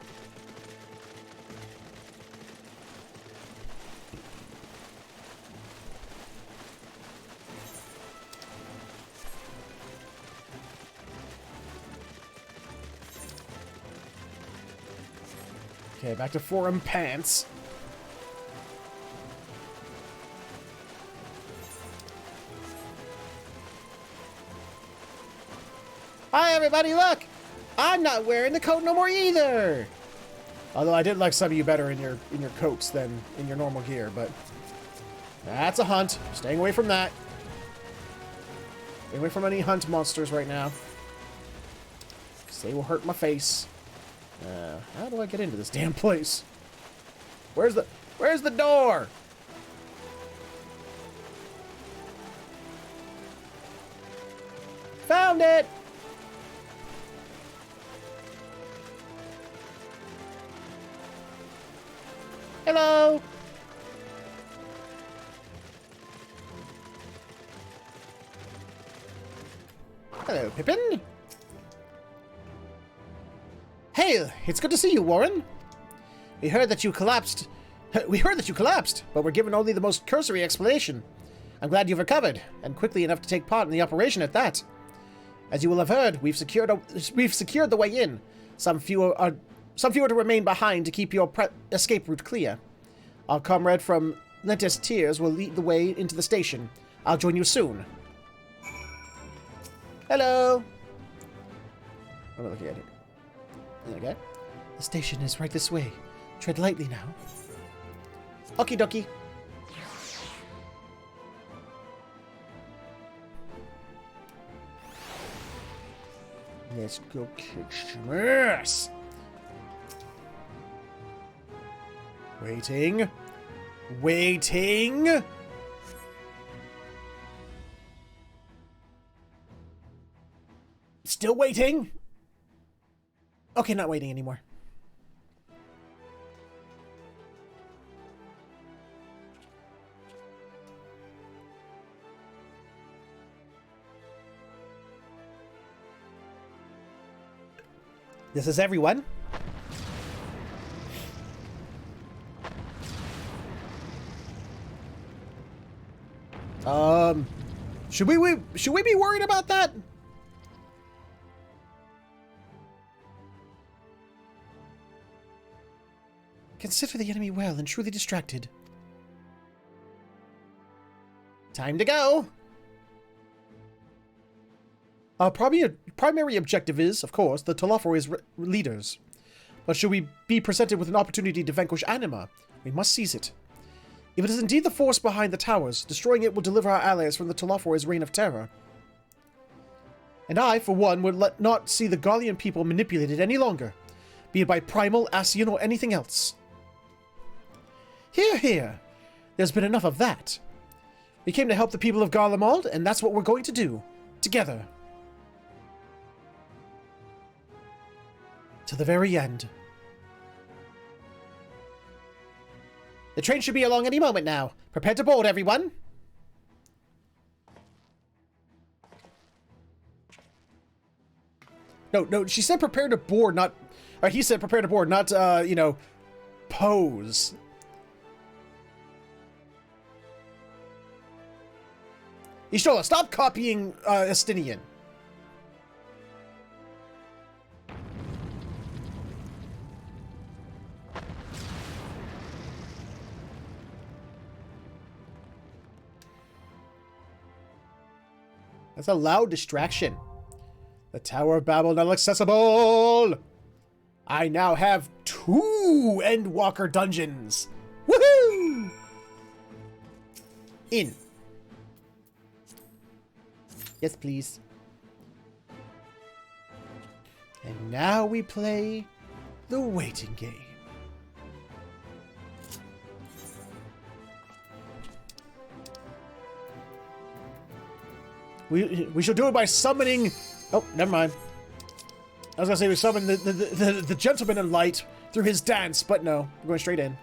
Speaker 1: Okay, back to forum pants. Hi everybody, look! I'm not wearing the coat no more either! Although I did like some of you better in your coats than in your normal gear, but that's a hunt. Staying away from that. Staying away from any hunt monsters right now. 'Cause they will hurt my face. How do I get into this damn place? Where's the door? Found it! Hello! Hello, Pippin. Hey, it's good to see you, Warren. We heard that you collapsed, but we're given only the most cursory explanation. I'm glad you've recovered, and quickly enough to take part in the operation at that. As you will have heard, we've secured the way in. Some few are to remain behind to keep your escape route clear. Our comrade from Lentis Tears will lead the way into the station. I'll join you soon. Hello. What am I looking at it? Okay. The station is right this way. Tread lightly now. Okie dokie. Let's go kick some ass. Waiting. Waiting. Still waiting. Okay, not waiting anymore. This is everyone. Should we be worried about that? Consider the enemy well and truly distracted. Time to go. Our primary objective is, of course, the Telophor's leaders. But should we be presented with an opportunity to vanquish Anima, we must seize it. If it is indeed the force behind the towers, destroying it will deliver our allies from the Telophor's reign of terror. And I, for one, would not see the Garlean people manipulated any longer, be it by Primal, Ascian, or anything else. Hear, hear. There's been enough of that. We came to help the people of Garlemald, and that's what we're going to do. Together. To the very end. The train should be along any moment now. Prepare to board, everyone. No, she said prepare to board, not... Or he said prepare to board, not, you know, pose. Ishtola, stop copying Estinian. That's a loud distraction. The Tower of Babil not accessible! I now have 2 Endwalker dungeons! Woohoo! In. Yes, please. And now we play the waiting game. We shall do it by summoning... Oh, never mind. I was gonna say we summon the gentleman in light through his dance, but no. We're going straight in.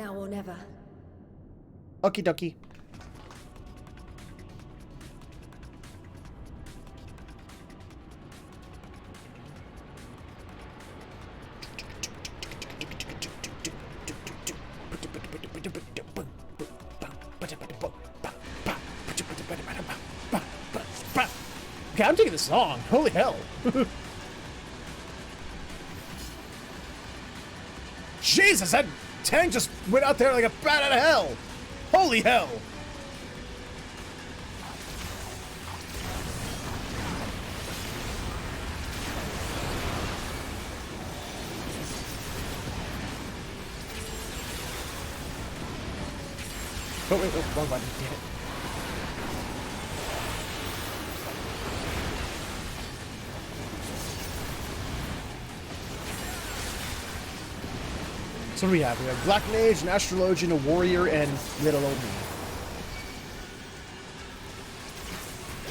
Speaker 21: Now or never.
Speaker 1: Okie dokie. Okay, I'm taking this song. Holy hell. Jesus, that tank just went out there like a bat out of hell. Holy hell. Oh, wait, wrong button. Damn it. So what do we have? We have Black Mage, an Astrologian, a Warrior, and Little Old Me.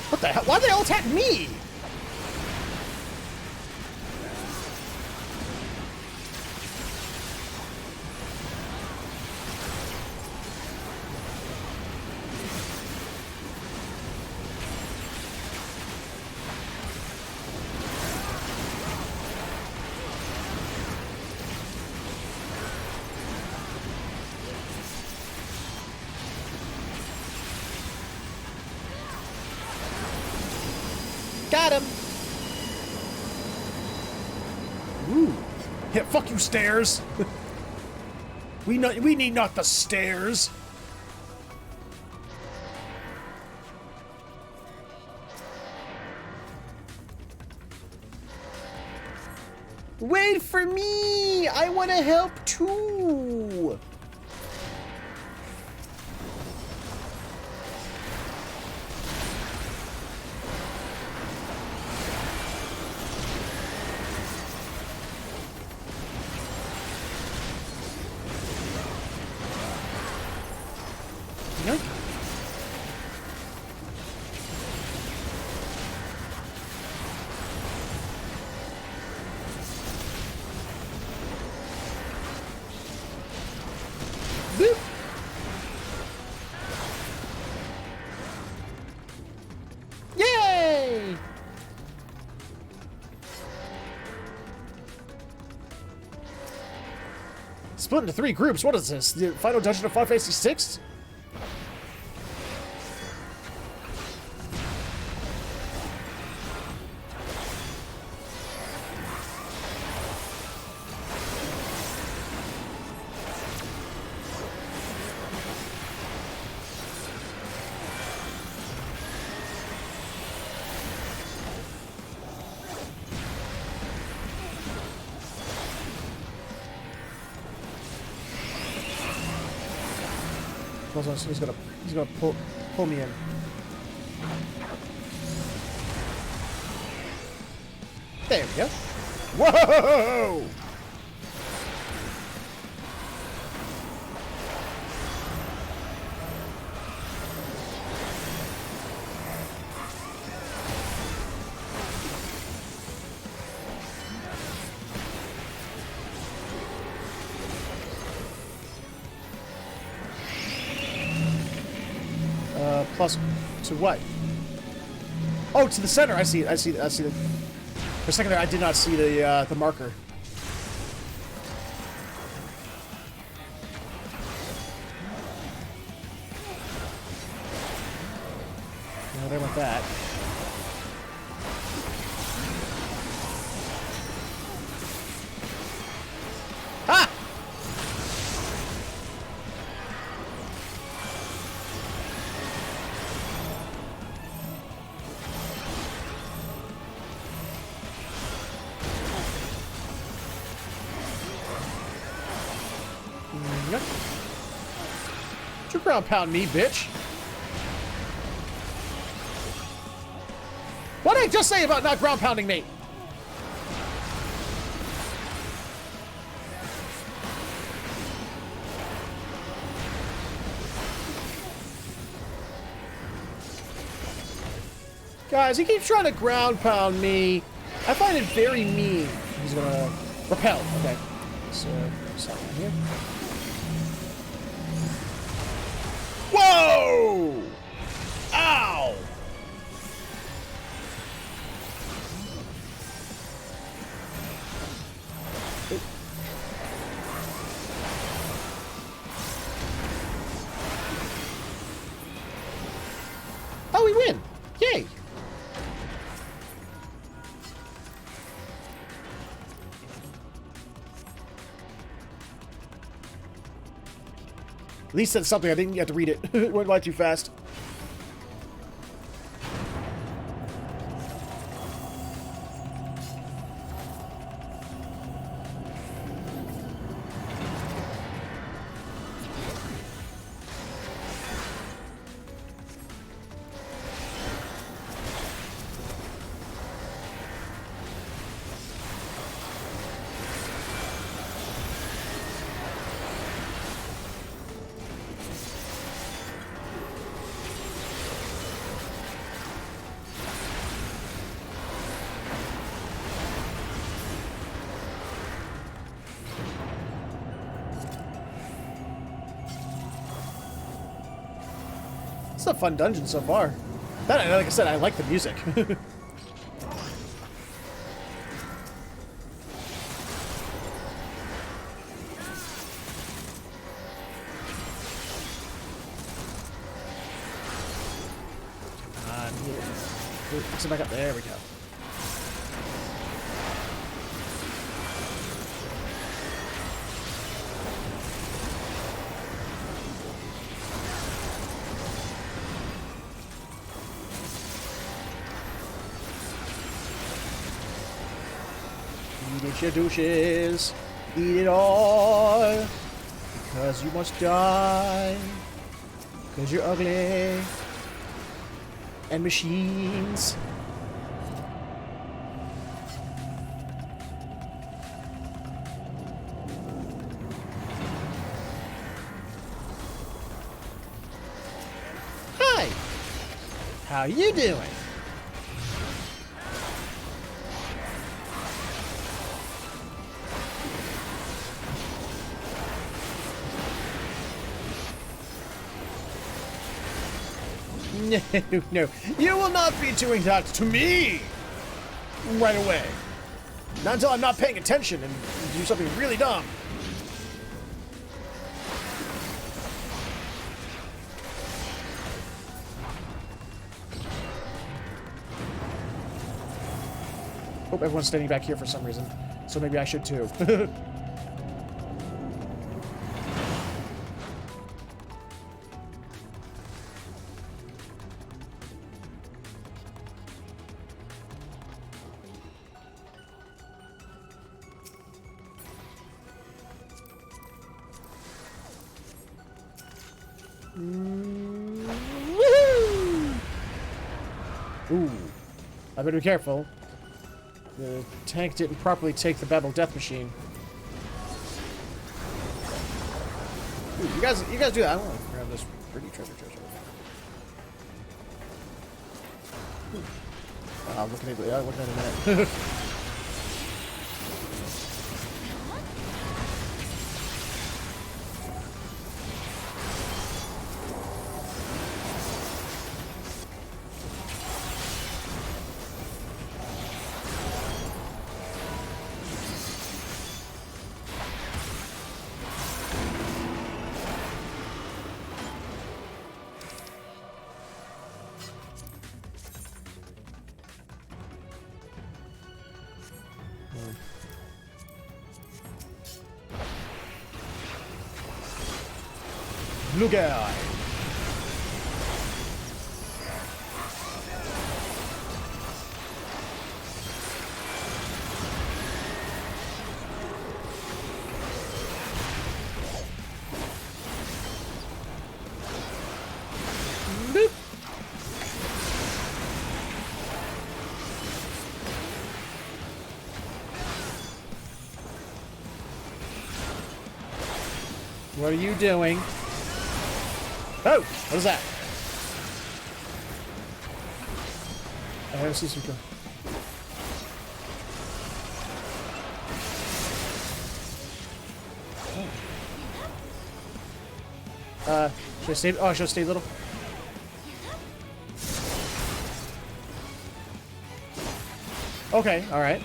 Speaker 1: What the hell? Why did they all attack me? Got him. Ooh. Yeah, fuck you, stairs. we need not the stairs. Wait for me. I want to help too. Yay! Split into 3 groups. What is this? The final dungeon of Final Fantasy VI? He's gonna pull me in. There we go. Whoa! Plus to what? Oh, to the center. I see the. For a second there, I did not see the marker. No, there went that. Ha! Yep. Don't you ground pound me, bitch. What did I just say about not ground pounding me? Guys, he keeps trying to ground pound me. I find it very mean. He's gonna repel. Okay. So, something here. win! Yay! At least that's something. I didn't get to read it. It went by too fast. It's a fun dungeon so far. That, like I said, I like the music. Let's back up. There we go. Eat it, you douches. Eat it all. Because you must die. Because you're ugly. And machines. Hi. How you doing? No, no. You will not be doing that to me! Right away. Not until I'm not paying attention and do something really dumb. Hope everyone's standing back here for some reason. So maybe I should too. Ooh. I better be careful. The tank didn't properly take the Babil death machine. Ooh, you guys do that. I want to grab this pretty treasure. I'll look at it in a minute. Blue guy. Boop. What are you doing? Oh, what is that? I have to see some. Should I stay? Oh, should I stay little? Okay, all right.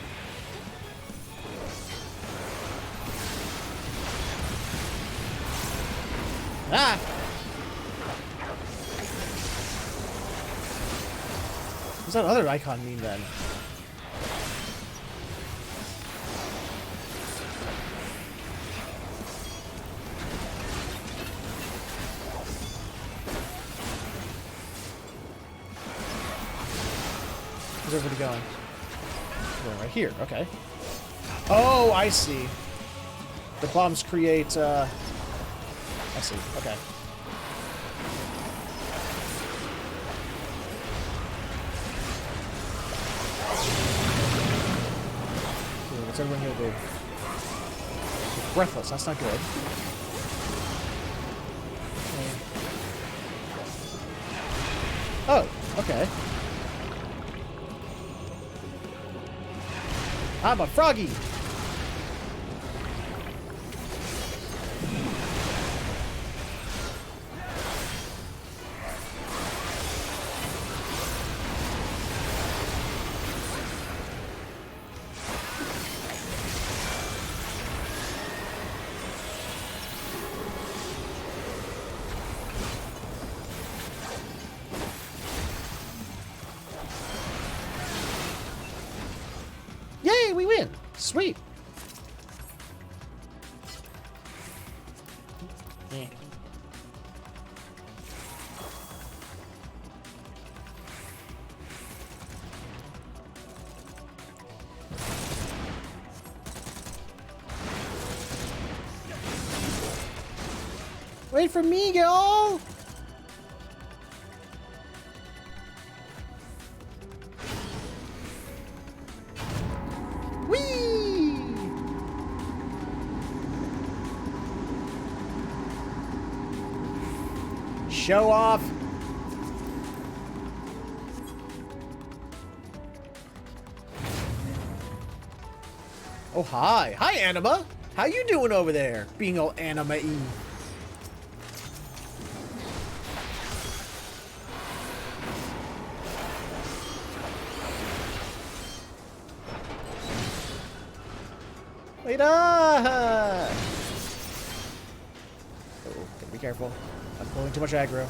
Speaker 1: Ah! What's that other icon mean then? Where's everybody going? Going right here, okay. Oh, I see. The bombs create, I see, okay. Ooh, what's everyone gonna do? Breathless, that's not good. Oh, okay. I'm a froggy! Yay, we win! Sweet! Yeah. Wait for me, y'all! Show off. Oh, hi. Hi, Anima. How you doing over there? Being all anima-y. Wait up! Oh, gotta be careful. I'm pulling too much aggro.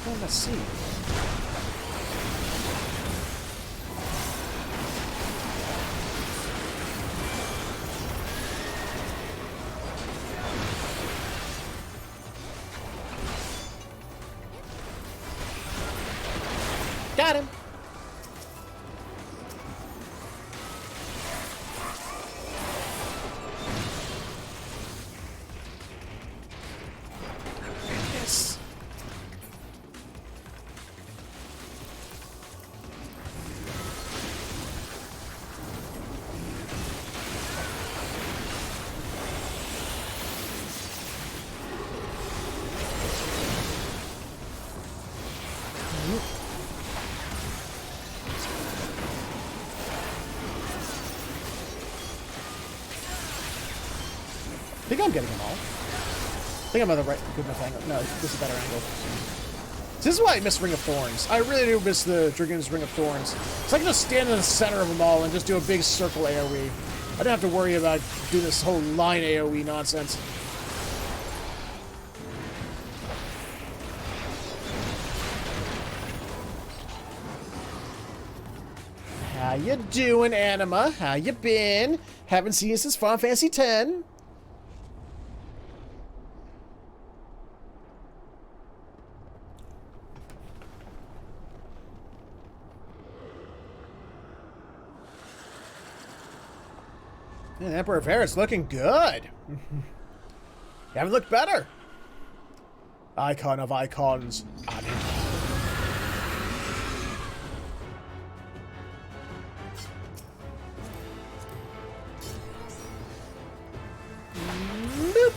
Speaker 1: Oh, let's see. Got him. Yes. I think I'm getting them all. I think I'm on the right good enough angle. No, this is a better angle. This is why I miss Ring of Thorns. I really do miss the Dragoon's Ring of Thorns. So I can just stand in the center of them all and just do a big circle AoE. I don't have to worry about doing this whole line AoE nonsense. How you doing, Anima? How you been? Haven't seen you since Final Fantasy X. Yeah, Emperor Varus looking good. You haven't looked better. Icon of icons. Boop.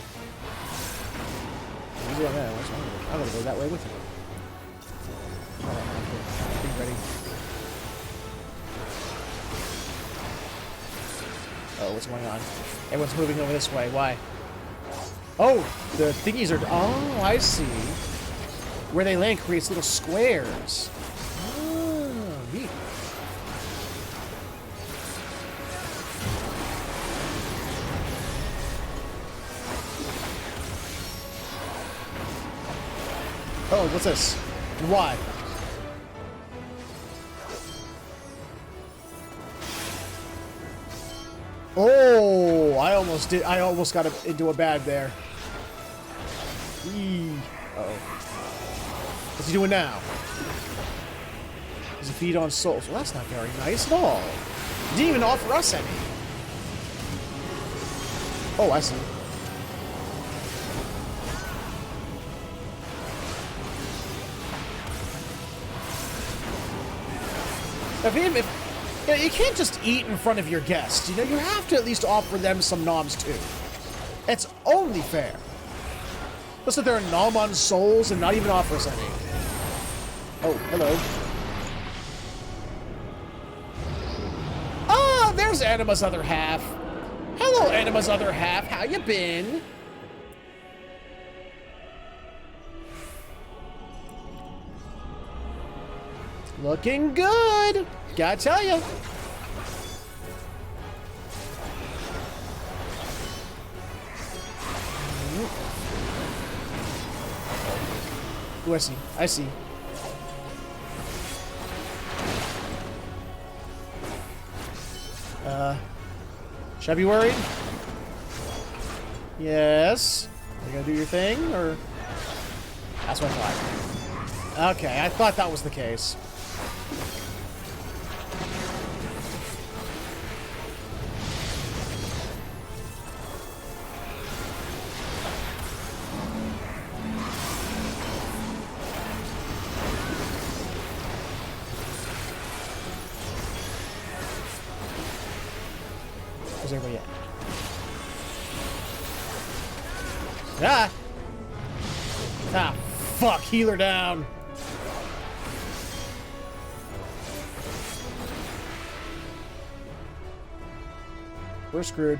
Speaker 1: Easy on that. I'm gonna go that way with you. Alright, I'm ready. Oh, what's going on? Everyone's moving over this way. Why? Oh, the thingies are... Oh, I see. Where they land creates little squares. Oh. me. Oh, what's this? And why? Oh, I almost got into a bag there. Uh-oh. What's he doing now? Does he feed on souls? Well, that's not very nice at all. He didn't even offer us any. Oh, I see. If you can't just eat in front of your guests, you know, you have to at least offer them some noms too. It's only fair. Let's sit there and nom on souls and not even offer us any. Oh, hello. Ah, there's Anima's other half. Hello, Anima's other half. How you been? Looking good. Gotta tell you. Oh, I see. I see. Should I be worried? Yes. You gonna do your thing, or? That's what I thought. Okay, I thought that was the case. Where's everybody at? Ah! Ah, fuck! Healer down! We're screwed.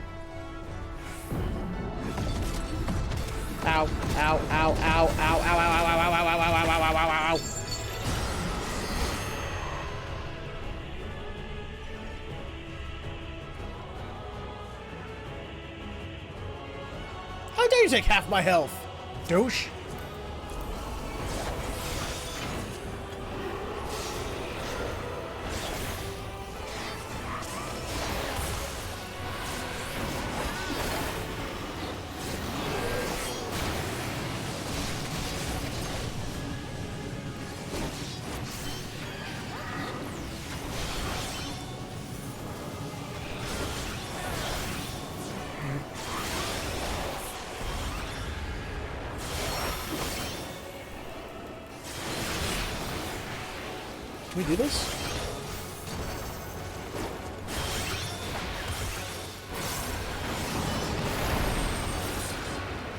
Speaker 1: Ow, ow, ow, ow, ow, ow, ow, ow, ow, ow, ow, ow, ow, ow, ow, ow, ow, ow. How dare you take half my health, douche? Can we do this?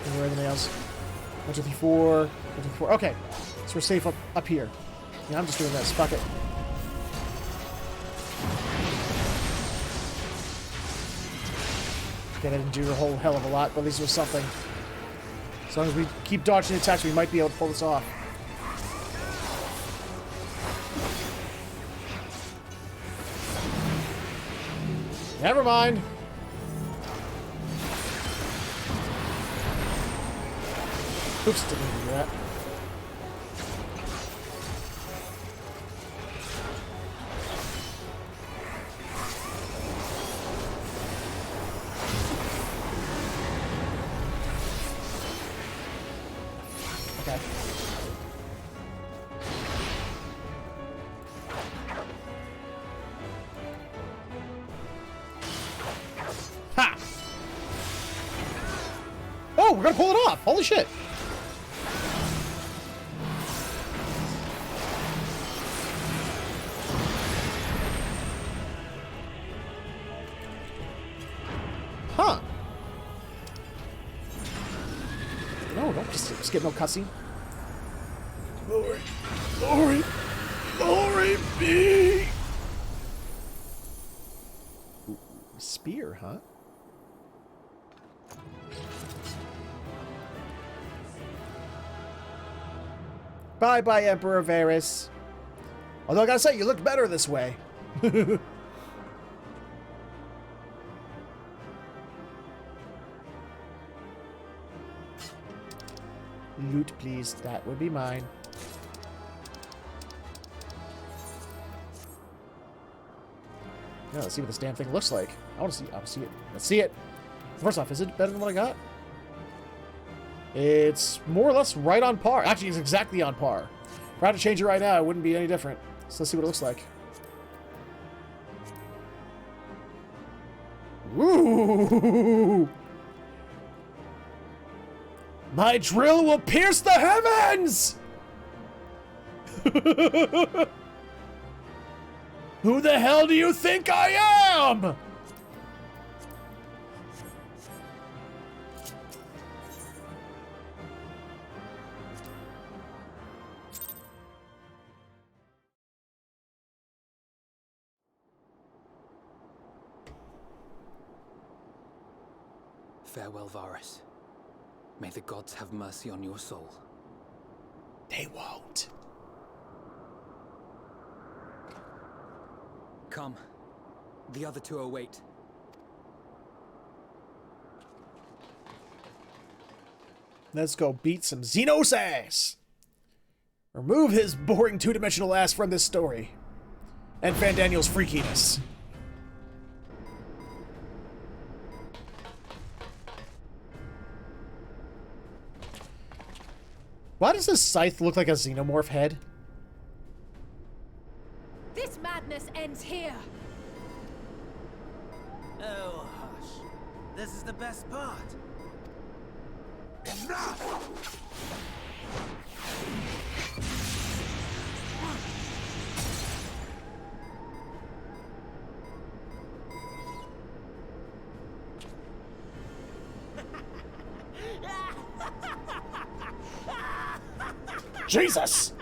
Speaker 1: Where are the nails? 1, 2, 3, 4. 1, 2, 3, 4. Okay. So we're safe up here. Yeah, I'm just doing this. Fuck it. Okay, that didn't do a whole hell of a lot, but at least it was something. As long as we keep dodging attacks, we might be able to pull this off. Never mind. Oops, didn't do that. Okay. Ha! Oh, we're gonna pull it off! Holy shit! Huh. No, don't just skip no cutscene. Glory. Glory. Glory be. Ooh, spear, huh? Bye-bye, Emperor Varys. Although I gotta say, you looked better this way. Loot, please. That would be mine. Yeah, let's see what this damn thing looks like. I want to see. I want to see it. Let's see it. First off, is it better than what I got? It's more or less right on par. Actually, it's exactly on par. If I had to change it right now, it wouldn't be any different. So let's see what it looks like. Ooh! My drill will pierce the heavens! Who the hell do you think I am?
Speaker 7: Farewell, Varus. May the gods have mercy on your soul.
Speaker 1: They won't.
Speaker 7: Come. The other two await.
Speaker 1: Let's go beat some Xenos ass! Remove his boring two-dimensional ass from this story. And Fandaniel's freakiness. Why does this scythe look like a xenomorph head?
Speaker 4: This madness ends here.
Speaker 11: Oh, hush. This is the best part.
Speaker 1: Jesus!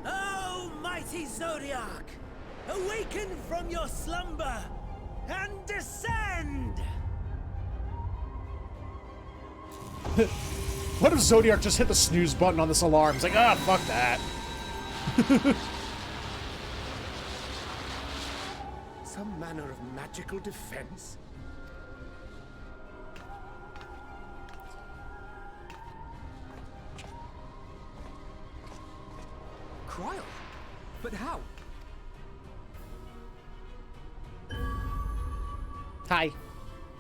Speaker 11: Oh, mighty Zodiac! Awaken from your slumber and descend!
Speaker 1: What if Zodiac just hit the snooze button on this alarm? It's like, ah, fuck that.
Speaker 6: Some manner of magical defense?
Speaker 7: Cryo? But how?
Speaker 1: Hi.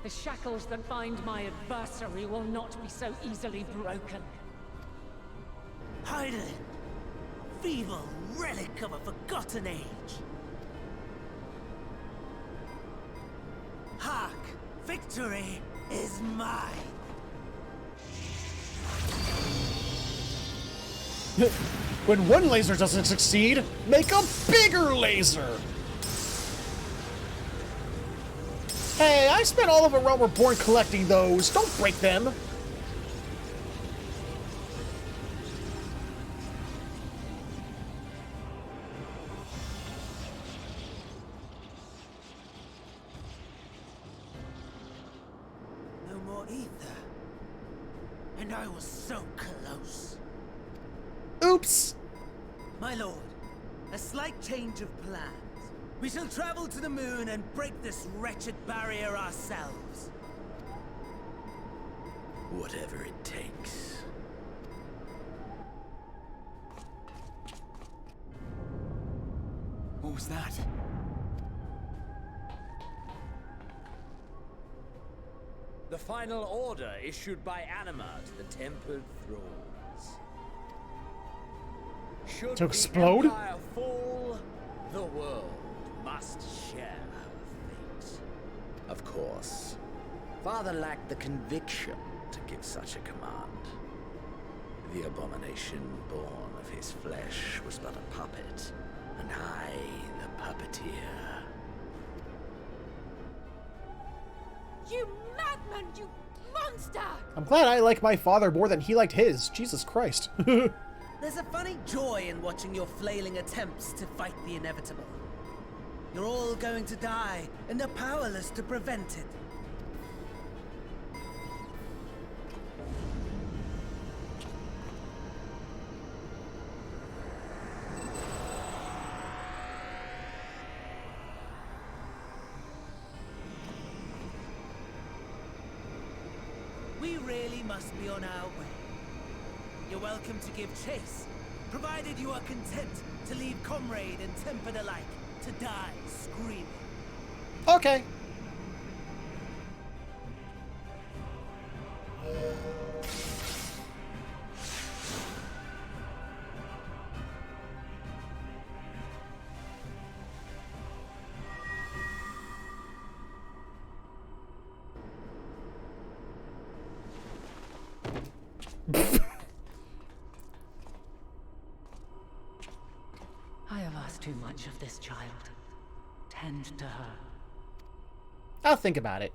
Speaker 21: The shackles that bind my adversary will not be so easily broken.
Speaker 11: Hydralin! Feeble relic of a forgotten age! Hark! Victory is mine!
Speaker 1: When one laser doesn't succeed, make a bigger laser! Hey, I spent all of A Realm Reborn collecting those. Don't break them.
Speaker 11: No more ether. And I was so close.
Speaker 1: Oops!
Speaker 11: My lord, a slight change of plans. We shall travel to the moon and break this wretched barrier ourselves.
Speaker 18: Whatever it takes.
Speaker 7: What was that?
Speaker 18: The final order issued by Anima to the Tempered Thralls. Should
Speaker 1: To explode?
Speaker 18: the Empire fall, the world must share her fate. Of course, Father lacked the conviction to give such a command. The abomination born of his flesh was but a puppet, and I the puppeteer.
Speaker 4: You madman, you monster!
Speaker 1: I'm glad I like my father more than he liked his. Jesus Christ.
Speaker 11: There's a funny joy in watching your flailing attempts to fight the inevitable. You're all going to die, and are powerless to prevent it. we must be on our way. You're welcome to give chase, provided you are content to leave comrade and tempered alike to die screaming.
Speaker 1: Okay.
Speaker 21: I have asked too much of this child. Tend to her.
Speaker 1: I'll think about it.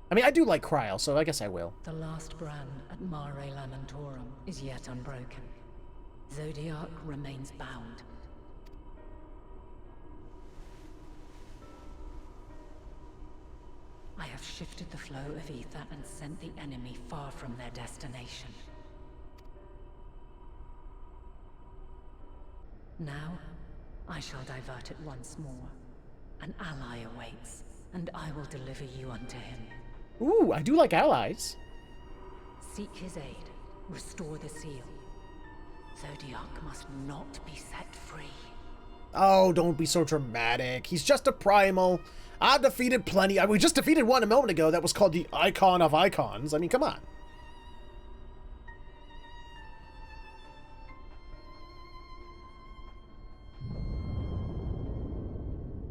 Speaker 1: I mean, I do like Cryle, so I guess I will.
Speaker 21: The last brand at Mare Lamentorum is yet unbroken. Zodiac remains bound. I have shifted the flow of ether and sent the enemy far from their destination. Now, I shall divert it once more. An ally awaits, and I will deliver you unto him.
Speaker 1: Ooh, I do like allies.
Speaker 21: Seek his aid. Restore the seal. Zodiac must not be set free.
Speaker 1: Oh, don't be so dramatic. He's just a primal. I've defeated plenty. We just defeated one a moment ago that was called the Icon of Icons. I mean, come on.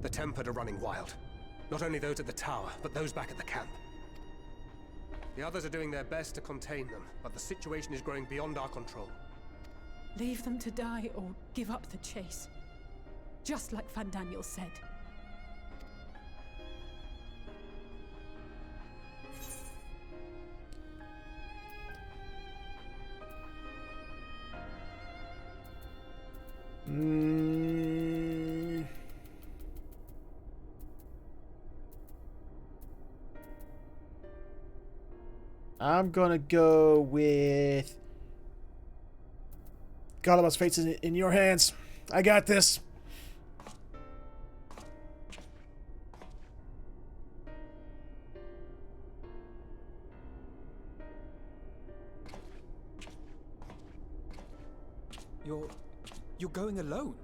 Speaker 2: The Tempered are running wild. Not only those at the tower, but those back at the camp. The others are doing their best to contain them, but the situation is growing beyond our control.
Speaker 4: Leave them to die or give up the chase. Just like Van Daniel said.
Speaker 1: I'm gonna go with Garleans' fate is in your hands. I got this.
Speaker 3: You're going alone?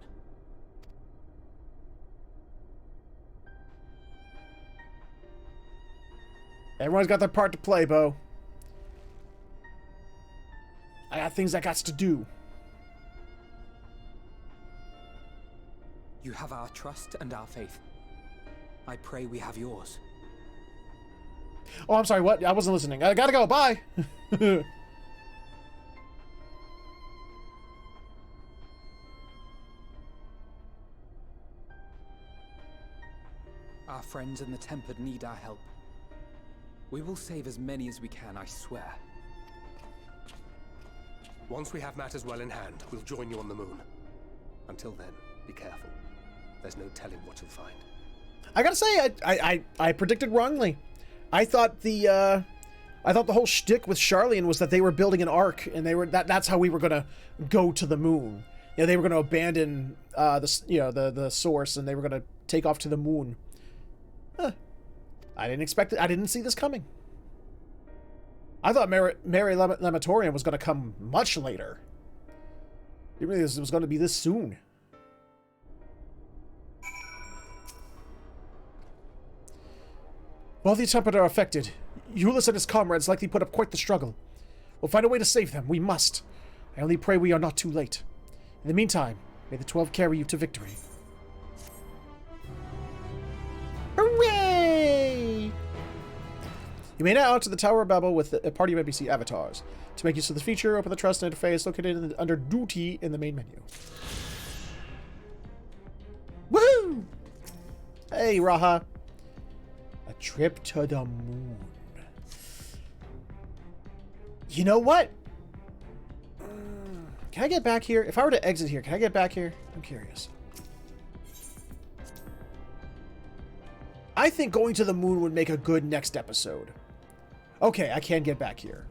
Speaker 1: Everyone's got their part to play, Bo. I got things I got to do.
Speaker 3: You have our trust and our faith. I pray we have yours.
Speaker 1: Oh, I'm sorry, what? I wasn't listening. I gotta go, bye!
Speaker 3: Our friends in the Tempered need our help. We will save as many as we can, I swear.
Speaker 2: Once we have matters well in hand, we'll join you on the moon. Until then, be careful. There's no telling what you'll find.
Speaker 1: I gotta say, I predicted wrongly. I thought the whole shtick with Garlean was that they were building an ark, and that's how we were gonna go to the moon. You know, they were gonna abandon the source, and they were gonna take off to the moon. Huh. I didn't expect it. I didn't see this coming. I thought Mare Lamentorium was gonna come much later. It really was gonna be this soon. While the Tempered are affected, Ulysses and his comrades likely put up quite the struggle. We'll find a way to save them. We must. I only pray we are not too late. In the meantime, may the 12 carry you to victory. Hooray! You may now enter the Tower of Babil with a party of NPC avatars. To make use of the feature, open the Trust interface located under Duty in the main menu. Woohoo! Hey, Raha. A trip to the moon. You know what? Can I get back here? If I were to exit here, can I get back here? I'm curious. I think going to the moon would make a good next episode. Okay, I can get back here.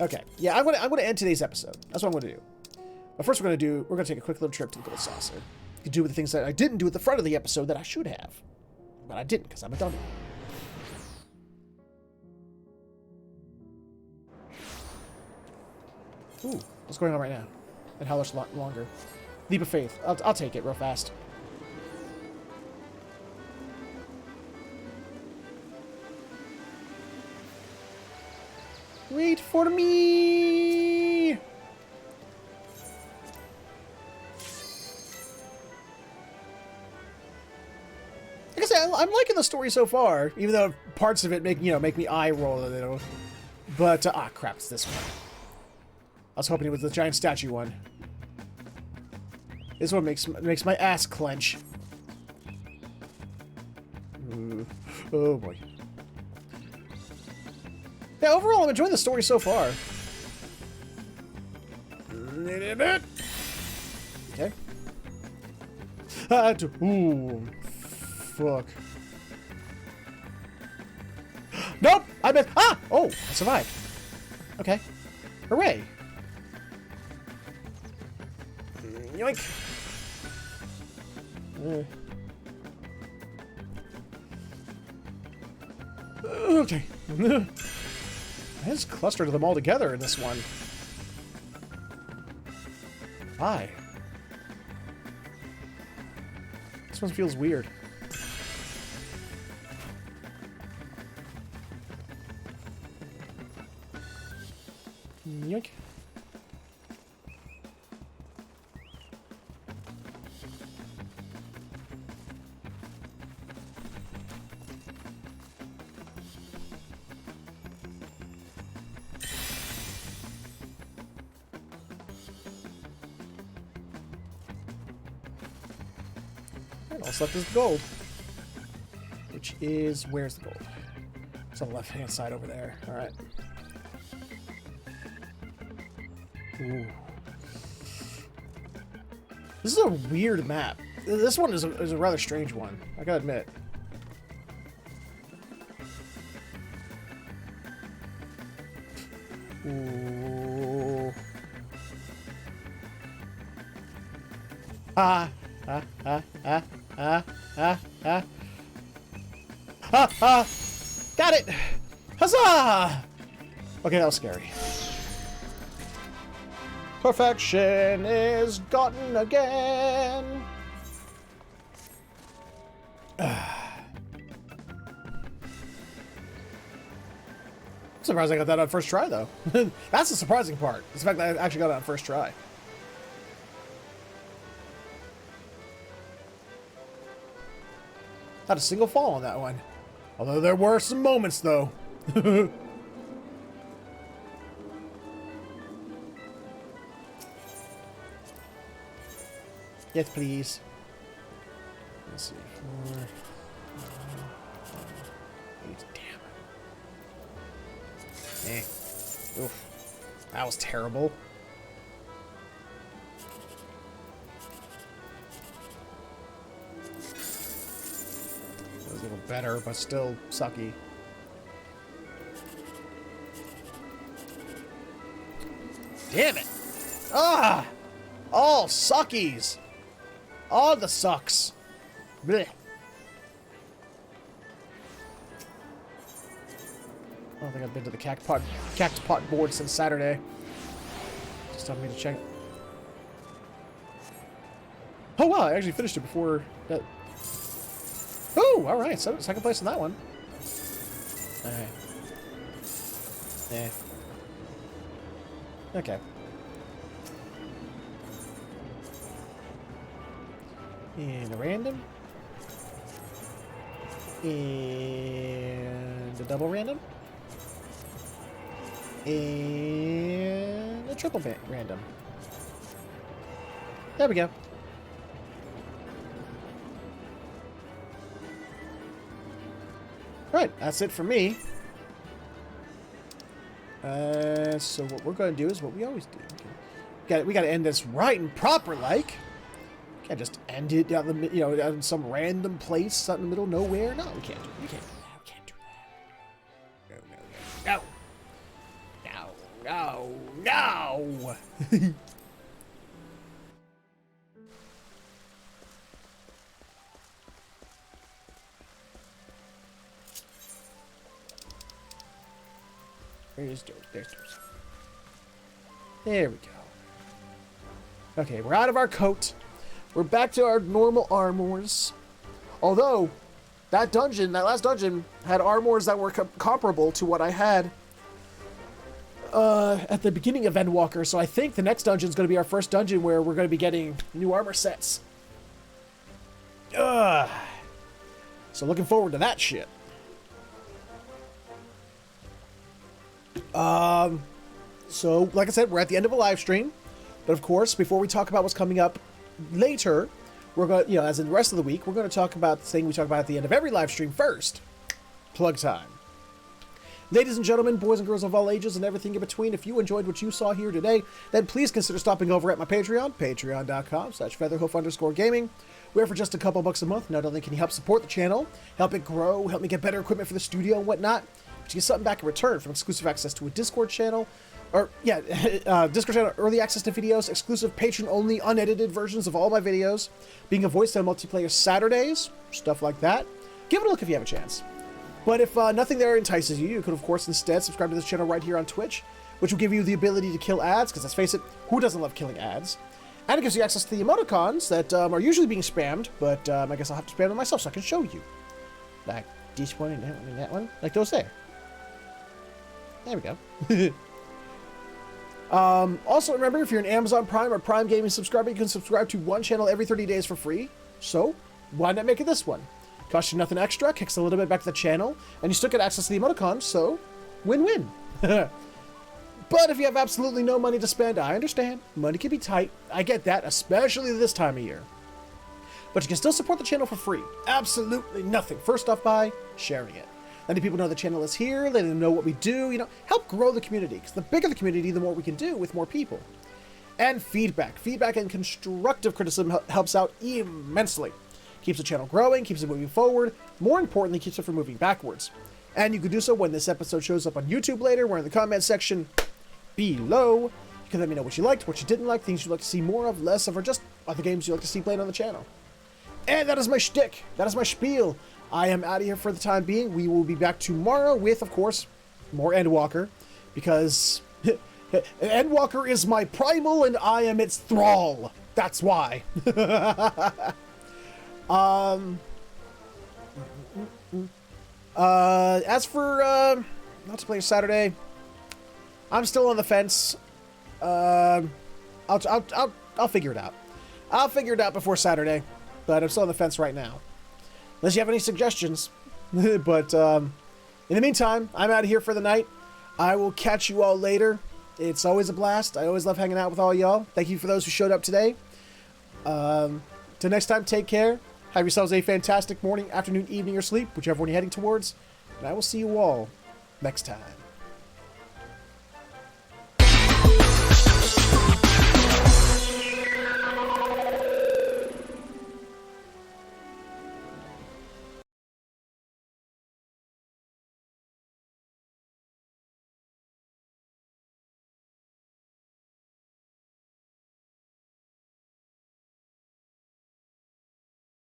Speaker 1: Okay, yeah, I'm gonna end today's episode. That's what I'm gonna do. But first, we're gonna take a quick little trip to the Gold Saucer. To do with the things that I didn't do at the front of the episode that I should have, but I didn't because I'm a dummy. Ooh, what's going on right now? And how much longer? Leap of faith. I'll take it real fast. Wait for me! Like I said, I'm liking the story so far, even though parts of it make me eye roll a little. But ah, crap! It's this one. I was hoping it was the giant statue one. This one makes my ass clench. Oh boy. Yeah, overall, I'm enjoying the story so far. Okay. Ooh, fuck. Nope! I missed. Ah! Oh, I survived. Okay. Hooray. Yoink. Okay. I just clustered them all together in this one. Why? This one feels weird. Yoink. What's left is the gold. Which is... where's the gold? It's on the left-hand side over there. Alright. Ooh. This is a weird map. This one is a rather strange one, I gotta admit. Ooh. Ah! Ah! Ah! Ah! Ah, ah, ah. Ah, ah. Got it! Huzzah! Okay, that was scary. Perfection is gotten again. I'm surprised I got that on first try, though. That's the surprising part. It's the fact that I actually got it on first try. Not a single fall on that one. Although there were some moments, though. Yes, please. Let's see. 4, 9, 8. Damn. Oof. That was terrible. A little better, but still sucky. Damn it! Ah! All suckies! All the sucks. Blech. I don't think I've been to the cactus pot board since Saturday. Just telling me to check. Oh wow, I actually finished it before that. Oh, all right. So second place in that one. Alright. Okay. And a random. And a double random. And a triple random. There we go. Right, that's it for me. So what we're going to do is what we always do. We got to end this right and proper, like. Can't just end it down the in some random place out in the middle of nowhere. No, we can't do that. We can't do that. No. There's doors. There we go. Okay, we're out of our coat. We're back to our normal armors. Although, that last dungeon, had armors that were comparable to what I had at the beginning of Endwalker. So I think the next dungeon is going to be our first dungeon where we're going to be getting new armor sets. So looking forward to that shit. So, like I said, we're at the end of a live stream. But of course, before we talk about what's coming up later, we're going to, as in the rest of the week, we're going to talk about the thing we talk about at the end of every live stream first. Plug time. Ladies and gentlemen, boys and girls of all ages and everything in between, if you enjoyed what you saw here today, then please consider stopping over at my Patreon, patreon.com/featherhoof_gaming, where for just a couple bucks a month, not only can you help support the channel, help it grow, help me get better equipment for the studio and whatnot, but you get something back in return from exclusive access to a Discord channel, Discord channel, early access to videos, exclusive patron-only, unedited versions of all my videos, being a voice on multiplayer Saturdays, stuff like that. Give it a look if you have a chance. But if nothing there entices you, you could, of course, instead subscribe to this channel right here on Twitch, which will give you the ability to kill ads, because let's face it, who doesn't love killing ads? And it gives you access to the emoticons that are usually being spammed, but I guess I'll have to spam them myself so I can show you. Like this one and that one and that one. Like those there. There we go. Also, remember, if you're an Amazon Prime or Prime Gaming subscriber, you can subscribe to one channel every 30 days for free. So, why not make it this one? Costs you nothing extra, kicks a little bit back to the channel, and you still get access to the emoticons, so win-win. But if you have absolutely no money to spend, I understand. Money can be tight. I get that, especially this time of year. But you can still support the channel for free. Absolutely nothing. First off, by sharing it. Letting people know the channel is here, letting them know what we do, help grow the community. Because the bigger the community, the more we can do with more people. And feedback. Feedback and constructive criticism helps out immensely. Keeps the channel growing, keeps it moving forward. More importantly, keeps it from moving backwards. And you can do so when this episode shows up on YouTube later, where in the comment section below, you can let me know what you liked, what you didn't like, things you'd like to see more of, less of, or just other games you'd like to see played on the channel. And that is my shtick. That is my spiel. I am out of here for the time being. We will be back tomorrow with, of course, more Endwalker, because Endwalker is my primal and I am its thrall. That's why. As for multiplayer Saturday, I'm still on the fence. I'll figure it out. I'll figure it out before Saturday, but I'm still on the fence right now. Unless you have any suggestions. But in the meantime, I'm out of here for the night. I will catch you all later. It's always a blast. I always love hanging out with all y'all. Thank you for those who showed up today. Till next time, take care. Have yourselves a fantastic morning, afternoon, evening, or sleep, whichever one you're heading towards. And I will see you all next time.